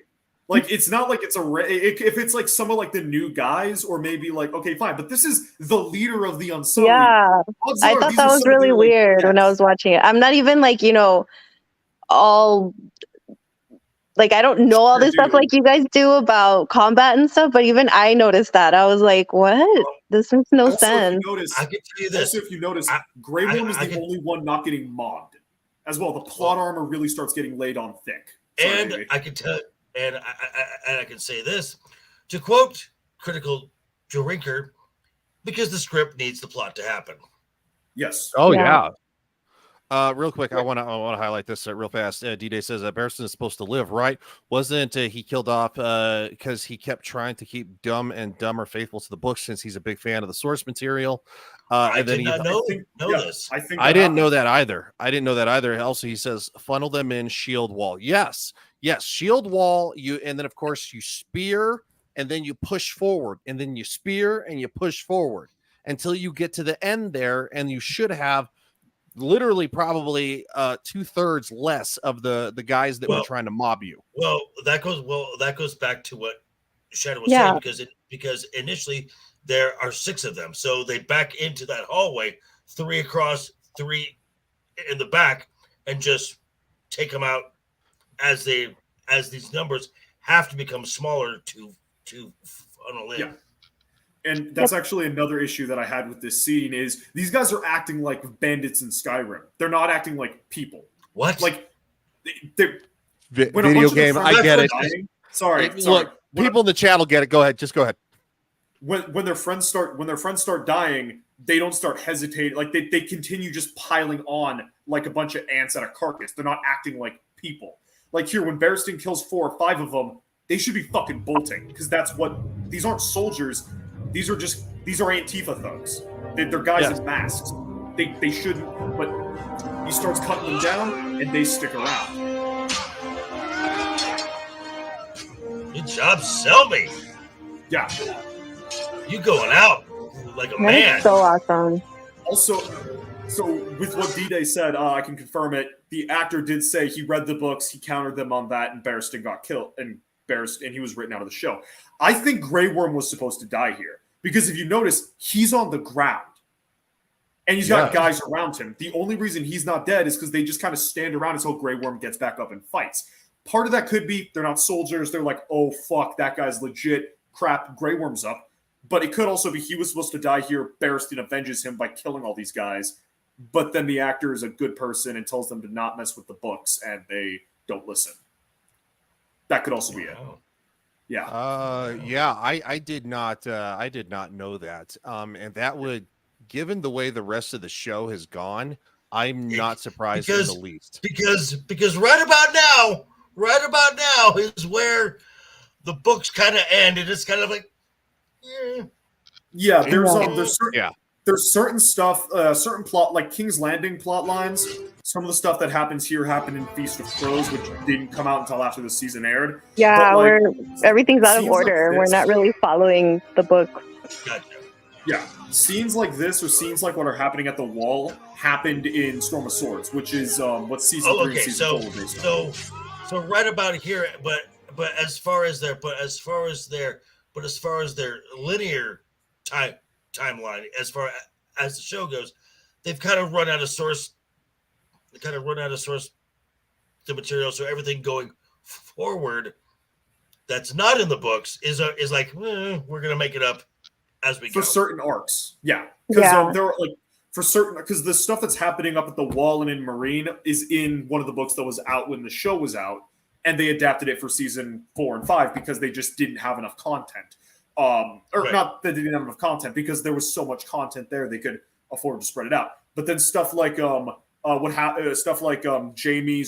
Like, it's not like it's if it's like some of the new guys, or maybe okay, fine. But this is the leader of the Unsullied. Yeah. I thought that was really weird when I was watching it. I'm not even all I don't know all this stuff like you guys do about combat and stuff, but even I noticed that. I was like, what? This makes no sense. I can tell you this. Also, if you notice, Grey Worm is the only one not getting mobbed. As well, the plot armor really starts getting laid on thick. And I can tell, and I can say this, to quote Critical Drinker, because the script needs the plot to happen. Yes. Oh yeah. Real quick, I want to highlight this real fast. D-Day says that Barristan is supposed to live, right? Wasn't he killed off because he kept trying to keep Dumb and Dumber faithful to the book, since he's a big fan of the source material? I did not know this. I didn't know that either. Also, he says funnel them in, shield wall. Yes, shield wall. And then of course you spear, and then you push forward, and then you spear and you push forward until you get to the end there, and you should have literally probably 2/3 less of the guys that were trying to mob you. That goes back to what Shadow was saying, because initially there are 6 of them. So they back into that hallway, 3 across, 3 in the back, and just take them out as these numbers have to become smaller to funnel in. Yeah. And that's actually another issue that I had with this scene is these guys are acting like bandits in Skyrim. They're not acting like people. What? Like they're video game. I get it. Sorry. Look, people in the chat will get it. Go ahead. Just go ahead. When their friends start dying, they don't start hesitating. Like they continue just piling on like a bunch of ants at a carcass. They're not acting like people. Like here, when Barristan kills 4 or 5 of them, they should be fucking bolting because that's what these aren't soldiers. These are Antifa thugs. They're guys in masks. They shouldn't. But he starts cutting them down, and they stick around. Good job, Selby. Yeah. You going out like a man. That's so awesome. Also, so with what D-Day said, I can confirm it. The actor did say he read the books, he countered them on that, and Barristan got killed, and he was written out of the show. I think Grey Worm was supposed to die here because if you notice, he's on the ground, and he's got guys around him. The only reason he's not dead is because they just kind of stand around until Grey Worm gets back up and fights. Part of that could be they're not soldiers. They're like, oh fuck, that guy's legit. Crap, Grey Worm's up. But it could also be he was supposed to die here. Barristan avenges him by killing all these guys. But then the actor is a good person and tells them to not mess with the books, and they don't listen. That could also be it. Yeah. I did not know that. And that would, given the way the rest of the show has gone, I'm not surprised in the least. Because right about now is where the books kind of end, and it's kind of like, yeah. There's certain stuff, certain plot, like King's Landing plot lines. Some of the stuff that happens here happened in Feast of Crows, which didn't come out until after the season aired. Yeah, but, everything's out of order. Like we're not really following the book. Gotcha. Yeah, scenes like this or scenes like what are happening at the wall happened in Storm of Swords, which is what season 3 and season 4 were based on. So right about here, but as far as their linear timeline, as far as the show goes, they've kind of run out of source. They kind of run out of source the material, so everything going forward that's not in the books is like we're gonna make it up as we go for certain arcs. Yeah, because there are like for certain because the stuff that's happening up at the wall and in Marine is in one of the books that was out when the show was out, and they adapted it for season 4 and 5 because they just didn't have enough content. Not that they didn't have enough content because there was so much content there they could afford to spread it out. But then stuff like Jaime's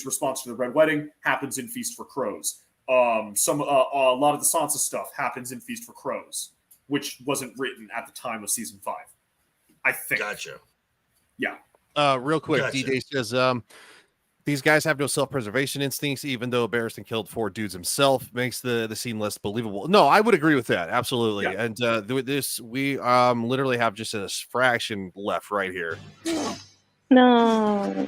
response to the Red Wedding happens in Feast for Crows. A lot of the Sansa stuff happens in Feast for Crows, which wasn't written at the time of season 5. I think. Gotcha. Yeah. Real quick, Gotcha. D-Day says, these guys have no self-preservation instincts, even though Barristan killed 4 dudes himself, makes the scene less believable. No, I would agree with that. Absolutely. Yeah. And we literally have just a fraction left right here. No.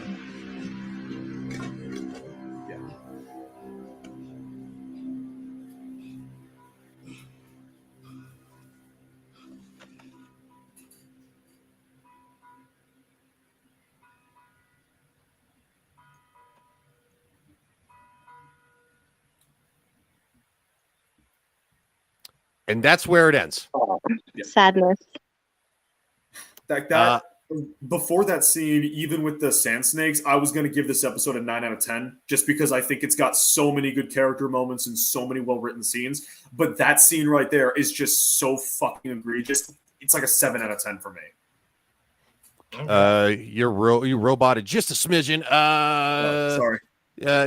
And that's where it ends. Sadness. Before that scene, even with the Sand Snakes, I was going to give this episode a 9 out of 10, just because I think it's got so many good character moments and so many well-written scenes. But that scene right there is just so fucking egregious. It's like a 7 out of 10 for me. You roboted just a smidgen. Sorry.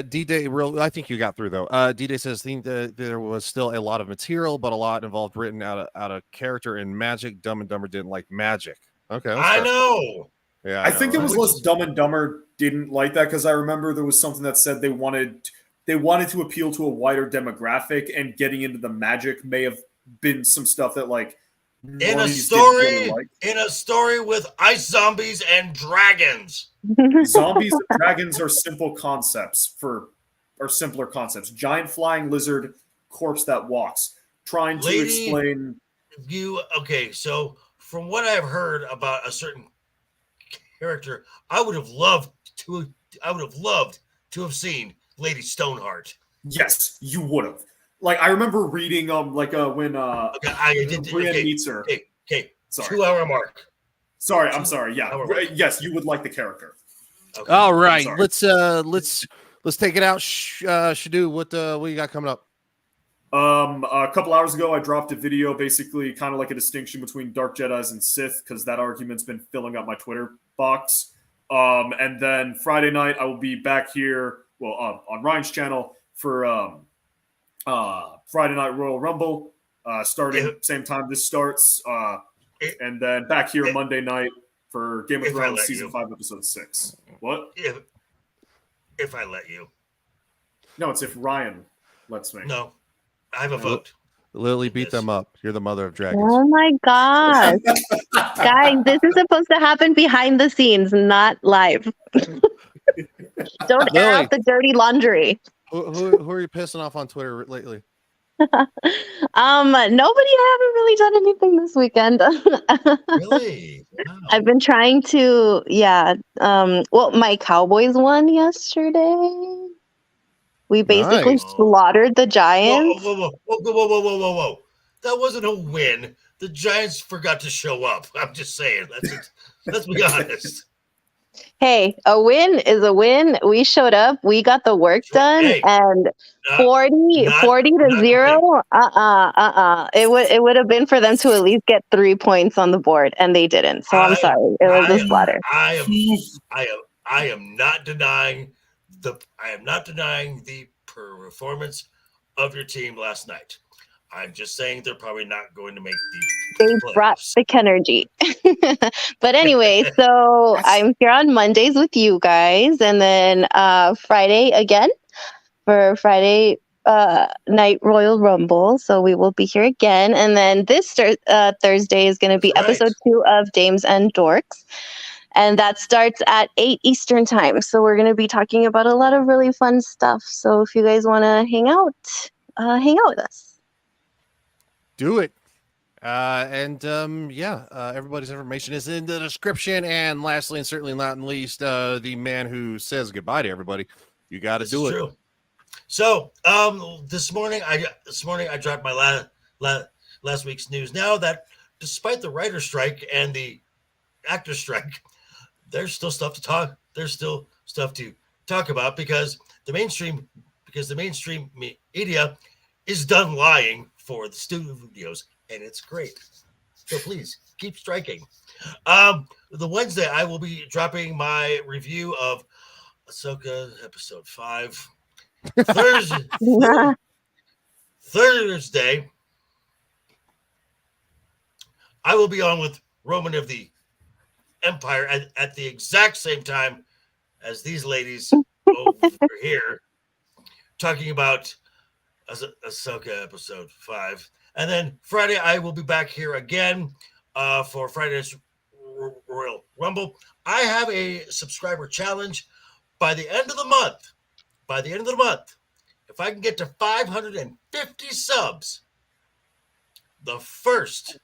D-Day, I think you got through though. D-Day says there was still a lot of material, but a lot involved written out of character and magic. Dumb and Dumber didn't like magic. Okay, I know. Yeah, I think it was less Dumb and Dumber didn't like that because I remember there was something that said they wanted to appeal to a wider demographic, and getting into the magic may have been some stuff that like in a story with ice zombies and dragons. Zombies and dragons are simpler concepts. Giant flying lizard, corpse that walks. Trying to explain Okay, so from what I've heard about a certain character, I would have loved to have seen Lady Stoneheart. Yes, you would have. Like I remember reading when Brienne meets her. Okay. Sorry. 2 hour mark. Sorry, I'm sorry. Yeah. Yes, you would like the character. Okay. All right. Let's take it out. Shadu, what you got coming up? A couple hours ago, I dropped a video, basically kind of like a distinction between Dark Jedis and Sith, because that argument's been filling up my Twitter box. And then Friday night, I will be back here, on Ryan's channel for Friday Night Royal Rumble, starting same time this starts, and then back here Monday night for Game of Thrones Season 5, Episode 6. What? If I let you. No, it's if Ryan lets me. No. I have a vote. Lily, beat them up. You're the mother of dragons. Oh my gosh. Guys, this is supposed to happen behind the scenes, not live. Don't air out the dirty laundry. Who are you pissing off on Twitter lately? Nobody. I haven't really done anything this weekend. Really? Wow. I've been trying to, my Cowboys won yesterday. We basically slaughtered the Giants. Whoa. That wasn't a win. The Giants forgot to show up. I'm just saying. Let's be honest. Hey, a win is a win. We showed up. We got the work done. And 40 to 0. It would have been for them to at least get 3 points on the board, and they didn't. So I'm sorry. It was a slaughter. I am not denying the performance of your team last night. I'm just saying they're probably not going to make the They brought the Kenergy. But anyway, so I'm here on Mondays with you guys, and then Friday again for Friday Night Royal Rumble. So we will be here again. And then this Thursday is going to be episode 2 of Dames and Dorks. And that starts at 8 Eastern time. So we're going to be talking about a lot of really fun stuff. So if you guys want to hang out with us. Do it. Everybody's information is in the description. And lastly, and certainly not least, the man who says goodbye to everybody. You got to do it. True. So this morning I dropped my last week's news. Now that despite the writer strike and the actor strike, there's still stuff to talk. There's still stuff to talk about because the mainstream media is done lying for the studios, and it's great. So please keep striking. The Wednesday I will be dropping my review of Ahsoka episode 5. Thursday I will be on with Roman of the Empire at the exact same time as these ladies over here, talking about Ahsoka episode 5. And then Friday, I will be back here again for Friday's Royal Rumble. I have a subscriber challenge by the end of the month. If I can get to 550 subs, the first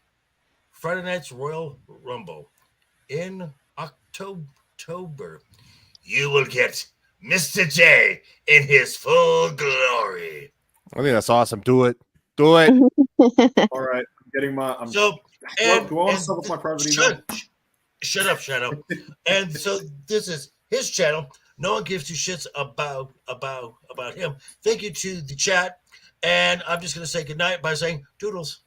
Friday night's Royal Rumble in October, you will get Mr. J in his full glory. I think that's awesome. Do it. All right. I'm getting my. Do I want to start with my private email? Shut up, Shadow. And so this is his channel. No one gives two shits about him. Thank you to the chat. And I'm just going to say goodnight by saying doodles.